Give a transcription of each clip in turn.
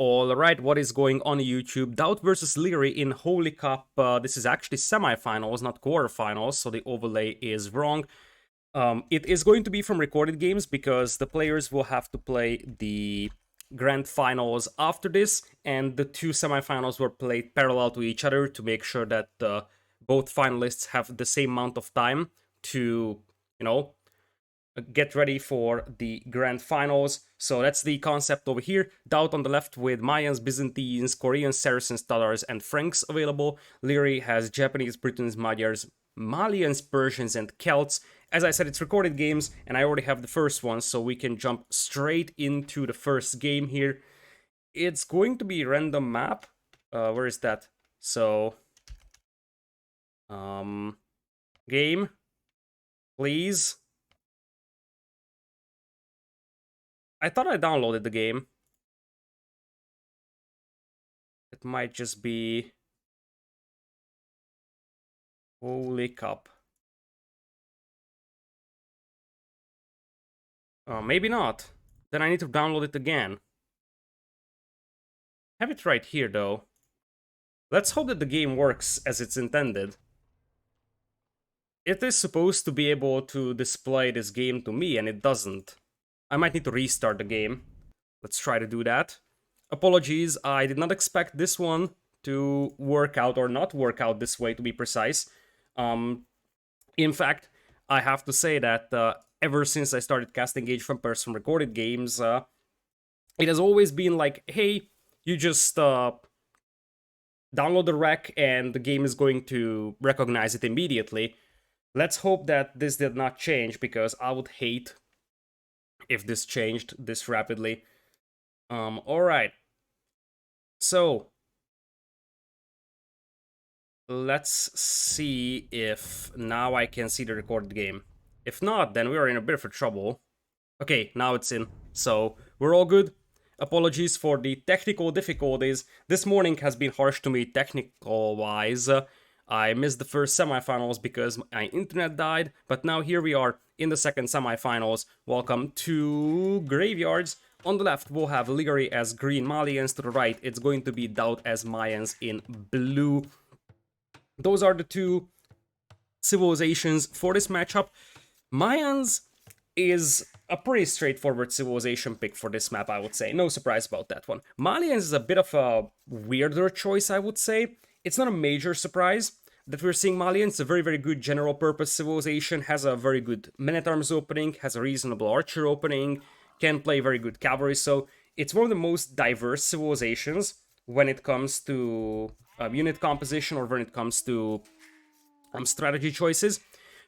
Alright, what is going on YouTube? DauT versus Leery in Holy Cup. This is actually semifinals, not quarterfinals, so the overlay is wrong. It is going to be from recorded games because the players will have to play the grand finals after this, and the two semifinals were played parallel to each other to make sure that both finalists have the same amount of time to, get ready for the grand finals. So that's the concept over here. DauT on the left with Mayans, Byzantines, Koreans, Saracens, Tatars, and Franks available. Leery has Japanese, Britons, Magyars, Malians, Persians, and Celts. As I said, it's recorded games, and I already have the first one, so we can jump straight into the first game here. It's going to be random map. Where is that? So, game, please. I thought I downloaded the game. It might just be Holy Cup. Maybe not. Then I need to download it again. Have it right here, though. Let's hope that the game works as it's intended. It is supposed to be able to display this game to me, and it doesn't. I might need to restart the game. Let's try to do that. Apologies, I did not expect this one to work out, or not work out this way, to be precise. In fact, I have to say that ever since I started casting Gauge from Person recorded games, it has always been like, hey, you just download the rec and the game is going to recognize it immediately. Let's hope that this did not change, because I would hate if this changed this rapidly. Alright. So, let's see if now I can see the recorded game. If not, then we are in a bit of trouble. Okay, now it's in. So, we're all good. Apologies for the technical difficulties. This morning has been harsh to me technical-wise. I missed the first semifinals because my internet died, but now here we are in the second semifinals. Welcome to Graveyards. On the left, we'll have Leery as green Malians. To the right, it's going to be DauT as Mayans in blue. Those are the two civilizations for this matchup. Mayans is a pretty straightforward civilization pick for this map, I would say. No surprise about that one. Malians is a bit of a weirder choice, I would say. It's not a major surprise that we're seeing Malians. It's a very, very good general purpose civilization, has a very good men-at-arms opening, has a reasonable archer opening, can play very good cavalry, so it's one of the most diverse civilizations when it comes to unit composition or when it comes to strategy choices.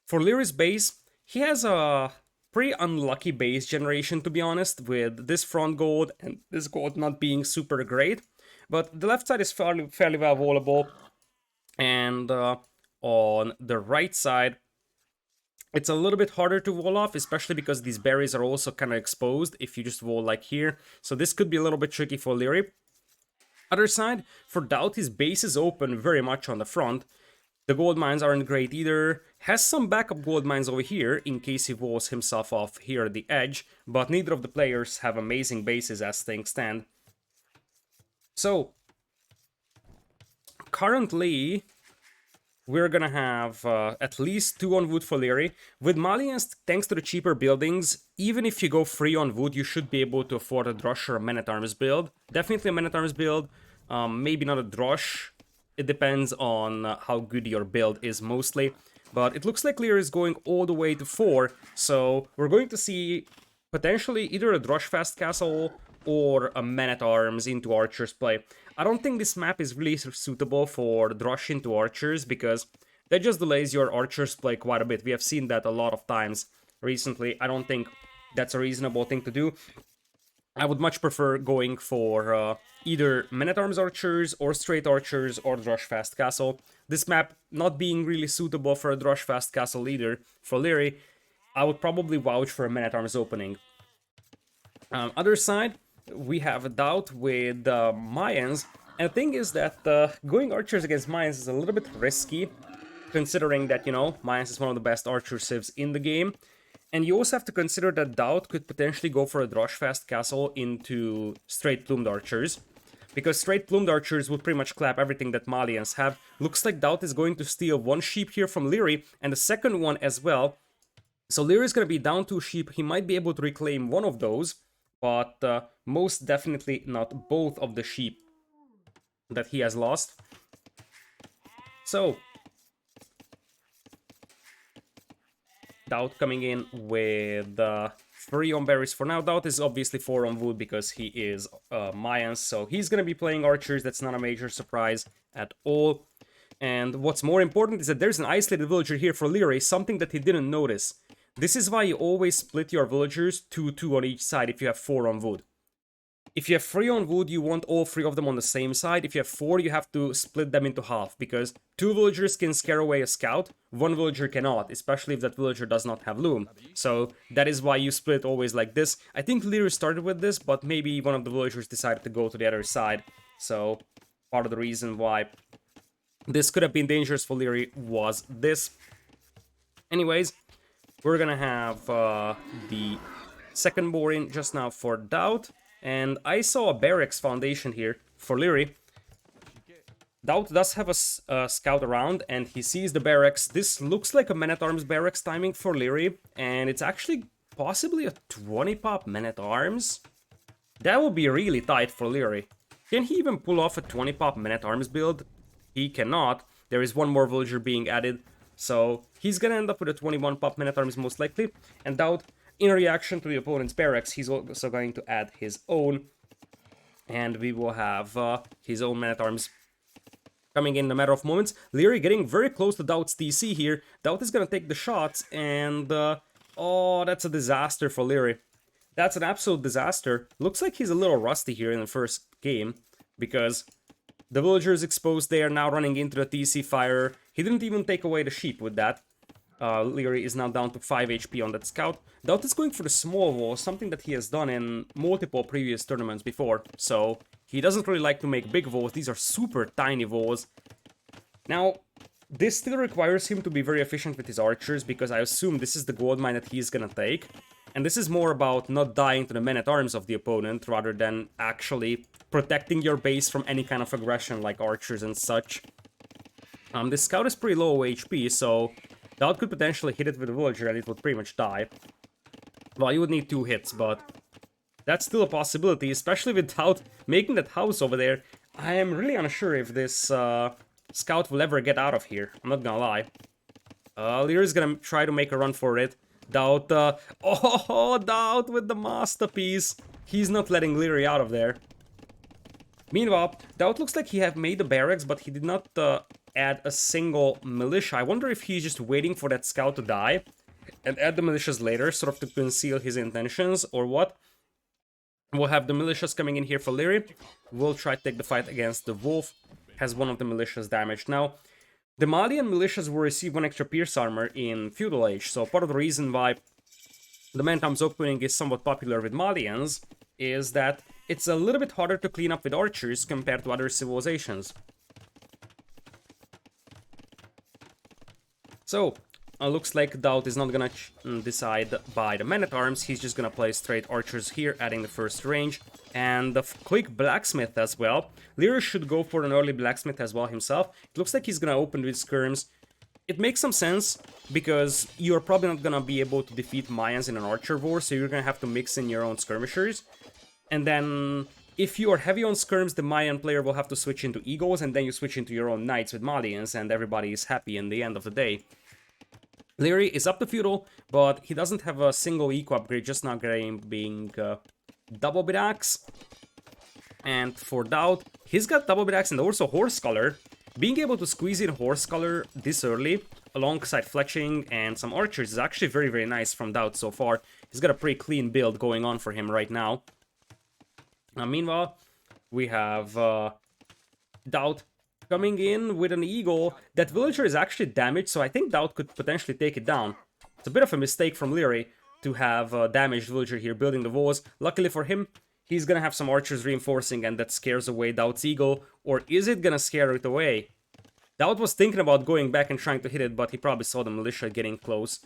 For Leery's base, he has a pretty unlucky base generation, to be honest, with this front gold and this gold not being super great. But the left side is fairly well wallable, and on the right side, it's a little bit harder to wall off, especially because these berries are also kind of exposed if you just wall like here. So this could be a little bit tricky for Leery. Other side, for DauT, his base is open very much on the front. The gold mines aren't great either. Has some backup gold mines over here in case he walls himself off here at the edge, but neither of the players have amazing bases as things stand. So, currently, we're gonna have at least 2 on wood for Leery. With Malians, thanks to the cheaper buildings, even if you go free on wood, you should be able to afford a Drush or a Men-at-Arms build. Definitely a Men-at-Arms build, maybe not a Drush. It depends on how good your build is mostly. But it looks like Leery is going all the way to 4, so we're going to see potentially either a Drush Fast Castle or a Man-at-Arms into Archers play. I don't think this map is really suitable for Drush into Archers, because that just delays your Archers play quite a bit. We have seen that a lot of times recently. I don't think that's a reasonable thing to do. I would much prefer going for either Men-at-Arms Archers or straight Archers or Drush Fast Castle. This map not being really suitable for a Drush Fast Castle either for Leery, I would probably vouch for a Men-at-Arms opening. Other side, we have a DauT with Mayans, and the thing is that going Archers against Mayans is a little bit risky, considering that, Mayans is one of the best Archer civs in the game. And you also have to consider that DauT could potentially go for a Drush Fast Castle into straight plumed Archers. because straight plumed archers would pretty much clap everything that Malians have. Looks like DauT is going to steal one sheep here from Liereyy, and the second one as well. So Liereyy is going to be down 2 sheep. He might be able to reclaim one of those, but most definitely not both of the sheep that he has lost. So DauT coming in with 3 on berries for now. DauT is obviously 4 on wood because he is Mayan, so he's going to be playing archers. That's not a major surprise at all. And what's more important is that there's an isolated villager here for Liereyy, something that he didn't notice. This is why you always split your villagers 2-2 on each side if you have 4 on wood. If you have 3 on wood, you want all 3 of them on the same side. If you have 4, you have to split them into half, because 2 villagers can scare away a scout, 1 villager cannot, especially if that villager does not have loom. So that is why you split always like this. I think Liereyy started with this, but maybe one of the villagers decided to go to the other side. So part of the reason why this could have been dangerous for Liereyy was this. Anyways, we're gonna have the second boring just now for DauT. And I saw a barracks foundation here for Liereyy. DauT does have a scout around, and he sees the barracks. This looks like a man-at-arms barracks timing for Liereyy, and it's actually possibly a 20-pop man-at-arms. That would be really tight for Liereyy. Can he even pull off a 20-pop man-at-arms build? He cannot. There is one more villager being added, so he's gonna end up with a 21-pop man-at-arms most likely, and DauT, in reaction to the opponent's barracks, he's also going to add his own, and we will have his own man-at-arms coming in a matter of moments. Liereyy getting very close to DauT's TC here. DauT is going to take the shots, and oh, that's a disaster for Liereyy. That's an absolute disaster. Looks like he's a little rusty here in the first game, because the villager is exposed. They are now running into the TC fire. He didn't even take away the sheep with that. Liereyy is now down to 5 HP on that scout. DauT is going for the small wall, something that he has done in multiple previous tournaments before. So he doesn't really like to make big walls. These are super tiny walls. Now, this still requires him to be very efficient with his archers, because I assume this is the gold mine that he's gonna take. And this is more about not dying to the men-at-arms of the opponent, rather than actually protecting your base from any kind of aggression like archers and such. This scout is pretty low HP, so DauT could potentially hit it with a villager and it would pretty much die. Well, you would need 2 hits, but that's still a possibility, especially with DauT making that house over there. I am really unsure if this scout will ever get out of here. I'm not gonna lie. Liereyy is gonna try to make a run for it. DauT, oh, DauT with the masterpiece. He's not letting Liereyy out of there. Meanwhile, DauT looks like he have made the barracks, but he did not add a single militia. I wonder if he's just waiting for that scout to die and add the militias later, sort of to conceal his intentions, or what. We'll have the militias coming in here for Liereyy. We'll try to take the fight against the wolf. Has one of the militias damaged. Now, the Malian militias will receive 1 extra pierce armor in Feudal Age, so part of the reason why the man-at-arms opening is somewhat popular with Malians is that it's a little bit harder to clean up with archers compared to other civilizations. So, looks like DauT is not gonna decide by the man-at-arms. He's just gonna play straight archers here, adding the first range. And the quick blacksmith as well. Liereyy should go for an early blacksmith as well himself. It looks like he's gonna open with skirms. It makes some sense, because you're probably not gonna be able to defeat Mayans in an archer war, so you're gonna have to mix in your own skirmishers. And then, if you are heavy on skirms, the Mayan player will have to switch into eagles, and then you switch into your own knights with Malians, and everybody is happy in the end of the day. Liereyy is up to feudal, but he doesn't have a single eco upgrade, just now being double bit axe. And for DauT, he's got double bit axe and also horse color. Being able to squeeze in horse color this early, alongside fletching and some archers, is actually very, very nice from DauT so far. He's got a pretty clean build going on for him right now. Meanwhile, we have DauT coming in with an eagle. That villager is actually damaged, so I think DauT could potentially take it down. It's a bit of a mistake from Liereyy to have a damaged villager here building the walls. Luckily for him, he's gonna have some archers reinforcing, and that scares away DauT's eagle. Or is it gonna scare it away? DauT was thinking about going back and trying to hit it, but he probably saw the militia getting close.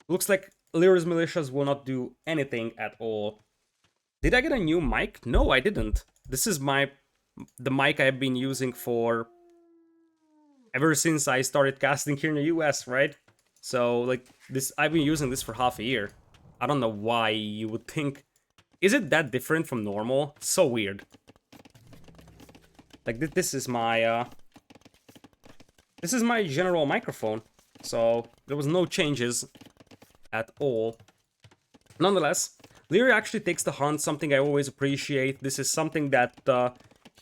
Looks like Lierey's militias will not do anything at all. Did I get a new mic? No, I didn't. This is my the mic I've been using for ever since I started casting here in the US, right? So, like, this, I've been using this for half a year. I don't know why you would think... Is it that different from normal? So weird. Like, this is my, this is my general microphone. So, there was no changes at all. Nonetheless, Leary actually takes the hunt, something I always appreciate. This is something that,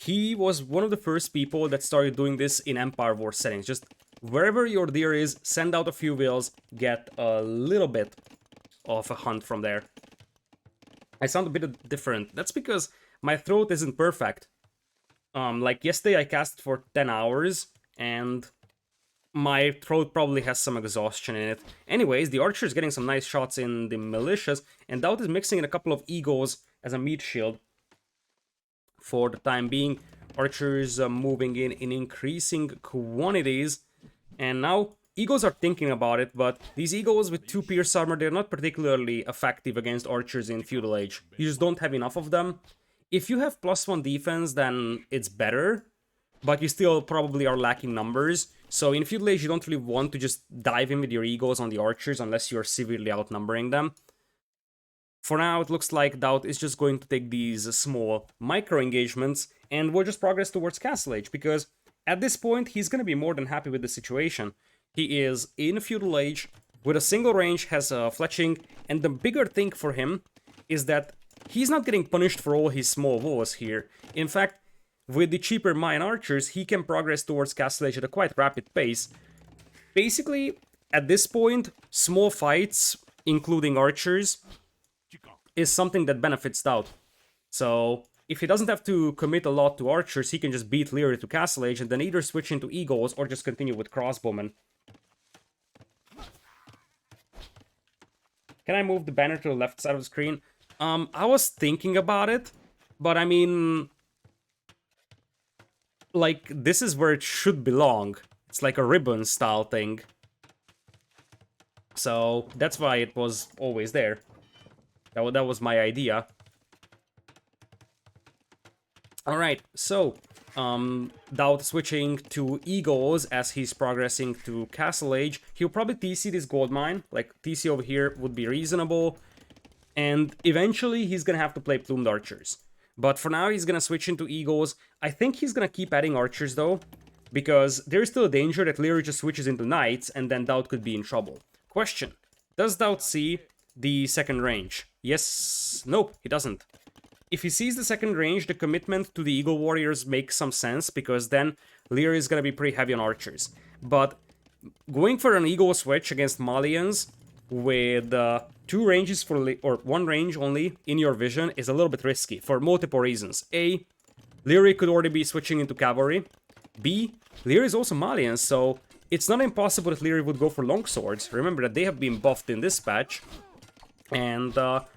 he was one of the first people that started doing this in Empire War settings. Just wherever your deer is, send out a few wills, get a little bit of a hunt from there. I sound a bit different. That's because my throat isn't perfect. Like yesterday I cast for 10 hours, and my throat probably has some exhaustion in it. Anyways, the archer is getting some nice shots in the militias, and DauT is mixing in a couple of eagles as a meat shield. For the time being, archers moving in increasing quantities, and now eagles are thinking about it, but these eagles with 2 pierce armor, they're not particularly effective against archers in Feudal Age. You just don't have enough of them. If you have +1 defense, then it's better, but you still probably are lacking numbers. So in Feudal Age, you don't really want to just dive in with your eagles on the archers unless you're severely outnumbering them. For now, it looks like DauT is just going to take these small micro-engagements, and we'll just progress towards Castle Age, because at this point, he's going to be more than happy with the situation. He is in Feudal Age, with a single range, has a fletching, and the bigger thing for him is that he's not getting punished for all his small walls here. In fact, with the cheaper Mayan archers, he can progress towards Castle Age at a quite rapid pace. Basically, at this point, small fights, including archers, is something that benefits DauT. So, if he doesn't have to commit a lot to archers, he can just beat Leary to Castle Age and then either switch into eagles or just continue with crossbowmen. Can I move the banner to the left side of the screen? I was thinking about it, but I mean... like, this is where it should belong. It's like a ribbon style thing. So, that's why it was always there. That was my idea. Alright, so, DauT switching to eagles as he's progressing to Castle Age. He'll probably TC this gold mine, like TC over here would be reasonable. And eventually he's gonna have to play plumed archers. But for now he's gonna switch into eagles. I think he's gonna keep adding archers though, because there's still a danger that Leary just switches into knights and then DauT could be in trouble. Question, does DauT see the second range? Yes, nope, he doesn't. If he sees the second range, the commitment to the Eagle Warriors makes some sense, because then Leary is gonna be pretty heavy on archers. But going for an Eagle switch against Malians with 2 ranges for or 1 range only in your vision is a little bit risky for multiple reasons. A, Leary could already be switching into cavalry. B, Leary is also Malian, so it's not impossible that Leary would go for longswords. Remember that they have been buffed in this patch. And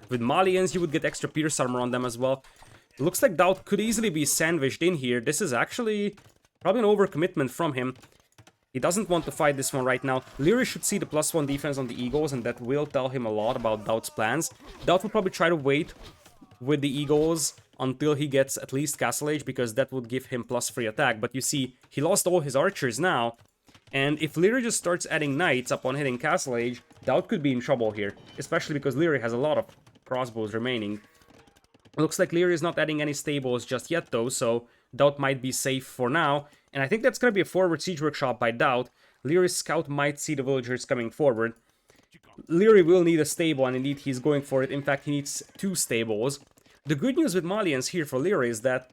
with Malians, you would get extra pierce armor on them as well. It looks like DauT could easily be sandwiched in here. This is actually probably an overcommitment from him. He doesn't want to fight this one right now. Leary should see the +1 defense on the eagles, and that will tell him a lot about DauT's plans. DauT will probably try to wait with the eagles until he gets at least Castle Age, because that would give him +3 attack. But you see, he lost all his archers now. And if Leary just starts adding knights upon hitting Castle Age, DauT could be in trouble here. Especially because Leary has a lot of crossbows remaining. Looks like Leary is not adding any stables just yet though, so DauT might be safe for now. And I think that's gonna be a forward siege workshop by DauT. Leary's scout might see the villagers coming forward. Leary will need a stable, and indeed he's going for it. In fact, he needs 2 stables. The good news with Malians here for Leary is that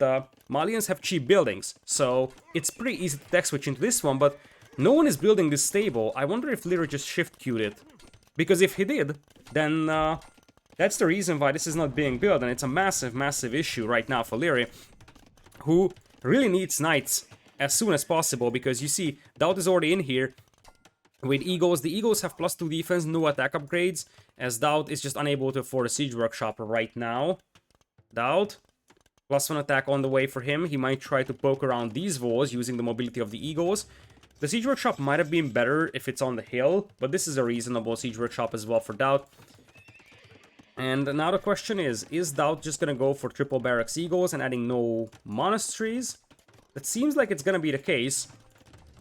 Malians have cheap buildings, so it's pretty easy to tech switch into this one, but no one is building this stable. I wonder if Leary just shift-queued it. Because if he did, then that's the reason why this is not being built, and it's a massive, massive issue right now for Leary, who really needs knights as soon as possible, because you see, DauT is already in here with eagles. The eagles have +2 defense, no attack upgrades, as DauT is just unable to afford a siege workshop right now. DauT, +1 attack on the way for him. He might try to poke around these walls using the mobility of the eagles. The siege workshop might have been better if it's on the hill, but this is a reasonable siege workshop as well for DauT. And now the question is DauT just gonna go for triple barracks eagles and adding no monasteries? It seems like it's gonna be the case.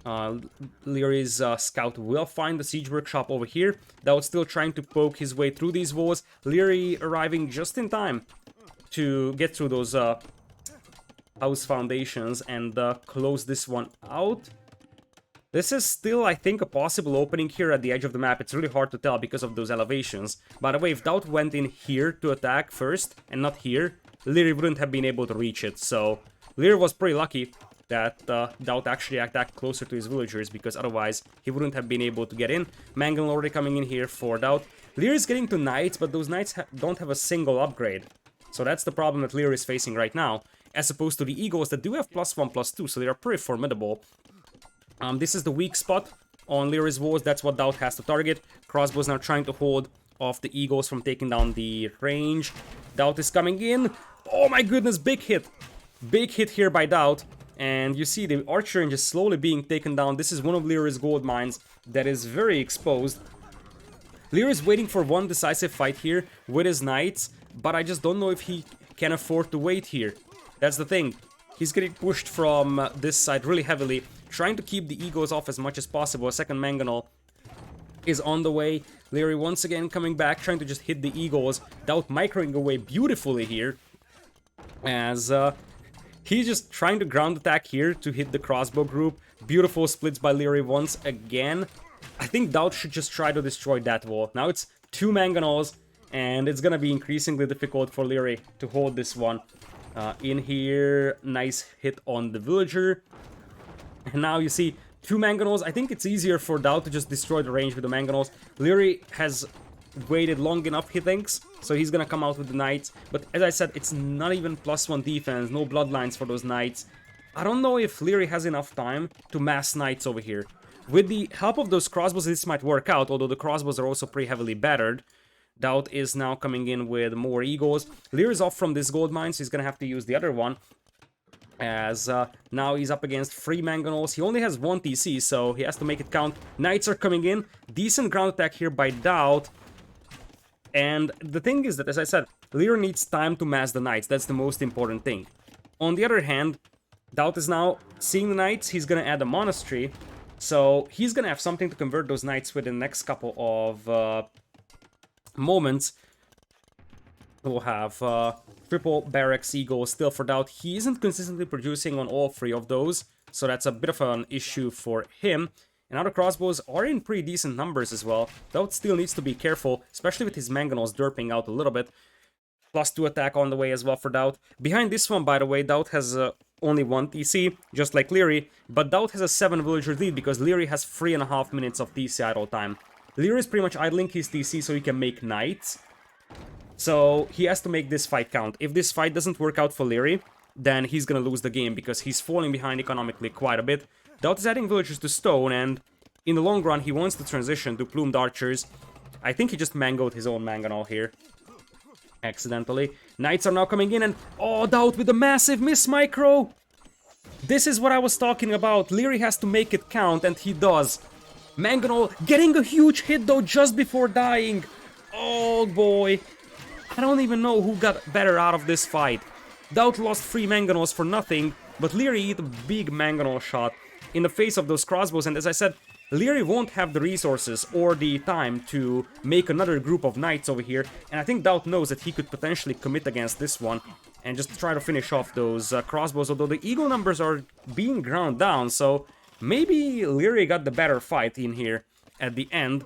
Lierey's scout will find the siege workshop over here. DauT still trying to poke his way through these walls. Liereyy arriving just in time to get through those house foundations and close this one out. This is still, I think, a possible opening here at the edge of the map. It's really hard to tell because of those elevations. By the way, if DauT went in here to attack first and not here, Liereyy wouldn't have been able to reach it. So Liereyy was pretty lucky that DauT actually attacked closer to his villagers, because otherwise he wouldn't have been able to get in. Mangan already coming in here for DauT. Lierey's getting to knights, but those knights don't have a single upgrade. So that's the problem that Liereyy is facing right now, as opposed to the eagles that do have +1/+2, so they are pretty formidable. This is the weak spot on Lierey's walls. That's what DauT has to target. Crossbows now trying to hold off the eagles from taking down the range. DauT is coming in. Oh my goodness, big hit. Big hit here by DauT. And you see the archer range is slowly being taken down. This is one of Lierey's gold mines that is very exposed. Liereyy is waiting for one decisive fight here with his knights, but I just don't know if he can afford to wait here. That's the thing. He's getting pushed from this side really heavily, trying to keep the eagles off as much as possible. A second mangonel is on the way. Liereyy once again coming back, trying to just hit the eagles. DauT microing away beautifully here, as he's just trying to ground attack here to hit the crossbow group. Beautiful splits by Liereyy once again. I think DauT should just try to destroy that wall. Now it's 2 mangonels, and it's gonna be increasingly difficult for Liereyy to hold this one. In here, nice hit on the villager. And now you see 2 mangonels. I think it's easier for DauT to just destroy the range with the mangonels. Liereyy has waited long enough, he thinks, so he's gonna come out with the knights. But as I said, it's not even +1 defense, no bloodlines for those knights. I don't know if Liereyy has enough time to mass knights over here. With the help of those crossbows, this might work out, although the crossbows are also pretty heavily battered. DauT is now coming in with more eagles. Lierey's off from this gold mine, so he's gonna have to use the other one. As now he's up against 3 mangonels. He only has 1 TC, so he has to make it count. Knights are coming in. Decent ground attack here by DauT. And the thing is that, as I said, Liereyy needs time to mass the knights. That's the most important thing. On the other hand, DauT is now seeing the knights. He's gonna add a monastery. So he's gonna have something to convert those knights within the next couple of moments. We'll have triple barracks eagles still for DauT. He isn't consistently producing on all 3 of those, so that's a bit of an issue for him. And now the crossbows are in pretty decent numbers as well. DauT still needs to be careful, especially with his mangonels derping out a little bit. +2 attack on the way as well for DauT. Behind this one, by the way, DauT has only 1 TC, just like Liereyy, but DauT has a 7 villager lead because Liereyy has 3.5 minutes of TC idle time. Liereyy is pretty much idling his TC so he can make knights. So he has to make this fight count. If this fight doesn't work out for Liereyy, then he's gonna lose the game because he's falling behind economically quite a bit. DauT is adding villagers to stone, and in the long run he wants to transition to plumed archers. I think he just mangoed his own mangonel here accidentally. Knights are now coming in, and oh, DauT with a massive miss micro! This is what I was talking about. Liereyy has to make it count, and he does. Mangonel getting a huge hit though just before dying. Oh boy. I don't even know who got better out of this fight. DauT lost 3 mangonels for nothing, but Liereyy hit a big mangonel shot in the face of those crossbows, and as I said, Liereyy won't have the resources or the time to make another group of knights over here, and I think DauT knows that he could potentially commit against this one and just try to finish off those crossbows, although the eagle numbers are being ground down, so maybe Liereyy got the better fight in here at the end.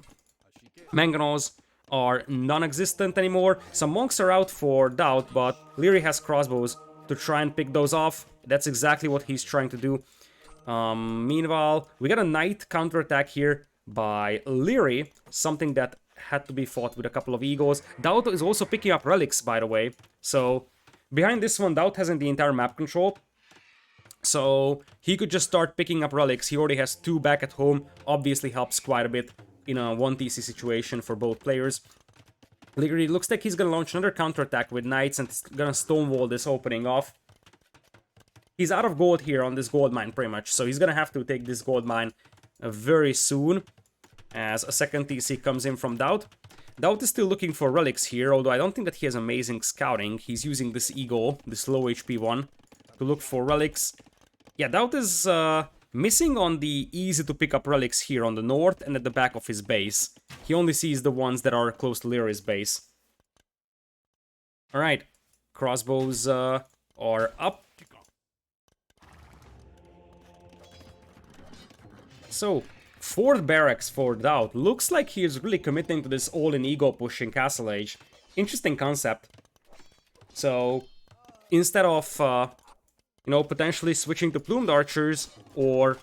Mangonels are non-existent anymore. Some monks are out for DauT, but Liereyy has crossbows to try and pick those off. That's exactly what he's trying to do. Meanwhile, we got a knight counterattack here by Liereyy, something that had to be fought with a couple of eagles. DauT is also picking up relics, by the way. So behind this one, DauT hasn't the entire map control, so he could just start picking up relics. He already has 2 back at home, obviously helps quite a bit in a 1 TC situation for both players. Liereyy looks like he's gonna launch another counterattack with knights and gonna stonewall this opening off. He's out of gold here on this gold mine pretty much, so he's gonna have to take this gold mine very soon as a second TC comes in from DauT. DauT is still looking for relics here, although I don't think that he has amazing scouting. He's using this eagle, this low HP one, to look for relics. Yeah, DauT is missing on the easy to pick up relics here on the north and at the back of his base. He only sees the ones that are close to Lierey's base. Alright, crossbows are up. So, 4th barracks for DauT. Looks like he is really committing to this all-in ego push in Castle Age. Interesting concept. So, instead of, you know, potentially switching to plumed archers or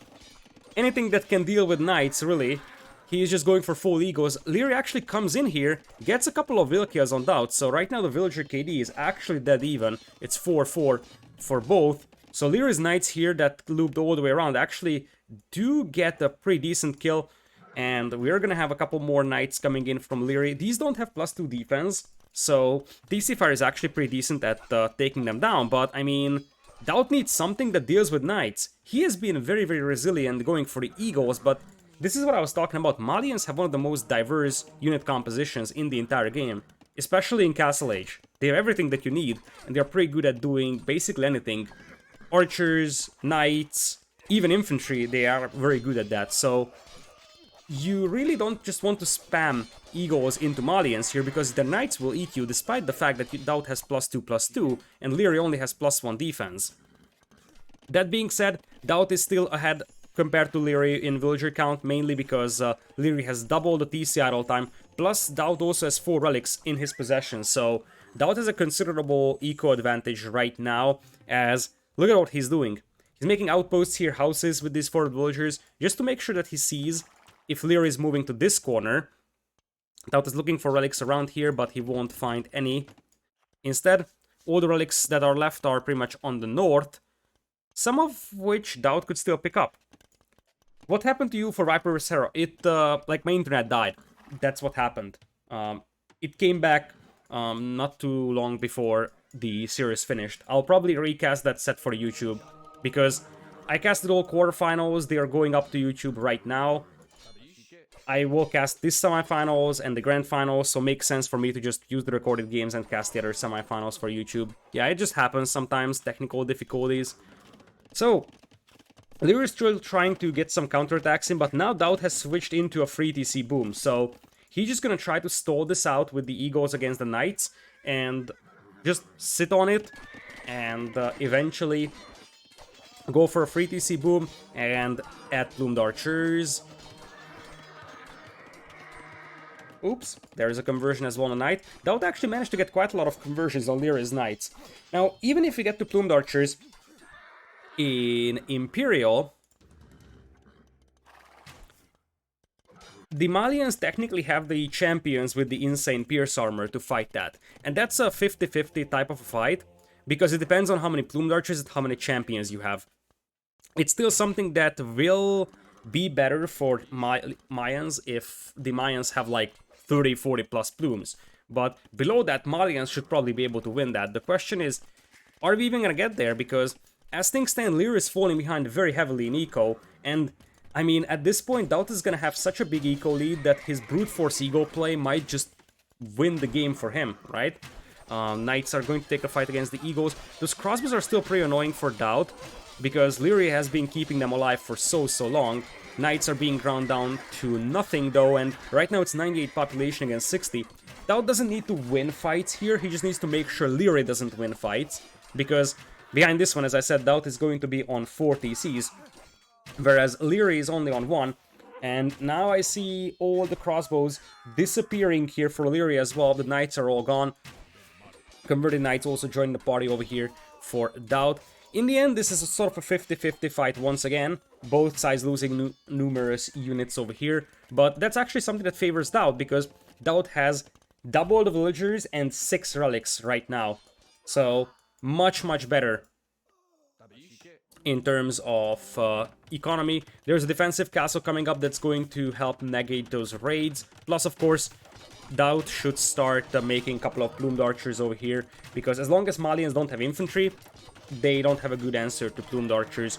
anything that can deal with knights, really, he is just going for full egos. Liereyy actually comes in here, gets a couple of Vilkias on DauT, so right now the villager KD is actually dead even. It's 4-4 for both. So Lierey's knights here that looped all the way around actually do get a pretty decent kill, and we're gonna have a couple more knights coming in from Liereyy. These don't have +2 defense, so DC Fire is actually pretty decent at taking them down, but I mean, DauT needs something that deals with knights. He has been very, very resilient going for the egos, but this is what I was talking about. Malians have one of the most diverse unit compositions in the entire game, especially in Castle Age. They have everything that you need, and they're pretty good at doing basically anything. Archers, knights, even infantry, they are very good at that. So you really don't just want to spam egos into Malians here, because the knights will eat you, despite the fact that DauT has +2/+2, and Liereyy only has +1 defense. That being said, DauT is still ahead compared to Liereyy in villager count, mainly because Liereyy has double the TC idle time, plus DauT also has 4 relics in his possession, so DauT has a considerable eco advantage right now, as look at what he's doing. He's making outposts here, houses with these 4 villagers, just to make sure that he sees if Liereyy is moving to this corner. DauT is looking for relics around here, but he won't find any. Instead, all the relics that are left are pretty much on the north, some of which DauT could still pick up. What happened to you for Viper Viscera? It, like, my internet died. That's what happened. It came back not too long before the series finished. I'll probably recast that set for YouTube, because I casted all quarterfinals, they are going up to YouTube right now. I will cast this semifinals and the grand finals, so it makes sense for me to just use the recorded games and cast the other semifinals for YouTube. Yeah, it just happens sometimes, technical difficulties. So, Liereyy is still trying to get some counterattacks in, but now DauT has switched into a free TC boom, so he's just gonna try to stall this out with the egos against the knights, and just sit on it, and eventually go for a free TC boom, and add plumed archers. Oops, there's a conversion as well on knight. DauT actually managed to get quite a lot of conversions on Lierey's knights. Now, even if we get to plumed archers in Imperial, the Malians technically have the champions with the insane pierce armor to fight that. And that's a 50-50 type of a fight, because it depends on how many plumed archers and how many champions you have. It's still something that will be better for Mayans if the Mayans have like 30-40 plus plumes. But below that, Malians should probably be able to win that. The question is, are we even gonna get there? Because as things stand, Liereyy is falling behind very heavily in eco, and I mean, at this point, DauT is gonna have such a big eco lead that his brute force ego play might just win the game for him, right? Knights are going to take a fight against the egos. Those crossbows are still pretty annoying for DauT, because Liereyy has been keeping them alive for so long. Knights are being ground down to nothing though, and right now it's 98 population against 60. DauT doesn't need to win fights here, he just needs to make sure Liereyy doesn't win fights, because behind this one, as I said, DauT is going to be on 4 TCs, whereas Liereyy is only on 1. And now I see all the crossbows disappearing here for Liereyy as well. The knights are all gone. Converted knights also joined the party over here for DauT. In the end, this is a sort of a 50-50 fight once again. Both sides losing numerous units over here. But that's actually something that favors DauT, because DauT has double the villagers and 6 relics right now. So, much better in terms of economy. There's a defensive castle coming up that's going to help negate those raids. Plus, of course, DauT should start making a couple of plumed archers over here, because as long as Malians don't have infantry, they don't have a good answer to plumed archers.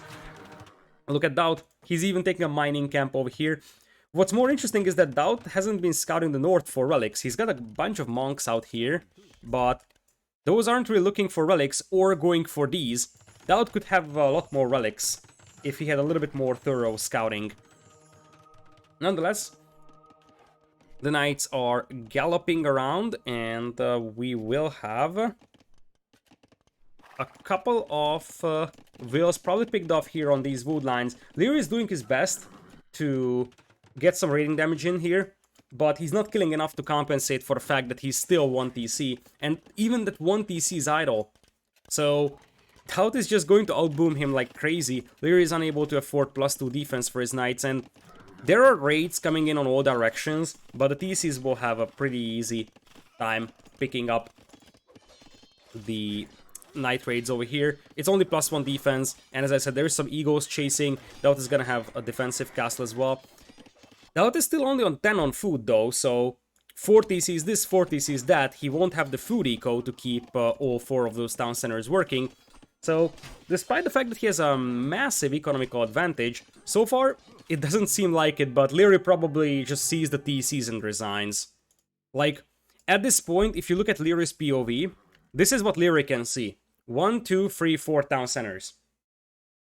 Look at DauT, he's even taking a mining camp over here. What's more interesting is that DauT hasn't been scouting the north for relics. He's got a bunch of monks out here, but those aren't really looking for relics or going for these. DauT could have a lot more relics if he had a little bit more thorough scouting. Nonetheless, the knights are galloping around, and we will have a couple of vills probably picked off here on these wood lines. Leary is doing his best to get some raiding damage in here, but he's not killing enough to compensate for the fact that he's still 1 TC, and even that 1 TC is idle. So DauT is just going to outboom him like crazy. Leary is unable to afford +2 defense for his knights, and there are raids coming in on all directions, but the TCs will have a pretty easy time picking up the knight raids over here. It's only +1 defense, and as I said, there's some egos chasing. DauT is gonna have a defensive castle as well. DauT is still only on 10 on food though, so 4 TCs this, 4 TCs that. He won't have the food eco to keep all 4 of those town centers working. So, despite the fact that he has a massive economical advantage, so far, it doesn't seem like it, but Leary probably just sees the TCs and resigns. Like, at this point, if you look at Leary's POV, this is what Leary can see. 1, 2, 3, 4 town centers.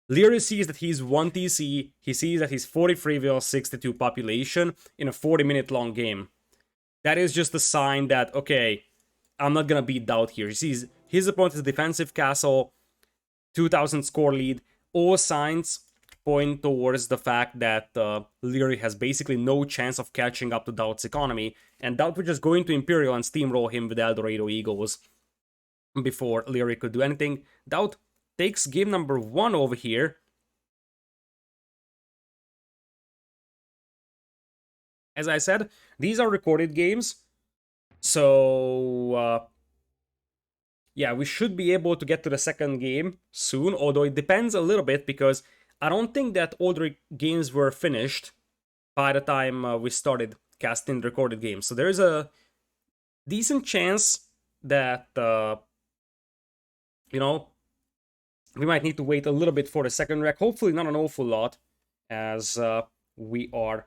Leary sees that he's 1 TC, he sees that he's 43 will, 62 population in a 40-minute long game. That is just a sign that, okay, I'm not gonna beat DauT here. He sees his opponent's defensive castle, 2000 score lead. All signs point towards the fact that Leary has basically no chance of catching up to DauT's economy, and DauT was just going to Imperial and steamroll him with Eldorado Eagles before Leary could do anything. DauT takes game number 1 over here. As I said, these are recorded games, so yeah, we should be able to get to the second game soon, although it depends a little bit because I don't think that all the games were finished by the time we started casting recorded games. So there's a decent chance that, you know, we might need to wait a little bit for the second rec. Hopefully not an awful lot, as we are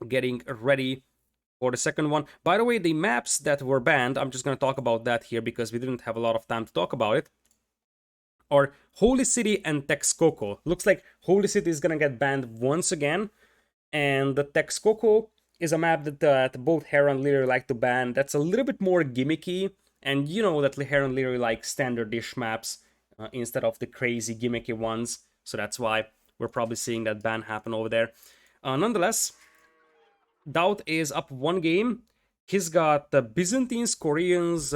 getting ready for the second one. By the way, the maps that were banned, I'm just going to talk about that here because we didn't have a lot of time to talk about it, are Holy City and Texcoco. Looks like Holy City is going to get banned once again, and the Texcoco is a map that both Hera and Leary like to ban. That's a little bit more gimmicky, and you know that Hera and Leary like standard-ish maps instead of the crazy gimmicky ones, so that's why we're probably seeing that ban happen over there. Nonetheless, DauT is up 1 game. He's got the Byzantines, Koreans,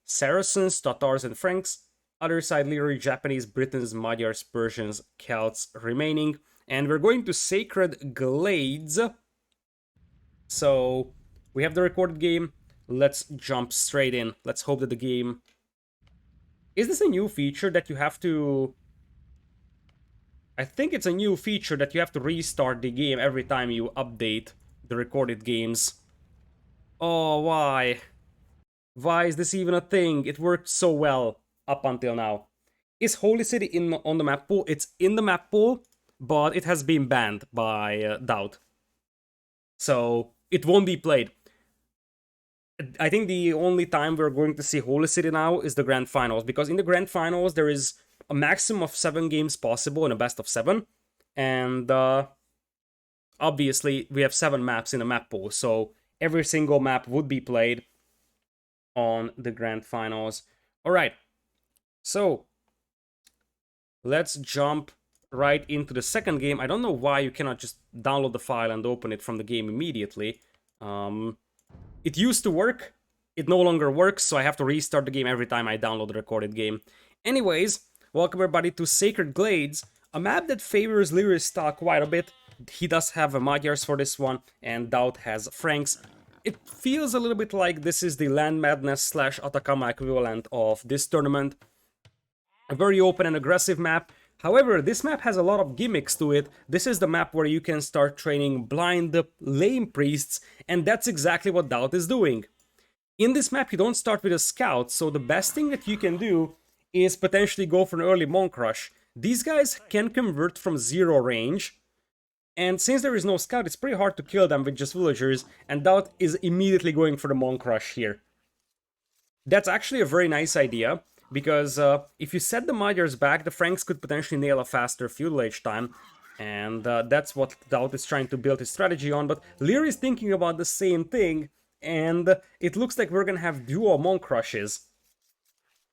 Saracens, Tatars, and Franks. Other side, Leary, Japanese, Britons, Magyars, Persians, Celts remaining. And we're going to Sacred Glades. So, we have the recorded game. Let's jump straight in. Let's hope that the game... Is this a new feature that you have to... I think it's a new feature that you have to restart the game every time you update the recorded games. Oh, why? Why is this even a thing? It worked so well up until now. Is Holy City on the map pool? It's in the map pool, but it has been banned by DauT. So, it won't be played. I think the only time we're going to see Holy City now is the Grand Finals, because in the Grand Finals there is a maximum of 7 games possible in a best of 7, and obviously we have 7 maps in a map pool, so every single map would be played on the Grand Finals. Alright, so let's jump right into the second game. I don't know why you cannot just download the file and open it from the game immediately. It used to work, it no longer works, so I have to restart the game every time I download the recorded game. Anyways, welcome everybody to Sacred Glades, a map that favors Leary's style quite a bit. He does have a Magyars for this one, and DauT has Franks. It feels a little bit like this is the Land Madness / Atacama equivalent of this tournament. A very open and aggressive map. However, this map has a lot of gimmicks to it. This is the map where you can start training blind, lame priests, and that's exactly what DauT is doing. In this map, you don't start with a scout, so the best thing that you can do is potentially go for an early monk rush. These guys can convert from 0 range, And since there is no scout, it's pretty hard to kill them with just villagers, and DauT is immediately going for the Monk Rush here. That's actually a very nice idea, because if you set the Magyars back, the Franks could potentially nail a faster feudal age time, and that's what DauT is trying to build his strategy on, but Lear is thinking about the same thing, and it looks like we're gonna have duo Monk Rushes.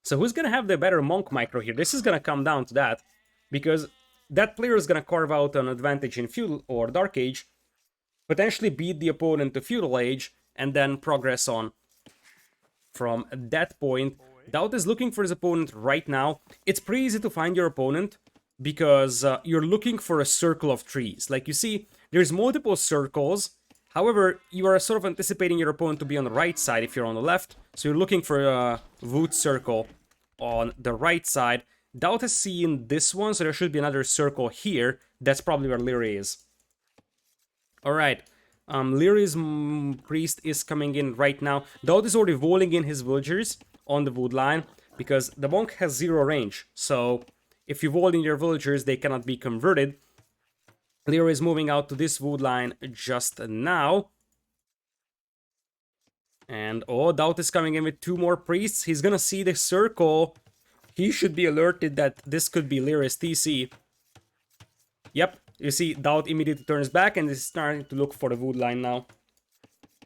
So who's gonna have the better Monk micro here? This is gonna come down to that, because that player is gonna carve out an advantage in Feudal or Dark Age, potentially beat the opponent to Feudal Age, and then progress on from that point. DauT is looking for his opponent right now. It's pretty easy to find your opponent, because you're looking for a circle of trees. Like you see, there's multiple circles. However, you are sort of anticipating your opponent to be on the right side if you're on the left. So you're looking for a root circle on the right side. DauT has seen this one, so there should be another circle here. That's probably where Liereyy is. Alright, Lierey's priest is coming in right now. DauT is already rolling in his villagers on the wood line, because the monk has 0 range. So if you roll in your villagers, they cannot be converted. Liereyy is moving out to this wood line just now. And oh, DauT is coming in with 2 more priests. He's gonna see the circle. He should be alerted that this could be Lierey's TC. Yep, you see, DauT immediately turns back and is starting to look for the wood line now.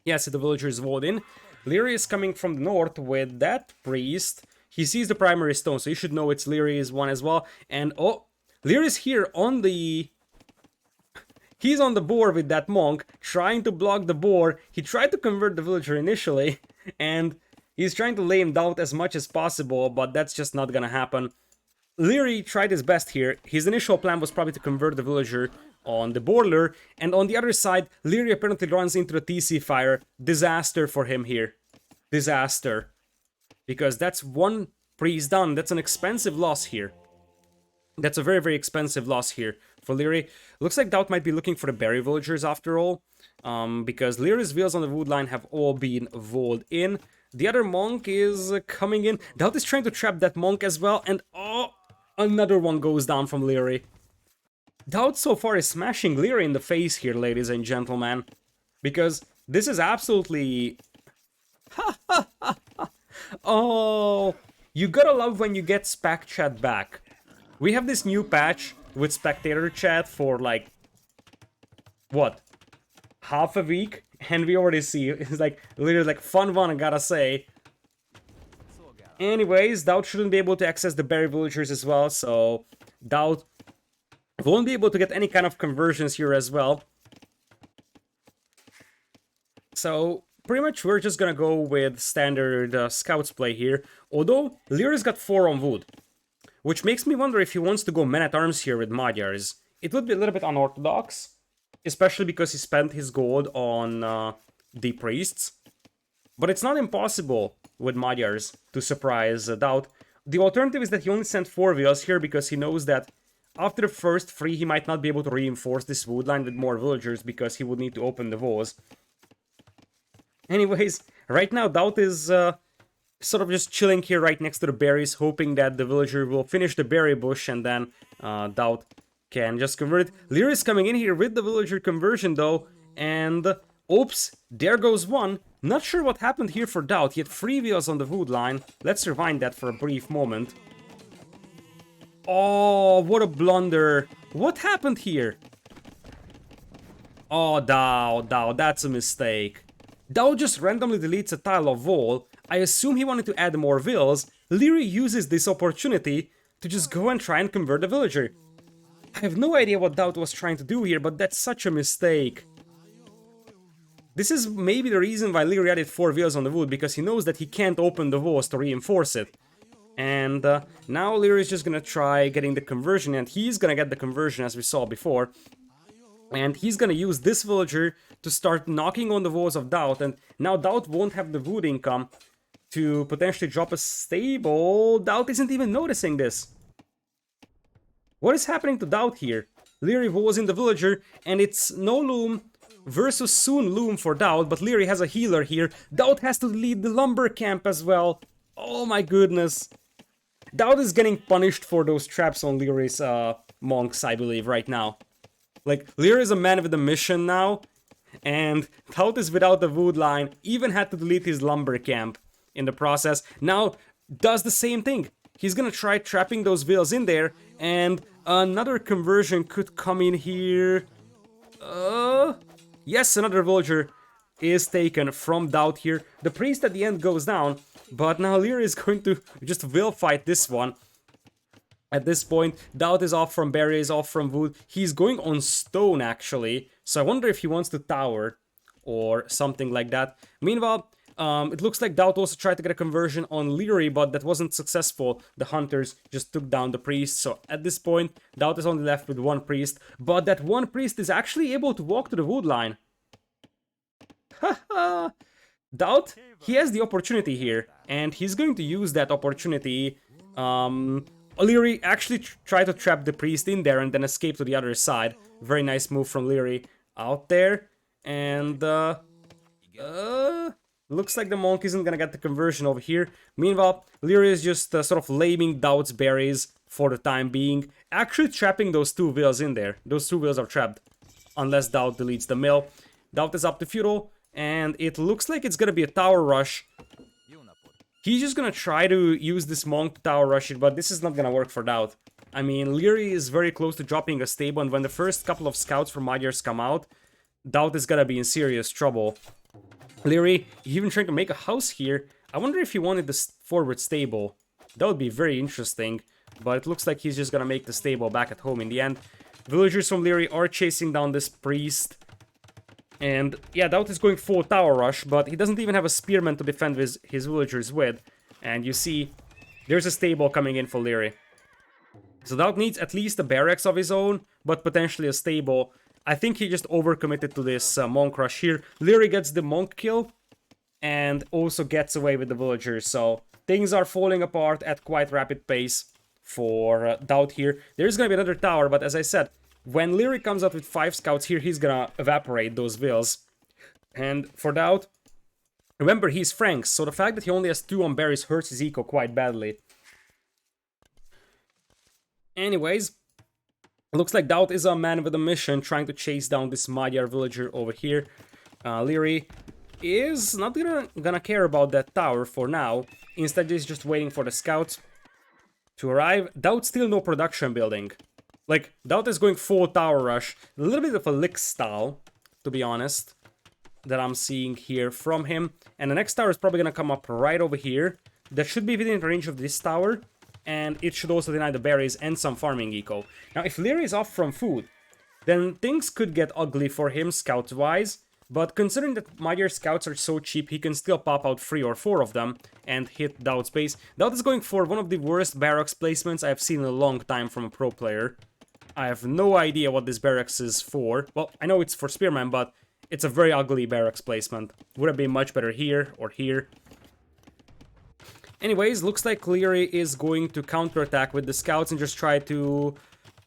Yes, the villagers vote in. Liereyy is coming from the north with that priest. He sees the primary stone, so you should know it's Lierey's one as well. And oh, Lierey's here on the... He's on the boar with that monk, trying to block the boar. He tried to convert the villager initially, and he's trying to lay him DauT as much as possible, but that's just not gonna happen. Liereyy tried his best here. His initial plan was probably to convert the villager on the border, and on the other side, Liereyy apparently runs into the TC fire. Disaster for him here. Disaster. Because that's 1 priest down. That's an expensive loss here. That's a very, very expensive loss here for Liereyy. Looks like DauT might be looking for the berry villagers after all, because Lierey's wheels on the wood line have all been rolled in. The other monk is coming in. DauT is trying to trap that monk as well, and oh, another one goes down from Liereyy. DauT so far is smashing Liereyy in the face here, ladies and gentlemen, because this is absolutely... Oh, you gotta love when you get Spec Chat back. We have this new patch with spectator chat for like, what, half a week? And we already see, it's like, literally like fun one, I gotta say. Anyways, DauT shouldn't be able to access the berry villagers as well, so DauT won't be able to get any kind of conversions here as well. So, pretty much we're just gonna go with standard scouts play here, although Lierey's got 4 on wood. Which makes me wonder if he wants to go men-at-arms here with Magyars. It would be a little bit unorthodox, especially because he spent his gold on the priests. But it's not impossible with Magyars to surprise DauT. The alternative is that he only sent 4 wheels here because he knows that after the first 3 he might not be able to reinforce this wood line with more villagers because he would need to open the walls. Anyways, right now DauT is... sort of just chilling here right next to the berries, hoping that the villager will finish the berry bush and then DauT can just convert it. Liereyy is coming in here with the villager conversion though, and oops, there goes 1. Not sure what happened here for DauT. He had 3 wheels on the wood line. Let's rewind that for a brief moment. Oh, what a blunder. What happened here? Oh, DauT, that's a mistake. DauT just randomly deletes a tile of wall. I assume he wanted to add more vills. Liereyy uses this opportunity to just go and try and convert the villager. I have no idea what DauT was trying to do here, but that's such a mistake. This is maybe the reason why Liereyy added 4 vills on the wood, because he knows that he can't open the walls to reinforce it. And now Liereyy is just gonna try getting the conversion, and he's gonna get the conversion as we saw before. And he's gonna use this villager to start knocking on the walls of DauT, and now DauT won't have the wood income to potentially drop a stable. DauT isn't even noticing this. What is happening to DauT here? Liereyy was in the villager, and it's no loom versus soon loom for DauT, but Liereyy has a healer here. DauT has to lead the lumber camp as well. Oh my goodness. DauT is getting punished for those traps on Lierey's monks, I believe, right now. Like, Lear is a man with a mission now, and DauT is without the wood line, even had to delete his lumber camp in the process. Now, does the same thing. He's gonna try trapping those wheels in there, and another conversion could come in here. Yes, another villager is taken from DauT here. The priest at the end goes down, but now Lear is going to just will fight this one. At this point, DauT is off from berries, off from wood. He's going on stone, actually. So I wonder if he wants to tower or something like that. Meanwhile, it looks like DauT also tried to get a conversion on Leery, but that wasn't successful. The hunters just took down the priest. So at this point, DauT is only left with one priest. But that one priest is actually able to walk to the wood line. Haha! DauT, he has the opportunity here, and he's going to use that opportunity. Leery actually tried to trap the priest in there and then escape to the other side. Very nice move from Leery out there. And, looks like the monk isn't gonna get the conversion over here. Meanwhile, Leery is just sort of laming DauT's berries for the time being. Actually trapping those two wheels in there. Those two wheels are trapped. Unless DauT deletes the mill. DauT is up to feudal. And it looks like it's gonna be a tower rush. He's just gonna try to use this monk to tower rush it, but this is not gonna work for DauT. I mean, Leery is very close to dropping a stable, and when the first couple of scouts from Magyars come out, DauT is gonna be in serious trouble. Leery, even trying to make a house here. I wonder if he wanted the forward stable. That would be very interesting, but it looks like he's just gonna make the stable back at home in the end. Villagers from Leery are chasing down this priest. And yeah, DauT is going full tower rush, but he doesn't even have a spearman to defend his villagers with. And you see, there's a stable coming in for Leery. So DauT needs at least a barracks of his own, but potentially a stable. I think he just overcommitted to this monk rush here. Leery gets the monk kill, and also gets away with the villagers. So things are falling apart at quite rapid pace for DauT here. There's gonna be another tower, but as I said, when Leery comes out with 5 scouts here, he's gonna evaporate those vills. And for DauT, remember, he's Franks, so the fact that he only has 2 on berries hurts his eco quite badly. Anyways, looks like DauT is a man with a mission, trying to chase down this Magyar villager over here. Leery is not gonna care about that tower for now. Instead, he's just waiting for the scouts to arrive. DauT still no production building. Like, DauT is going full tower rush. A little bit of a lick style, to be honest, that I'm seeing here from him. And the next tower is probably gonna come up right over here. That should be within range of this tower. And it should also deny the berries and some farming eco. Now, if Leery is off from food, then things could get ugly for him scouts-wise. But considering that Magyar scouts are so cheap, he can still pop out 3 or 4 of them and hit DauT's base. DauT is going for one of the worst barracks placements I've seen in a long time from a pro player. I have no idea what this barracks is for. Well, I know it's for spearmen, but it's a very ugly barracks placement. Would have been much better here or here. Anyways, looks like Leery is going to counterattack with the scouts and just try to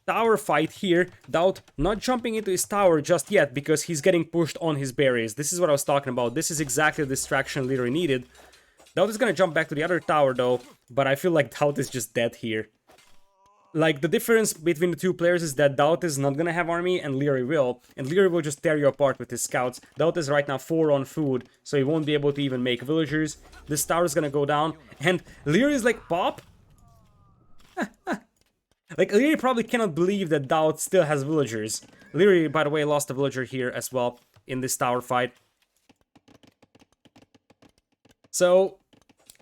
tower fight here. DauT not jumping into his tower just yet because he's getting pushed on his berries. This is what I was talking about. This is exactly the distraction Leery needed. DauT is gonna jump back to the other tower though, but I feel like DauT is just dead here. Like, the difference between the two players is that DauT is not gonna have army and Leery will. And Leery will just tear you apart with his scouts. DauT is right now 4 on food, so he won't be able to even make villagers. This tower is gonna go down. And Leery is like, Pop? Like, Leery probably cannot believe that DauT still has villagers. Leery, by the way, lost a villager here as well in this tower fight. So,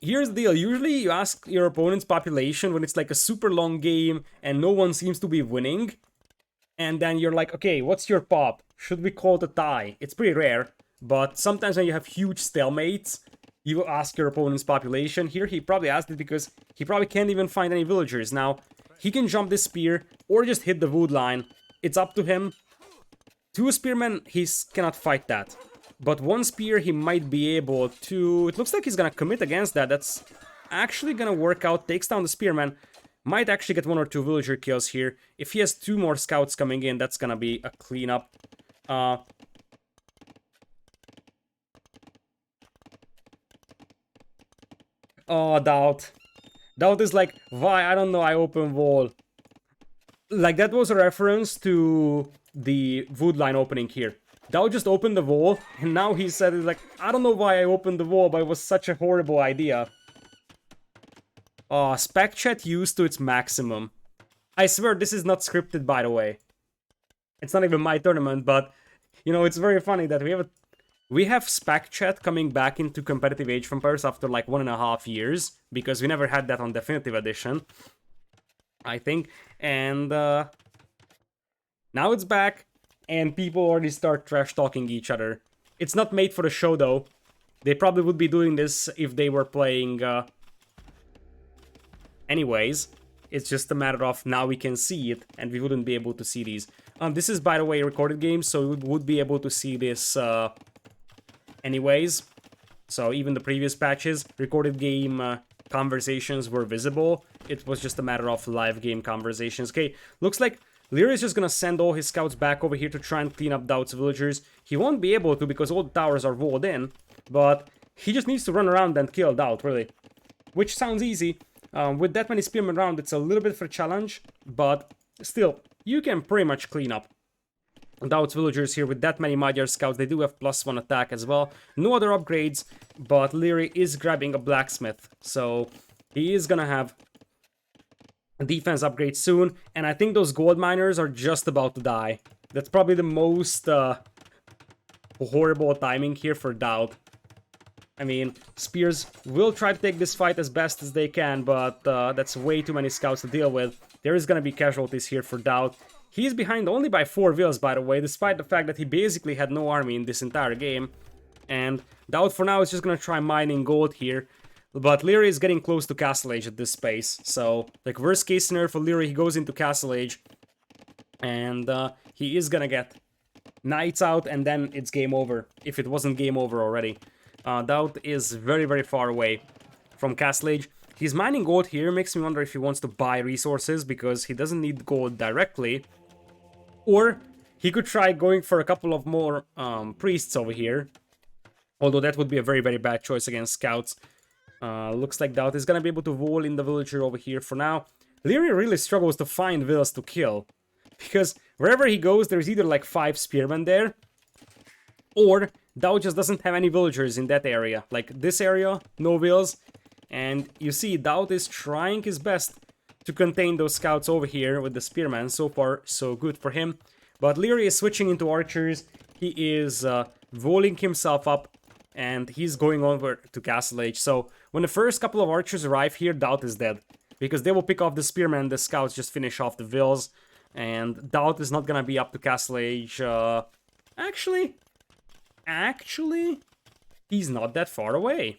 here's the deal. Usually you ask your opponent's population when it's like a super long game and no one seems to be winning. And then you're like, okay, what's your pop? Should we call it a tie? It's pretty rare. But sometimes when you have huge stalemates, you ask your opponent's population. Here he probably asked it because he probably can't even find any villagers. Now, he can jump this spear or just hit the wood line. It's up to him. 2 spearmen, he cannot fight that. But 1 spear, he might be able to... It looks like he's gonna commit against that. That's actually gonna work out. Takes down the spearman. Might actually get 1 or 2 villager kills here. If he has 2 more scouts coming in, that's gonna be a cleanup. Oh, DauT. DauT is like, why? I don't know, I open wall. Like, that was a reference to the wood line opening here. DauT just opened the wall, and now he said, like, I don't know why I opened the wall, but it was such a horrible idea. Spec chat used to its maximum. I swear this is not scripted, by the way. It's not even my tournament, but, you know, it's very funny that we have spec chat coming back into competitive Age of Empires after like 1.5 years, because we never had that on Definitive Edition, I think, and now it's back, and people already start trash talking each other. It's not made for the show though. They probably would be doing this if they were playing anyways. It's just a matter of now we can see it, and we wouldn't be able to see these. This is, by the way, a recorded game, so we would be able to see this anyways. So even the previous patches, recorded game conversations were visible. It was just a matter of live game conversations. Okay, looks like Leary is just gonna send all his scouts back over here to try and clean up DauT's villagers. He won't be able to because all the towers are walled in, but he just needs to run around and kill DauT, really. Which sounds easy. With that many spearmen around, it's a little bit of a challenge, but still, you can pretty much clean up DauT's villagers here with that many Magyar scouts. They do have +1 attack as well. No other upgrades, but Leary is grabbing a blacksmith, so he is gonna have a defense upgrade soon, and I think those gold miners are just about to die. That's probably the most horrible timing here for DauT. I mean, Spears will try to take this fight as best as they can, but that's way too many scouts to deal with. There is gonna be casualties here for DauT. He's behind only by 4 vills, by the way, despite the fact that he basically had no army in this entire game. And DauT for now is just gonna try mining gold here. But Leary is getting close to Castle Age at this space. So, like, worst case scenario for Leary, he goes into Castle Age. And he is gonna get Knights out, and then it's game over, if it wasn't game over already. DauT is very, very far away from Castle Age. He's mining gold here, makes me wonder if he wants to buy resources, because he doesn't need gold directly. Or he could try going for a couple of more priests over here. Although that would be a very, very bad choice against scouts. Looks like DauT is gonna be able to wall in the villager over here for now. Leary really struggles to find villas to kill, because wherever he goes, there's either like 5 spearmen there, or DauT just doesn't have any villagers in that area. Like this area, no vills, and you see DauT is trying his best to contain those scouts over here with the spearmen. So far, so good for him. But Leary is switching into archers. He is walling himself up, and he's going over to Castle Age. So when the first couple of archers arrive here, DauT is dead, because they will pick off the spearmen, the scouts just finish off the vills, and DauT is not gonna be up to Castle Age. Actually, he's not that far away.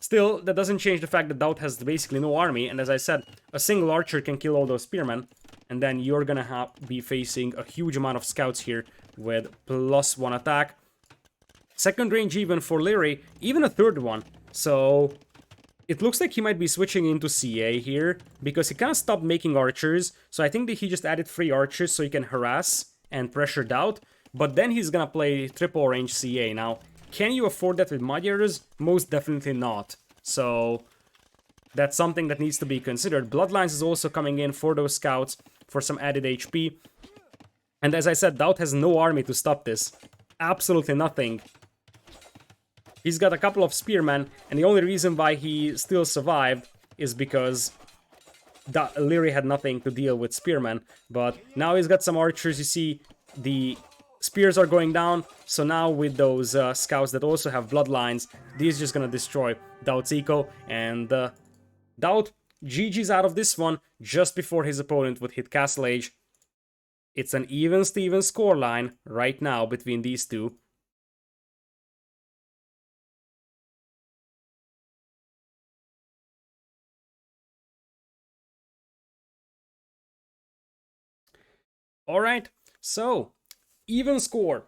Still, that doesn't change the fact that DauT has basically no army, and as I said, a single archer can kill all those spearmen, and then you're gonna be facing a huge amount of scouts here with +1 attack. Second range even for Leary, even a third one. So it looks like he might be switching into CA here, because he kind of stopped making archers. So I think that he just added 3 archers so he can harass and pressure DauT. But then he's gonna play triple range CA. Now, can you afford that with Magyars? Most definitely not. So that's something that needs to be considered. Bloodlines is also coming in for those scouts for some added HP. And as I said, DauT has no army to stop this. Absolutely nothing. He's got a couple of spearmen, and the only reason why he still survived is because Leary had nothing to deal with spearmen. But now he's got some archers. You see, the spears are going down, so now with those scouts that also have bloodlines, these just gonna destroy DauT's eco, and DauT GG's out of this one just before his opponent would hit Castle Age. It's an even Steven scoreline right now between these two. Alright, so even score.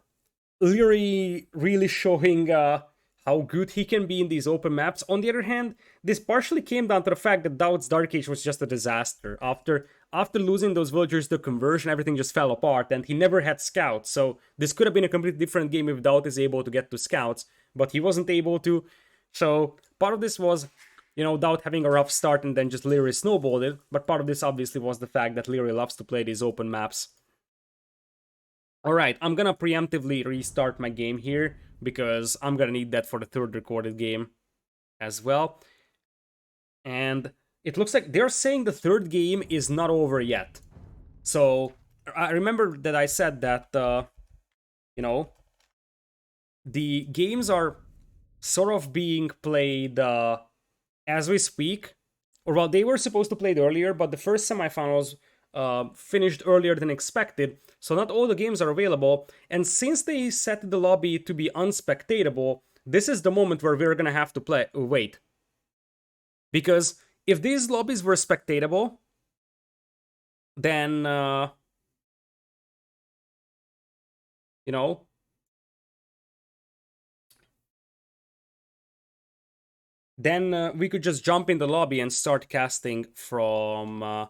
Leary really showing how good he can be in these open maps. On the other hand, this partially came down to the fact that DauT's Dark Age was just a disaster. After losing those villagers to conversion, everything just fell apart, and he never had scouts. So this could have been a completely different game if DauT is able to get to scouts, but he wasn't able to. So part of this was DauT having a rough start and then just Liereyy snowballed it. But part of this obviously was the fact that Liereyy loves to play these open maps. Alright, I'm gonna preemptively restart my game here because I'm gonna need that for the third recorded game as well. And it looks like they're saying the third game is not over yet. So I remember that I said that, the games are sort of being played as we speak. Or well, they were supposed to play it earlier, but the first semifinals finished earlier than expected. So not all the games are available. And since they set the lobby to be unspectatable, this is the moment where we're gonna have to wait. Because if these lobbies were spectatable, then you know, then we could just jump in the lobby and start casting from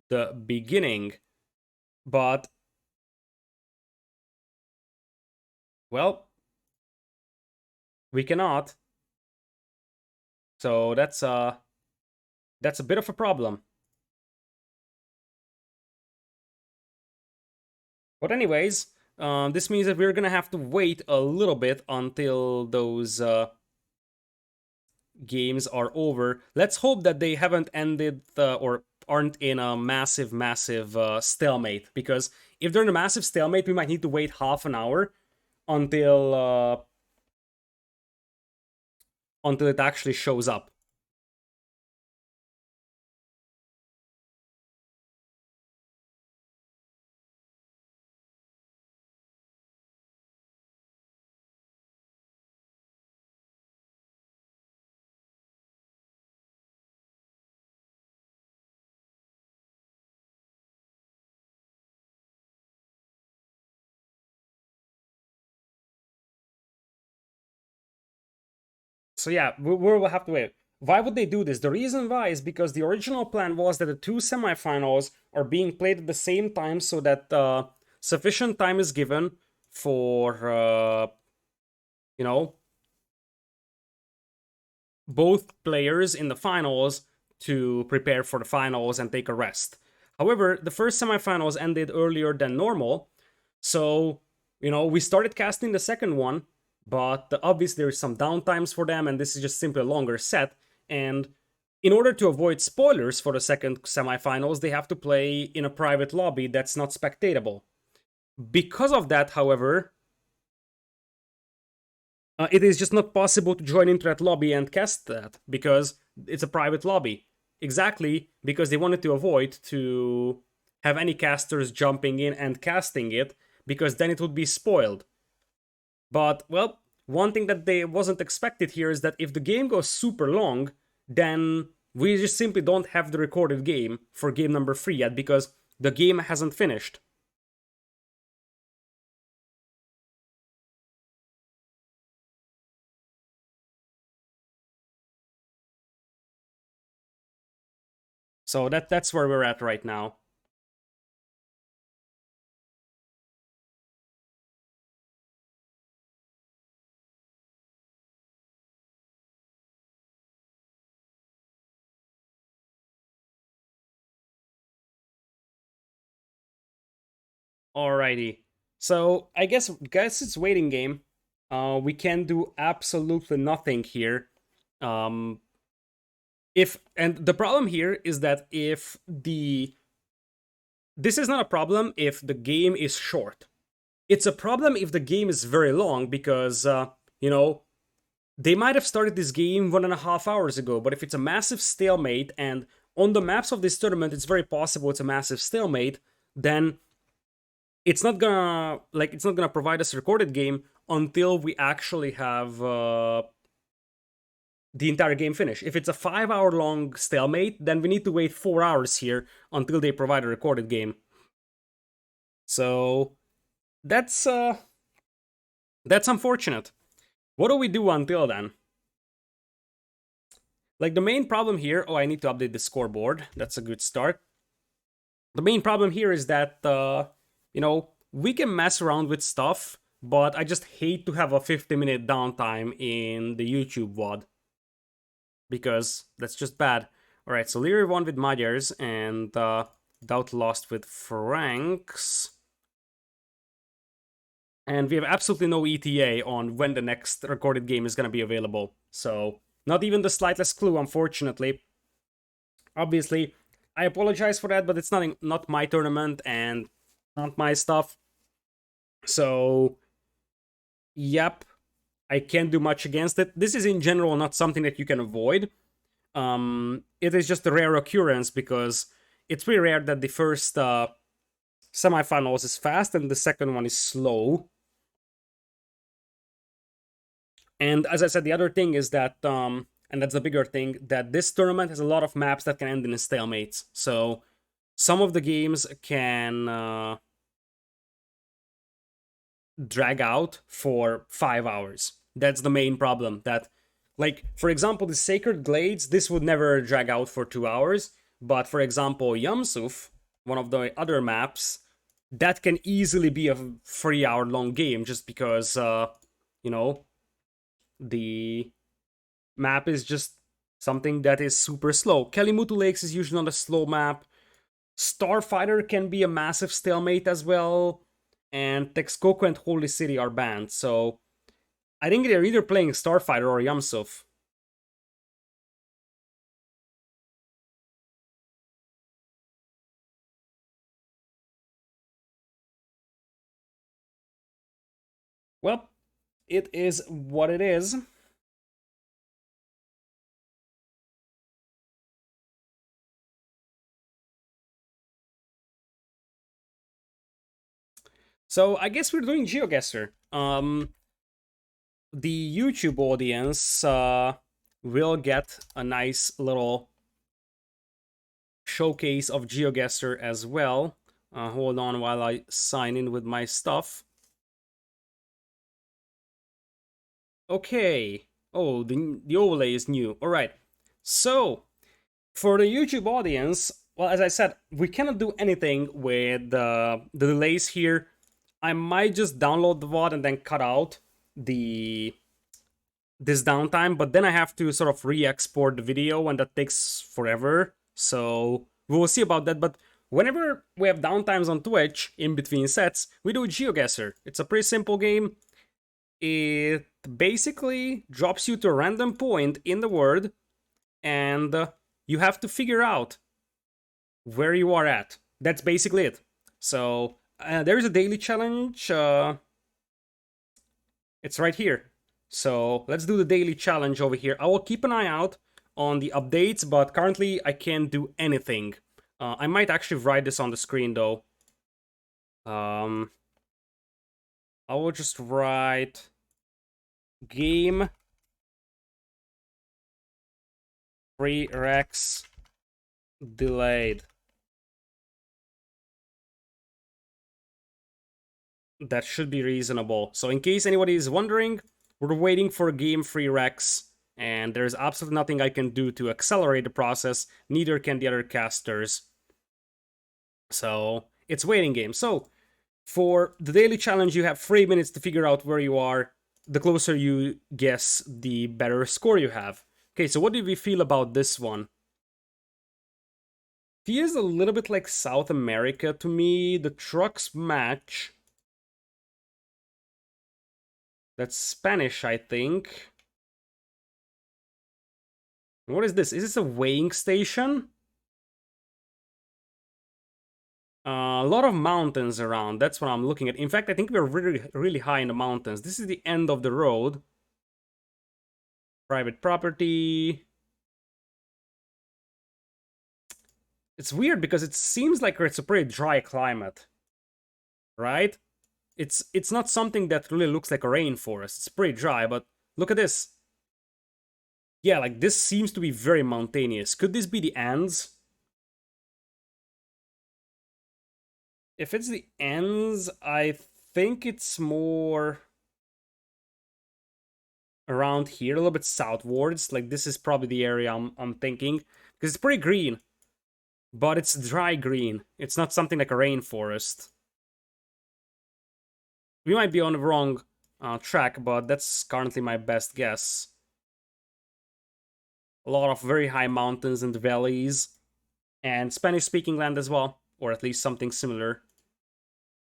the beginning. But well, we cannot. So that's a bit of a problem. But anyways, this means that we're gonna have to wait a little bit until those games are over. Let's hope that they haven't ended or aren't in a massive stalemate, because if they're in a massive stalemate, we might need to wait half an hour until it actually shows up. So yeah, we'll have to wait. Why would they do this? The reason why is because the original plan was that the two semifinals are being played at the same time, so that sufficient time is given for you know both players in the finals to prepare for the finals and take a rest. However, the first semifinals ended earlier than normal, so we started casting the second one, but obviously there's some downtimes for them, and this is just simply a longer set. And in order to avoid spoilers for the second semifinals, they have to play in a private lobby that's not spectatable. Because of that, however, it is just not possible to join into that lobby and cast that because it's a private lobby. Exactly because they wanted to avoid to have any casters jumping in and casting it, because then it would be spoiled. But well, one thing that they wasn't expected here is that if the game goes super long, then we just simply don't have the recorded game for game number 3 yet, because the game hasn't finished. So that's where we're at right now. Alrighty. So I guess it's waiting game. We can do absolutely nothing here. If and the problem here is that if the this is not a problem if the game is short. It's a problem if the game is very long, because they might have started this game 1.5 hours ago. But if it's a massive stalemate, and on the maps of this tournament it's very possible it's a massive stalemate, then it's not gonna provide us a recorded game until we actually have the entire game finished. If it's a 5 hour long stalemate, then we need to wait 4 hours here until they provide a recorded game. So that's unfortunate. What do we do until then? Like, the main problem here, oh, I need to update the scoreboard. That's a good start. The main problem here is that we can mess around with stuff, but I just hate to have a 50-minute downtime in the YouTube VOD. because that's just bad. Alright, so Liereyy won with Magyars, and DauT lost with Franks. And we have absolutely no ETA on when the next recorded game is going to be available. So, not even the slightest clue, unfortunately. Obviously, I apologize for that, but it's not my tournament and not my stuff. So, yep, I can't do much against it. This is in general not something that you can avoid. It is just a rare occurrence because it's pretty rare that the first semifinals is fast and the second one is slow. And as I said, the other thing is that, and that's the bigger thing, that this tournament has a lot of maps that can end in stalemates. So some of the games can drag out for 5 hours. That's the main problem. That, like, for example, the Sacred Glades, this would never drag out for 2 hours. But for example, Yamsuf, one of the other maps, that can easily be a 3 hour long game just because, you know, the map is just something that is super slow. Kelimutu Lakes is usually not a slow map. Starfighter can be a massive stalemate as well. And Texcoco and Holy City are banned. So I think they're either playing Starfighter or Yamsuf. Well, it is what it is. So I guess we're doing GeoGuessr. The YouTube audience will get a nice little showcase of GeoGuessr as well. Hold on while I sign in with my stuff. Okay. Oh, the overlay is new. All right. So, for the YouTube audience, well, as I said, we cannot do anything with the delays here. I might just download the VOD and then cut out the this downtime, but then I have to sort of re-export the video, and that takes forever. So we will see about that. But whenever we have downtimes on Twitch in between sets, we do GeoGuessr. It's a pretty simple game. It basically drops you to a random point in the world, and you have to figure out where you are at. That's basically it. So there is a daily challenge. It's right here. So let's do the daily challenge over here. I will keep an eye out on the updates, but currently I can't do anything. I might actually write this on the screen though. I will just write game prereqs delayed. That should be reasonable. So in case anybody is wondering, we're waiting for game free Rex, and there's absolutely nothing I can do to accelerate the process, neither can the other casters. So it's waiting game. So for the daily challenge, you have 3 minutes to figure out where you are. The closer you guess, the better score you have. Okay, so what do we feel about this one? Feels a little bit like South America to me. The trucks match. That's Spanish, I think. What is this? Is this a weighing station? A lot of mountains around. That's what I'm looking at. In fact, I think we're really, really high in the mountains. This is the end of the road. Private property. It's weird because it seems like it's a pretty dry climate, right? It's not something that really looks like a rainforest. It's pretty dry, but look at this. Yeah, like this seems to be very mountainous. Could this be the Andes? If it's the Andes, I think it's more around here, a little bit southwards. Like this is probably the area I'm thinking, because it's pretty green, but it's dry green. It's not something like a rainforest. We might be on the wrong track, but that's currently my best guess. A lot of very high mountains and valleys, and Spanish-speaking land as well, or at least something similar.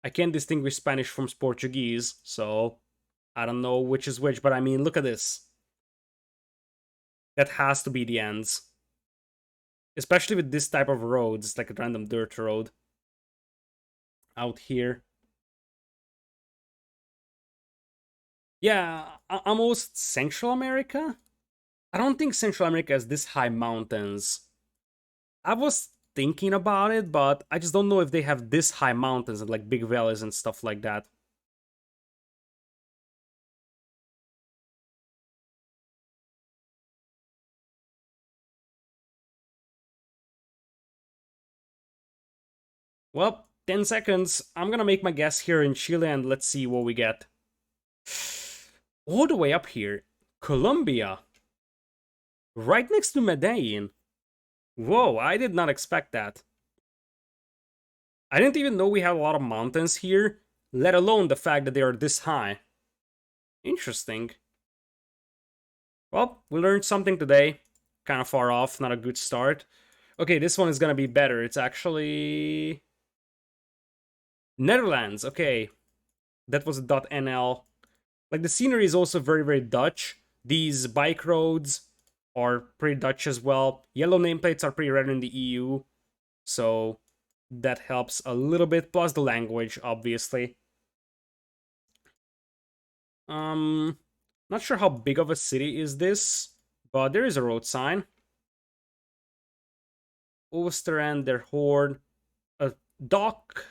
I can't distinguish Spanish from Portuguese, so I don't know which is which, but I mean, look at this. That has to be the ends. Especially with this type of roads, like a random dirt road out here. Yeah, almost Central America? I don't think Central America has this high mountains. I was thinking about it, but I just don't know if they have this high mountains and like big valleys and stuff like that. Well, 10 seconds. I'm gonna make my guess here in Chile and let's see what we get. All the way up here. Colombia. Right next to Medellin. Whoa, I did not expect that. I didn't even know we had a lot of mountains here, let alone the fact that they are this high. Interesting. Well, we learned something today. Kind of far off, not a good start. Okay, this one is gonna be better. It's actually Netherlands. Okay, that was a .nl. Like the scenery is also very, very Dutch. These bike roads are pretty Dutch as well. Yellow nameplates are pretty rare in the EU, so that helps a little bit. Plus the language, obviously. Not sure how big of a city is this, but there is a road sign. Oosterend, Der Hoorn, a dock.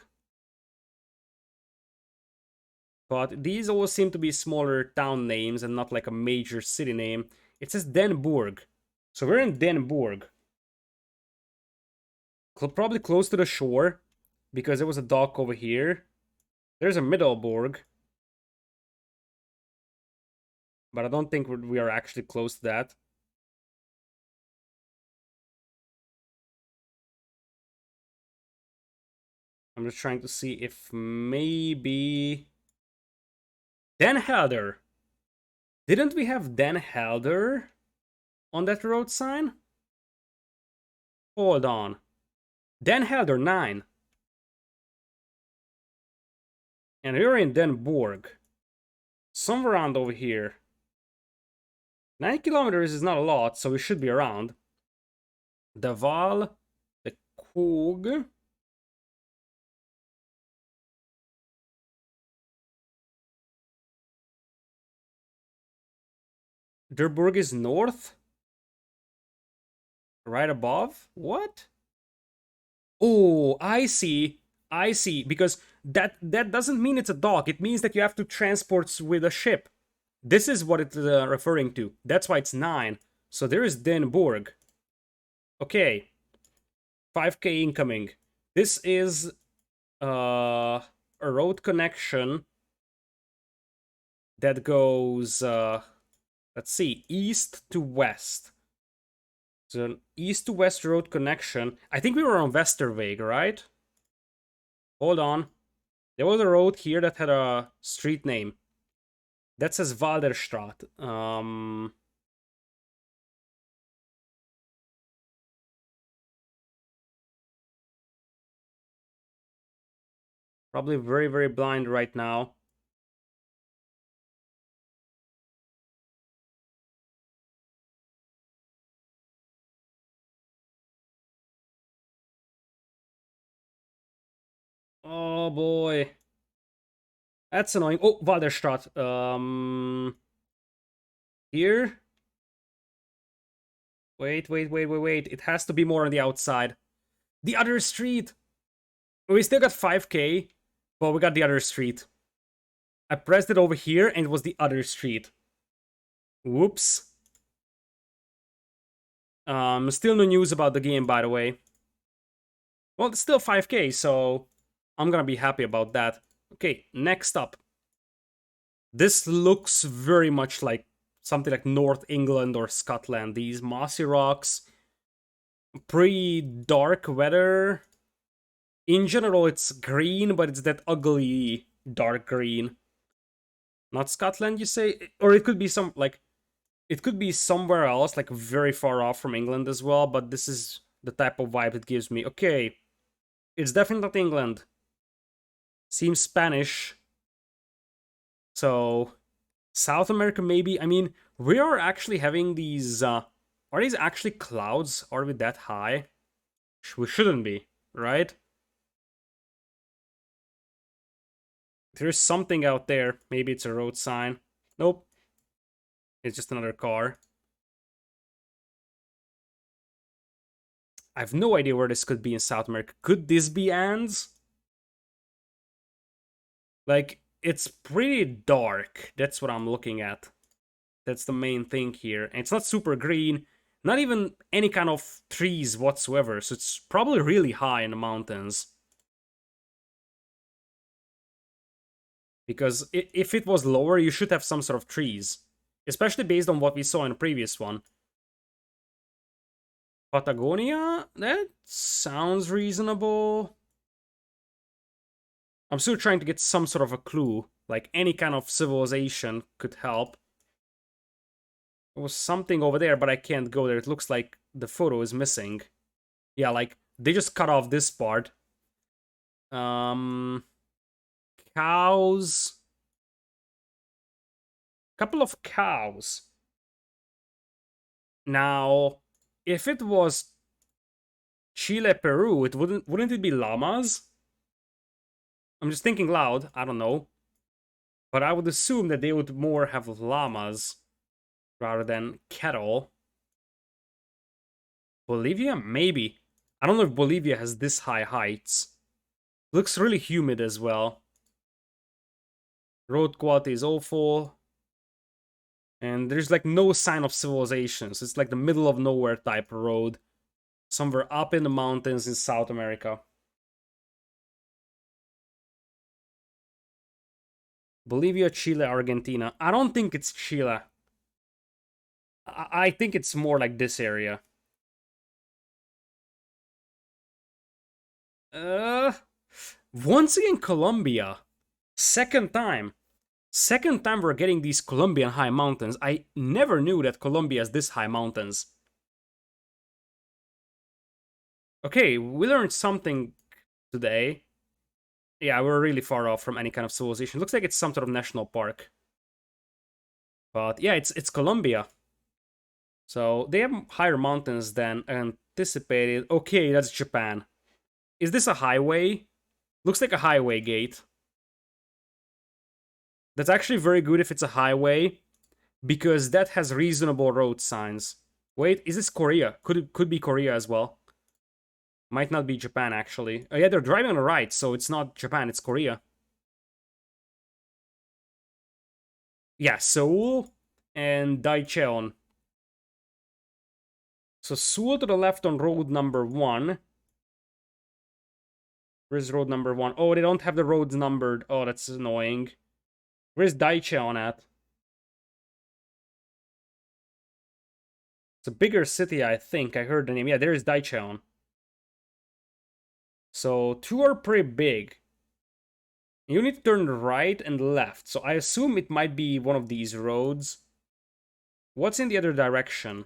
But these always seem to be smaller town names and not like a major city name. It says Den Bourg. So we're in Den Bourg. Probably close to the shore, because there was a dock over here. There's a Middelburg. But I don't think we are actually close to that. I'm just trying to see if maybe... Den Helder. Didn't we have Den Helder on that road sign? Hold on. Den Helder 9. And we're in Den Bourg. Somewhere around over here. 9 kilometers is not a lot, so we should be around. The Val, the Koog. Der Bourg is north? Right above? What? Oh, I see. I see. Because that doesn't mean it's a dock. It means that you have to transport with a ship. This is what it's referring to. That's why it's 9. So there is Den Bourg. Okay. 5k incoming. This is a road connection that goes, let's see, east to west. So an east to west road connection. I think we were on Westerweg, right? Hold on. There was a road here that had a street name. That says Walderstraat. Probably very, very blind right now. Oh boy. That's annoying. Oh, Walderstraat. Here? Wait. It has to be more on the outside. The other street! We still got 5k, but we got the other street. I pressed it over here and it was the other street. Whoops. Still no news about the game, by the way. Well, it's still 5k, so I'm gonna be happy about that. Okay, next up. This looks very much like something like North England or Scotland. These mossy rocks, pretty dark weather. In general, it's green, but it's that ugly dark green. Not Scotland, you say? Or it could be some, like, It could be somewhere else, like very far off from England as well, but this is the type of vibe it gives me. Okay, it's definitely not England. Seems Spanish. So, South America maybe? I mean, we are actually having these, are these actually clouds? Are we that high? We shouldn't be, right? There's something out there. Maybe it's a road sign. Nope. It's just another car. I have no idea where this could be in South America. Could this be Andes? Like, it's pretty dark. That's what I'm looking at. That's the main thing here. And it's not super green. Not even any kind of trees whatsoever. So it's probably really high in the mountains. Because if it was lower, you should have some sort of trees. Especially based on what we saw in the previous one. Patagonia? That sounds reasonable. I'm still trying to get some sort of a clue. Like any kind of civilization could help. There was something over there, but I can't go there. It looks like the photo is missing. Yeah, like they just cut off this part. Um, Cows. Couple of cows. Now, if it was Chile, Peru, wouldn't it be llamas? I'm just thinking loud. I don't know, but I would assume that they would more have llamas rather than cattle. Bolivia, maybe. I don't know if Bolivia has this high heights. Looks really humid as well. Road quality is awful. And there's like no sign of civilization. So it's like the middle of nowhere type road. Somewhere up in the mountains in South America. Bolivia, Chile, Argentina. I don't think it's Chile. I think it's more like this area. Uh, Once again, Colombia. Second time. Second time we're getting these Colombian high mountains. I never knew that Colombia has this high mountains. Okay, we learned something today. Yeah, we're really far off from any kind of civilization. Looks like it's some sort of national park. But yeah, it's Colombia. So they have higher mountains than anticipated. Okay, that's Japan. Is this a highway? Looks like a highway gate. That's actually very good if it's a highway, because that has reasonable road signs. Wait, is this Korea? Could be Korea as well. Might not be Japan, actually. Oh, yeah, they're driving on the right, so it's not Japan, it's Korea. Yeah, Seoul and Daecheon. So Seoul to the left on road number 1. Where's road number 1? Oh, they don't have the roads numbered. Oh, that's annoying. Where's Daecheon at? It's a bigger city, I think. I heard the name. Yeah, there's Daecheon. So 2 are pretty big. You need to turn right and left. So I assume it might be one of these roads. What's in the other direction?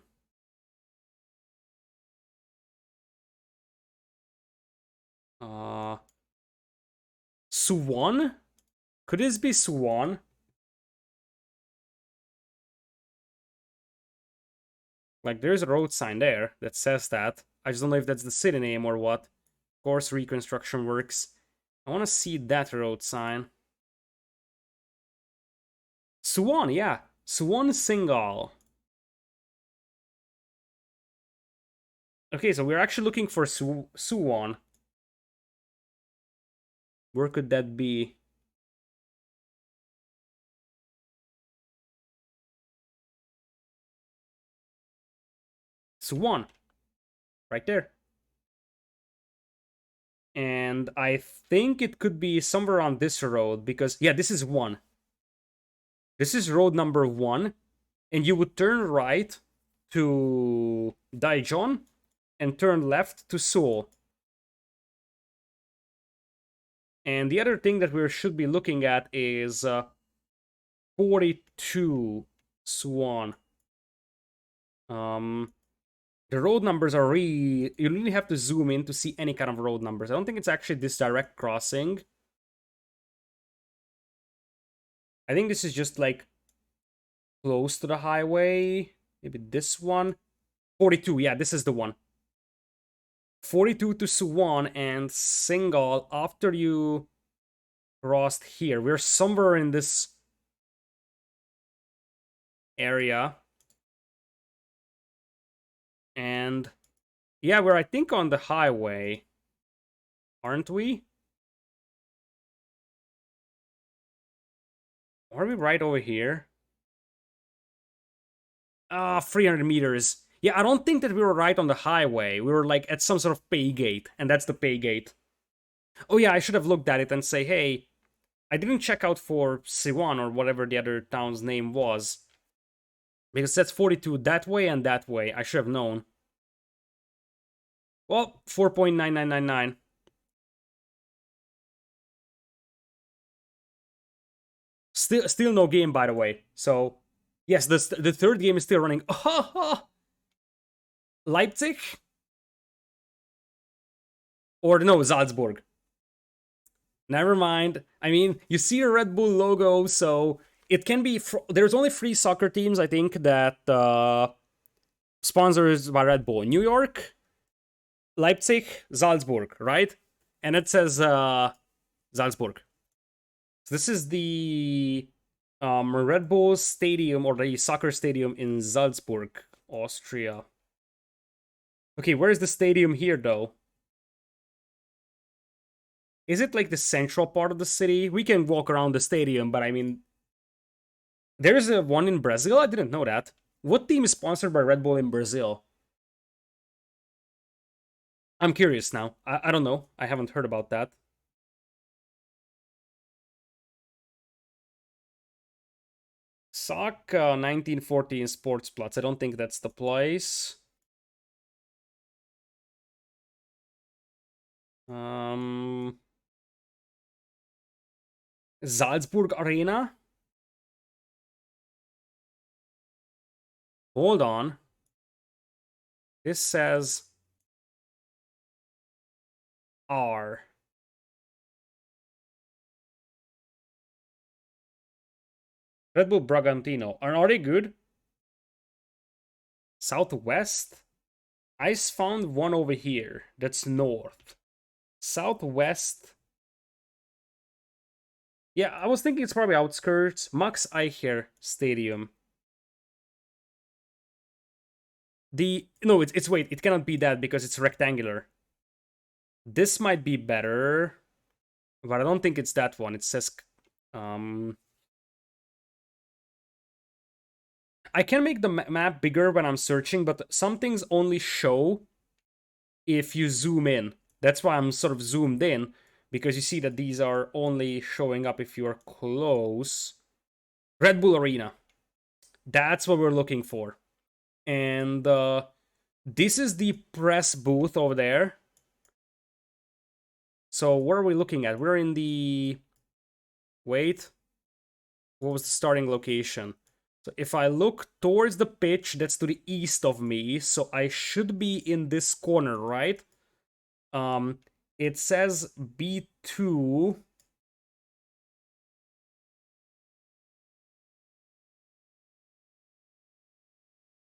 Suwon? Could this be Suwon? Like, there's a road sign there that says that. I just don't know if that's the city name or what. Of course, reconstruction works. I want to see that road sign. Suwon, yeah. Suwon Singal. Okay, so we're actually looking for Suwon. Where could that be? Suwon. Right there. And I think it could be somewhere on this road because, yeah, this is 1. This is road number 1. And you would turn right to Daejeon and turn left to Seoul. And the other thing that we should be looking at is 42 Suwon. The road numbers are you really have to zoom in to see any kind of road numbers. I don't think it's actually this direct crossing. I think this is just like close to the highway. Maybe this one. 42, yeah, this is the one. 42 to Suwon and Singal after you crossed here. We're somewhere in this area. And yeah, we're I think on the highway. Aren't we? Are we right over here? 300 meters. Yeah, I don't think that we were right on the highway. We were like at some sort of pay gate, and that's the pay gate. Oh yeah, I should have looked at it and say, hey, I didn't check out for Siwan or whatever the other town's name was. Because that's 42 that way and that way. I should have known. Well, 4.9999. Still no game, by the way. So, yes, the third game is still running. Leipzig? Or no, Salzburg. Never mind. I mean, you see a Red Bull logo, so it can be. There's only 3 soccer teams, I think, that sponsors by Red Bull: New York, Leipzig, Salzburg, right? And it says Salzburg. So this is the Red Bull Stadium or the soccer stadium in Salzburg, Austria. Okay, where is the stadium here, though? Is it like the central part of the city? We can walk around the stadium, but I mean, there's a one in Brazil? I didn't know that. What team is sponsored by Red Bull in Brazil? I'm curious now. I don't know. I haven't heard about that. SOC 1914 Sportsplatz. I don't think that's the place. Salzburg Arena? Hold on. This says R. Red Bull Bragantino. Are they good? Southwest? I found one over here. That's north. Southwest. Yeah, I was thinking it's probably outskirts. Max Eicher Stadium. No, it's wait, it cannot be that because it's rectangular. This might be better, but I don't think it's that one. It says I can make the map bigger when I'm searching, but some things only show if you zoom in. That's why I'm sort of zoomed in, because you see that these are only showing up if you're close. Red Bull Arena. That's what we're looking for. And this is the press booth over there. So what are we looking at? We're in the... Wait. What was the starting location? So if I look towards the pitch, that's to the east of me. So I should be in this corner, right? It says B2.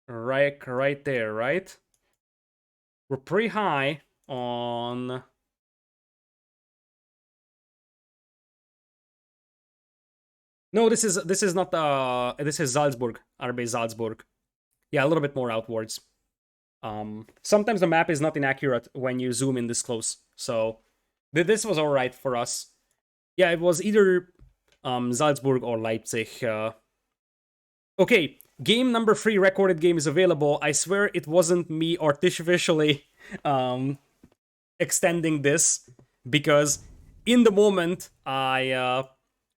Right there, right? We're pretty high on... No, this is not this is Salzburg, RB Salzburg. Yeah, a little bit more outwards. Sometimes the map is not inaccurate when you zoom in this close. So this was alright for us. Yeah, it was either Salzburg or Leipzig. Okay, game number 3 recorded game is available. I swear it wasn't me artificially extending this, because in the moment I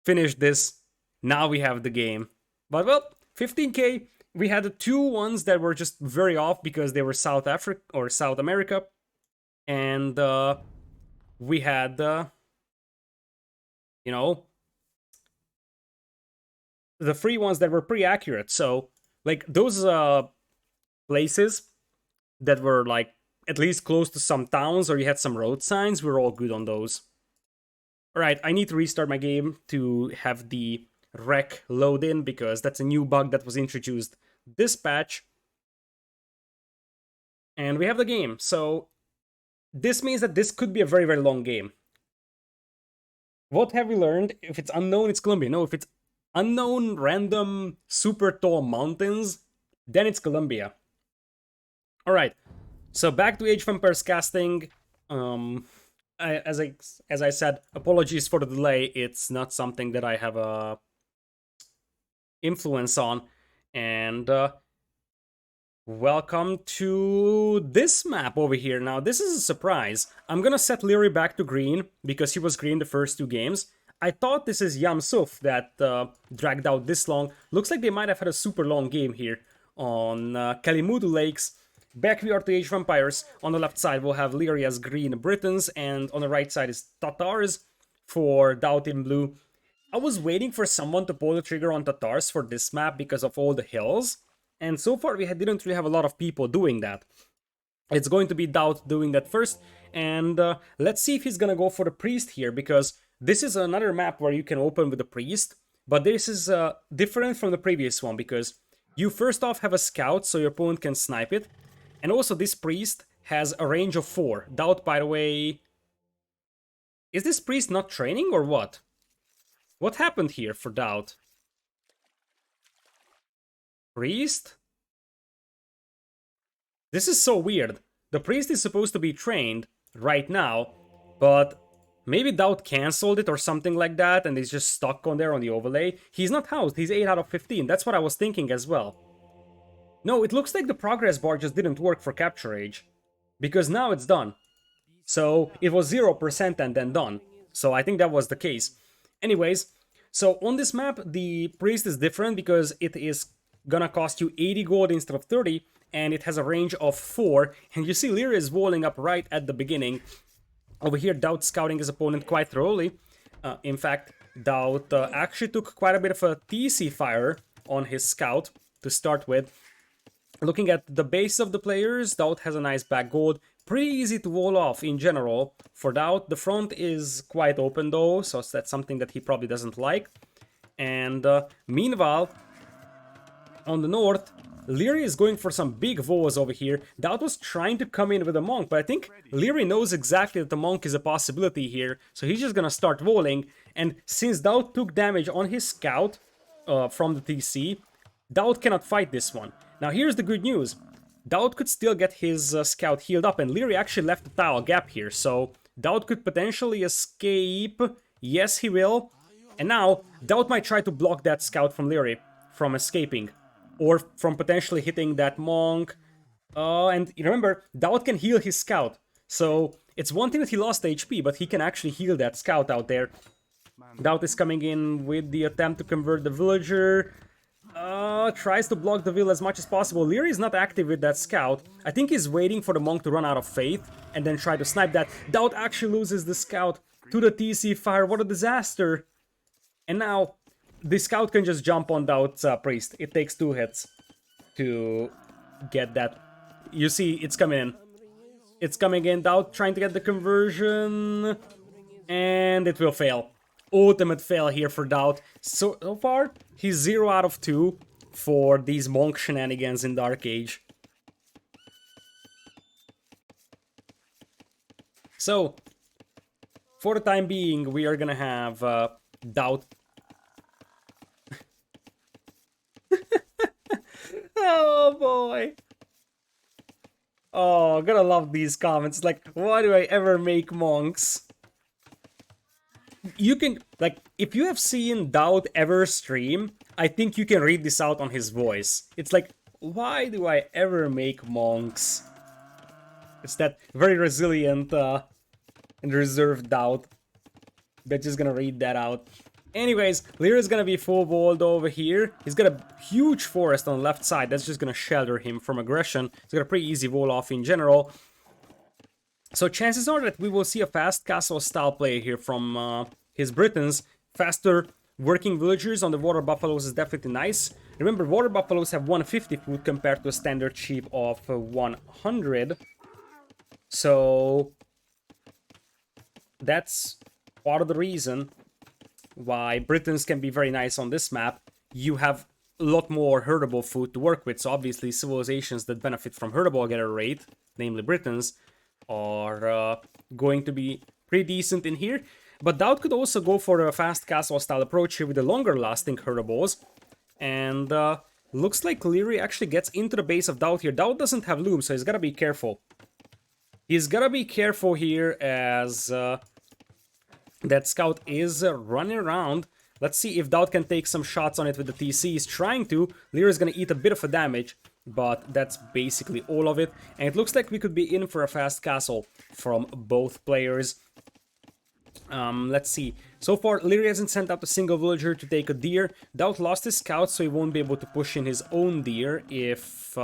finished this, now we have the game. But well, 15k, we had the 2 ones that were just very off because they were South Africa or South America, and we had you know, the 3 ones that were pretty accurate. So like those places that were like at least close to some towns or you had some road signs, we were all good on those. Alright, I need to restart my game to have the rec load in because that's a new bug that was introduced this patch. And we have the game, so this means that this could be a very, very long game. What have we learned? If it's unknown, it's Colombia. No, if it's unknown, random, super tall mountains, then it's Colombia. Alright, so back to Age of Empires casting. As I said, apologies for the delay. It's not something that I have a influence on. And welcome to this map over here. Now, this is a surprise. I'm gonna set Leary back to green because he was green the first 2 games. I thought this is Yamsuf that dragged out this long. Looks like they might have had a super long game here on Kalimudu Lakes. Back we are to Age of Empires. On the left side, we'll have Leary as green Britons, and on the right side is Tatars for DauT in blue. I was waiting for someone to pull the trigger on Tatars for this map because of all the hills, and so far we didn't really have a lot of people doing that. It's going to be DauT doing that first, and let's see if he's gonna go for the priest here, because this is another map where you can open with the priest, but this is different from the previous one, because you first off have a scout so your opponent can snipe it, and also this priest has a range of 4. DauT, by the way... Is this priest not training or what? What happened here for DauT? Priest? This is so weird. The priest is supposed to be trained right now, but maybe DauT cancelled it or something like that and he's just stuck on there on the overlay. He's not housed, he's 8 out of 15. That's what I was thinking as well. No, it looks like the progress bar just didn't work for Capture Age, because now it's done. So it was 0% and then done. So I think that was the case. Anyways, so on this map, the priest is different because it is gonna cost you 80 gold instead of 30, and it has a range of 4. And you see Leary is walling up right at the beginning. Over here, DauT scouting his opponent quite thoroughly. In fact, DauT actually took quite a bit of a TC fire on his scout to start with. Looking at the base of the players, DauT has a nice back gold. Pretty easy to wall off in general for DauT. The front is quite open though, so that's something that he probably doesn't like. And meanwhile, on the north, Leary is going for some big vows over here. DauT was trying to come in with a monk, but I think Leary knows exactly that the monk is a possibility here, so he's just gonna start walling. And since DauT took damage on his scout from the TC, DauT cannot fight this one. Now here's the good news. DauT could still get his scout healed up, and Leary actually left a tile gap here, so DauT could potentially escape. Yes, he will. And now, DauT might try to block that scout from Leary from escaping, or from potentially hitting that monk. And remember, DauT can heal his scout, so it's one thing that he lost HP, but he can actually heal that scout out there. DauT is coming in with the attempt to convert the villager. Tries to block the will as much as possible. Leary is not active with that scout. I think he's waiting for the monk to run out of faith and then try to snipe that. DauT actually loses the scout to the TC fire. What a disaster. And now the scout can just jump on DauT's priest. It takes 2 hits to get that. You see, it's coming in. It's coming in. DauT trying to get the conversion. And it will fail. Ultimate fail here for DauT. So far, he's 0 out of 2 for these monk shenanigans in Dark Age. So, for the time being, we are gonna have DauT. Oh boy. Oh, gonna love these comments. Like, why do I ever make monks? You can, like, if you have seen DauT ever stream, I think you can read this out on his voice. It's like, why do I ever make monks? It's that very resilient and reserved DauT. They're just gonna read that out. Anyways, Lear is gonna be full walled over here. He's got a huge forest on the left side. That's just gonna shelter him from aggression. He's got a pretty easy wall off in general. So chances are that we will see a fast castle style play here from his Britons. Faster working villagers on the water buffaloes is definitely nice. Remember, water buffaloes have 150 food compared to a standard sheep of 100. So that's part of the reason why Britons can be very nice on this map. You have a lot more herdable food to work with, so obviously civilizations that benefit from herdable getter rate, namely Britons, are going to be pretty decent in here. But DauT could also go for a fast castle style approach here with the longer lasting herdables. And looks like Leary actually gets into the base of DauT here. DauT doesn't have loom, so he's gotta be careful. He's gotta be careful here as that scout is running around. Let's see if DauT can take some shots on it with the TC. He's trying to. Lear is going to eat a bit of a damage, but that's basically all of it. And it looks like we could be in for a fast castle from both players. Let's see. So far, Leary hasn't sent out a single villager to take a deer. DauT lost his scout, so he won't be able to push in his own deer if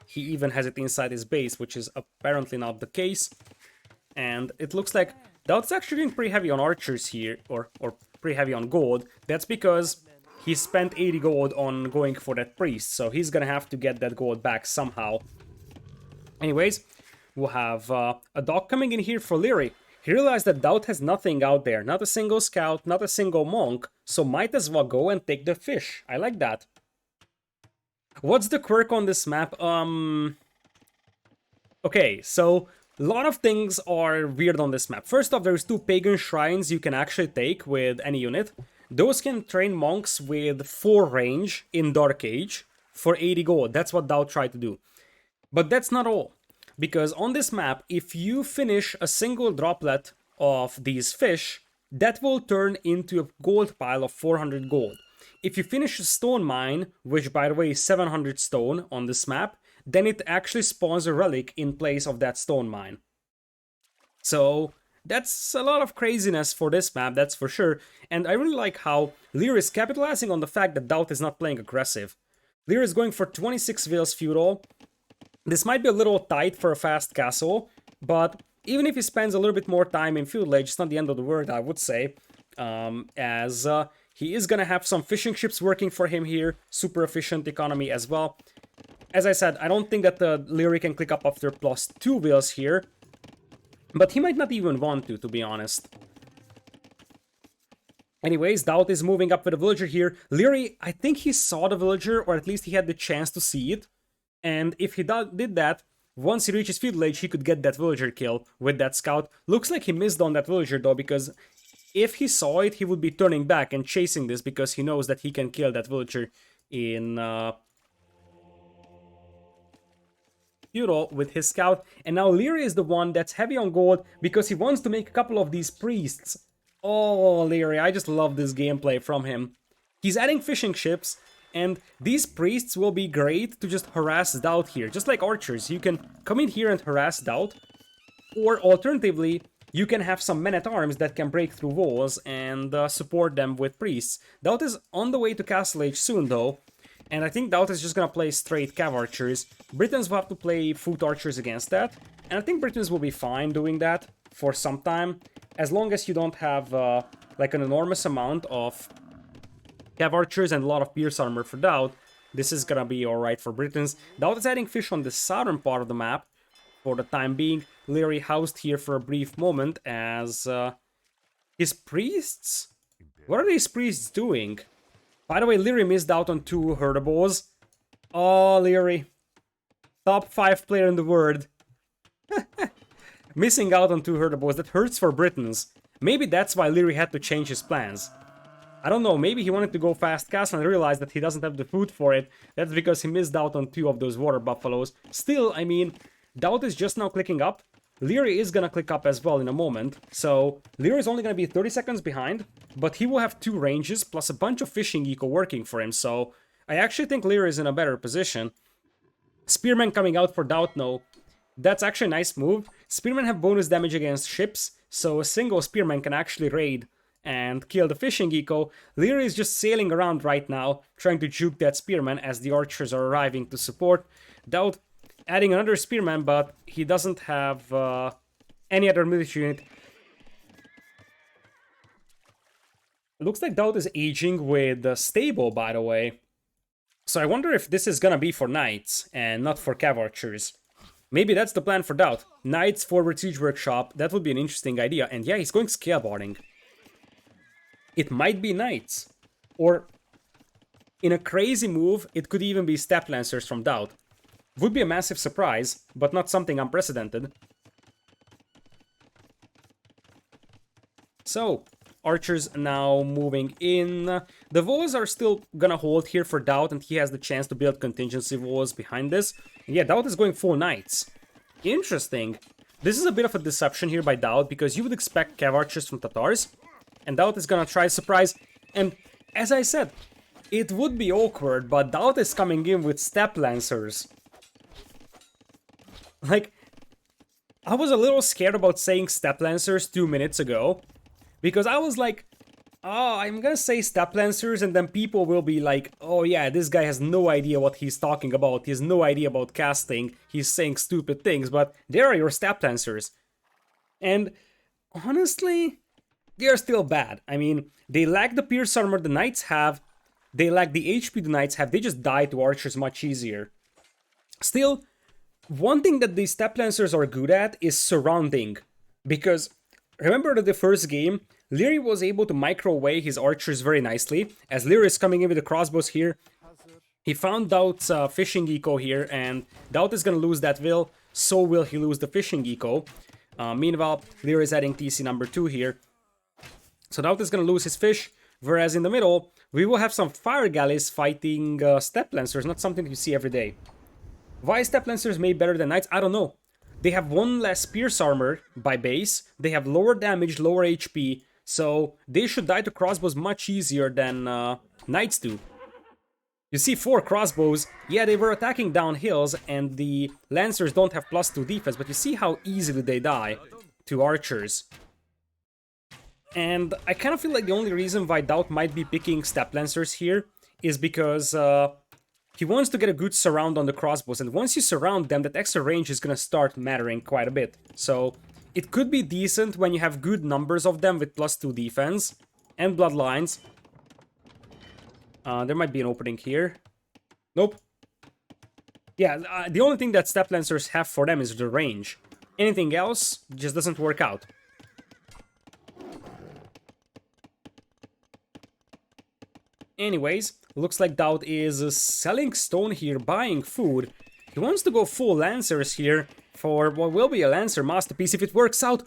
he even has it inside his base, which is apparently not the case. And it looks like DauT's actually doing pretty heavy on archers here, or pretty heavy on gold. That's because he spent 80 gold on going for that priest, so he's gonna have to get that gold back somehow. Anyways, we'll have a dog coming in here for Leary. He realized that DauT has nothing out there, not a single scout, not a single monk, so might as well go and take the fish. I like that. What's the quirk on this map? Okay, so a lot of things are weird on this map. First off, there's 2 pagan shrines you can actually take with any unit. Those can train monks with 4 range in Dark Age for 80 gold. That's what DauT tried to do. But that's not all. Because on this map, if you finish a single droplet of these fish, that will turn into a gold pile of 400 gold. If you finish a stone mine, which by the way is 700 stone on this map, then it actually spawns a relic in place of that stone mine. So that's a lot of craziness for this map, that's for sure. And I really like how Lear is capitalizing on the fact that DauT is not playing aggressive. Lear is going for 26 Vales Feudal. This might be a little tight for a fast castle, but even if he spends a little bit more time in Feudal Age, it's not the end of the world, I would say. As he is gonna have some fishing ships working for him here, super efficient economy as well. As I said, I don't think that the Leary can click up after +2 Vales here, but he might not even want to be honest. Anyways, DauT is moving up with a villager here. Leary, I think he saw the villager, or at least he had the chance to see it. And if he did that, once he reaches Feudal Age, he could get that villager kill with that scout. Looks like he missed on that villager though, because if he saw it, he would be turning back and chasing this because he knows that he can kill that villager in Feudal with his scout. And now Leary is the one that's heavy on gold because he wants to make a couple of these priests. Oh, Leary, I just love this gameplay from him. He's adding fishing ships, and these priests will be great to just harass DauT here. Just like archers, you can come in here and harass DauT, or alternatively, you can have some men-at-arms that can break through walls and support them with priests. DauT is on the way to Castle Age soon though, and I think DauT is just gonna play straight cav archers. Britons will have to play foot archers against that, and I think Britons will be fine doing that for some time, as long as you don't have like an enormous amount of cav archers and a lot of pierce armor for DauT. This is gonna be alright for Britons. DauT is adding fish on the southern part of the map for the time being. Leary housed here for a brief moment as his priests? What are these priests doing? By the way, Leary missed out on 2 herdables. Oh, Leary. Top 5 player in the world. Missing out on 2 herdables, that hurts for Britons. Maybe that's why Leary had to change his plans. I don't know, maybe he wanted to go fast castle and realized that he doesn't have the food for it. That's because he missed out on 2 of those water buffaloes. Still, I mean, DauT is just now clicking up. Leary is gonna click up as well in a moment. So, Leary is only gonna be 30 seconds behind, but he will have 2 ranges plus a bunch of fishing eco working for him. So, I actually think Leary is in a better position. Spearmen coming out for DauT, no. That's actually a nice move. Spearmen have bonus damage against ships, so a single spearman can actually raid and kill the fishing eco. Leary is just sailing around right now, trying to juke that spearman as the archers are arriving to support. DauT adding another spearman, but he doesn't have any other military unit. It looks like DauT is aging with stable, by the way. So I wonder if this is gonna be for knights and not for cav archers. Maybe that's the plan for DauT. Knights forward siege workshop, that would be an interesting idea. And yeah, he's going scaleboarding. It might be knights. Or, in a crazy move, it could even be step lancers from DauT. Would be a massive surprise, but not something unprecedented. So, archers now moving in. The walls are still gonna hold here for DauT, and he has the chance to build contingency walls behind this. And yeah, DauT is going full knights. Interesting. This is a bit of a deception here by DauT, because you would expect cav archers from Tatars, and DauT is gonna try surprise. And as I said, it would be awkward, but DauT is coming in with step lancers. Like, I was a little scared about saying step lancers 2 minutes ago, because I was like, oh, I'm gonna say step lancers, and then people will be like, oh yeah, this guy has no idea what he's talking about, he has no idea about casting, he's saying stupid things, but there are your step lancers. And honestly, they are still bad. I mean, they lack the pierce armor the knights have, they lack the HP the knights have, they just die to archers much easier. Still, one thing that these step lancers are good at is surrounding, because remember that the first game, Liereyy was able to micro away his archers very nicely. As Liereyy is coming in with the crossbows here, he found DauT's fishing eco here, and DauT is gonna lose that will, so will he lose the fishing eco. Meanwhile, Liereyy is adding TC number 2 here. So DauT is gonna lose his fish, whereas in the middle, we will have some fire galleys fighting step lancers, not something you see every day. Why step lancers made better than knights? I don't know. They have one less pierce armor by base, they have lower damage, lower HP, so they should die to crossbows much easier than knights do. You see 4 crossbows, yeah, they were attacking down hills, and the lancers don't have +2 defense, but you see how easily they die to archers. And I kind of feel like the only reason why DauT might be picking step lancers here is because he wants to get a good surround on the crossbows, and once you surround them, that extra range is gonna start mattering quite a bit. So it could be decent when you have good numbers of them with +2 defense and bloodlines. There might be an opening here. Nope. Yeah, the only thing that step lancers have for them is the range. Anything else just doesn't work out. Anyways, looks like DauT is selling stone here, buying food. He wants to go full lancers here for what will be a lancer masterpiece if it works out.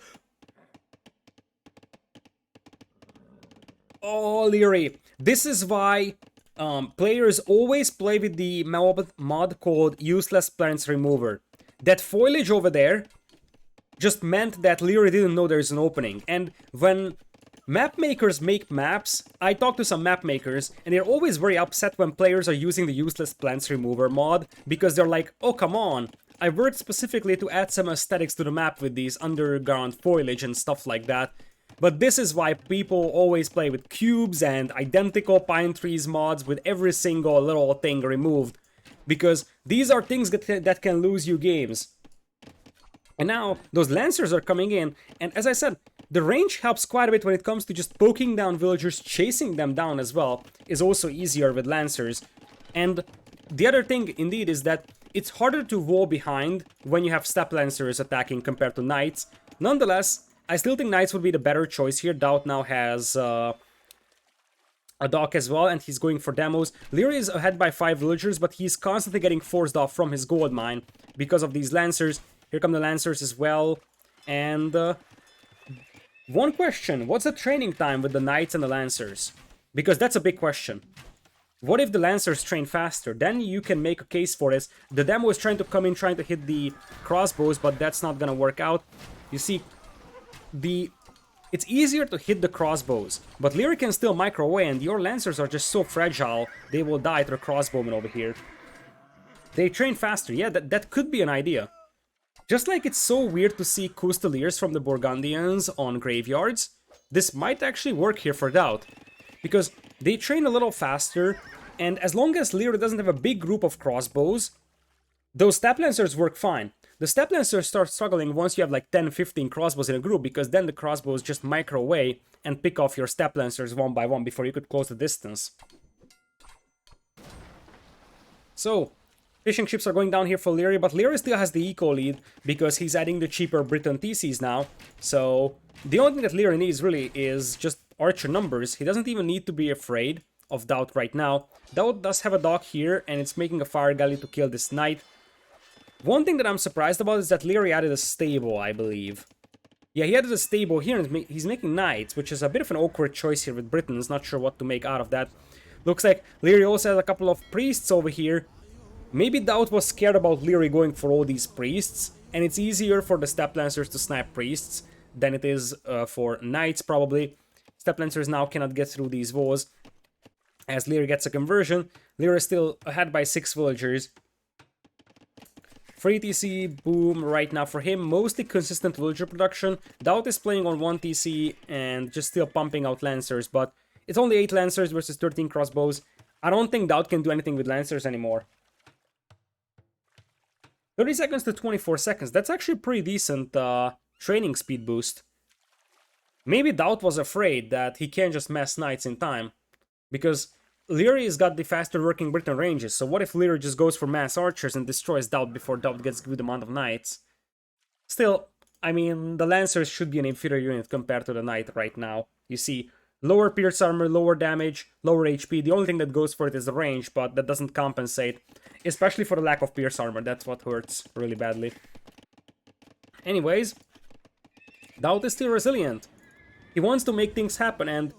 Oh, Liereyy. This is why players always play with the mod called Useless Plants Remover. That foliage over there just meant that Liereyy didn't know there's an opening. And when map makers make maps, I talk to some map makers, and they're always very upset when players are using the Useless Plants Remover mod, because they're like, oh come on, I worked specifically to add some aesthetics to the map with these underground foliage and stuff like that. But this is why people always play with cubes and identical pine trees mods with every single little thing removed, because these are things that can lose you games. And now those lancers are coming in, and as I said, the range helps quite a bit when it comes to just poking down villagers, chasing them down as well, is also easier with lancers. And the other thing, indeed, is that it's harder to wall behind when you have step lancers attacking compared to knights. Nonetheless, I still think knights would be the better choice here. DauT now has a dock as well, and he's going for demos. Liereyy is ahead by 5 villagers, but he's constantly getting forced off from his gold mine because of these lancers. Here come the lancers as well, and one question, what's the training time with the knights and the lancers? Because that's a big question. What if the lancers train faster? Then you can make a case for this. The demo is trying to come in, trying to hit the crossbows, but that's not gonna work out. You see, it's easier to hit the crossbows, but Liereyy can still micro away, and your lancers are just so fragile, they will die to the crossbowman over here. They train faster, yeah, that could be an idea. Just like it's so weird to see Custeliers from the Burgundians on graveyards, this might actually work here for DauT, because they train a little faster, and as long as Liereyy doesn't have a big group of crossbows, those step lancers work fine. The step lancers start struggling once you have like 10-15 crossbows in a group, because then the crossbows just micro away and pick off your step lancers one by one before you could close the distance. So, fishing ships are going down here for Leary, but Leary still has the eco lead because he's adding the cheaper Briton TCs now. So, the only thing that Leary needs really is just archer numbers. He doesn't even need to be afraid of DauT right now. DauT does have a dock here, and it's making a fire galley to kill this knight. One thing that I'm surprised about is that Leary added a stable, I believe. Yeah, he added a stable here, and he's making knights, which is a bit of an awkward choice here with Britons. Not sure what to make out of that. Looks like Leary also has a couple of priests over here. Maybe DauT was scared about Leary going for all these priests, and it's easier for the Step Lancers to snipe priests than it is for knights, probably. Step Lancers now cannot get through these walls. As Leary gets a conversion, Leary is still ahead by 6 villagers. Free TC, boom, right now for him. Mostly consistent villager production. DauT is playing on 1 TC and just still pumping out Lancers, but it's only 8 Lancers versus 13 crossbows. I don't think DauT can do anything with Lancers anymore. 30 seconds to 24 seconds. That's actually pretty decent training speed boost. Maybe DauT was afraid that he can't just mass knights in time, because Leary's got the faster working Briton ranges, so what if Leary just goes for mass archers and destroys DauT before DauT gets a good amount of knights? Still, I mean, the Lancers should be an inferior unit compared to the Knight right now. You see, lower pierce armor, lower damage, lower HP. The only thing that goes for it is the range, but that doesn't compensate. Especially for the lack of pierce armor, that's what hurts really badly. Anyways, DauT is still resilient. He wants to make things happen, and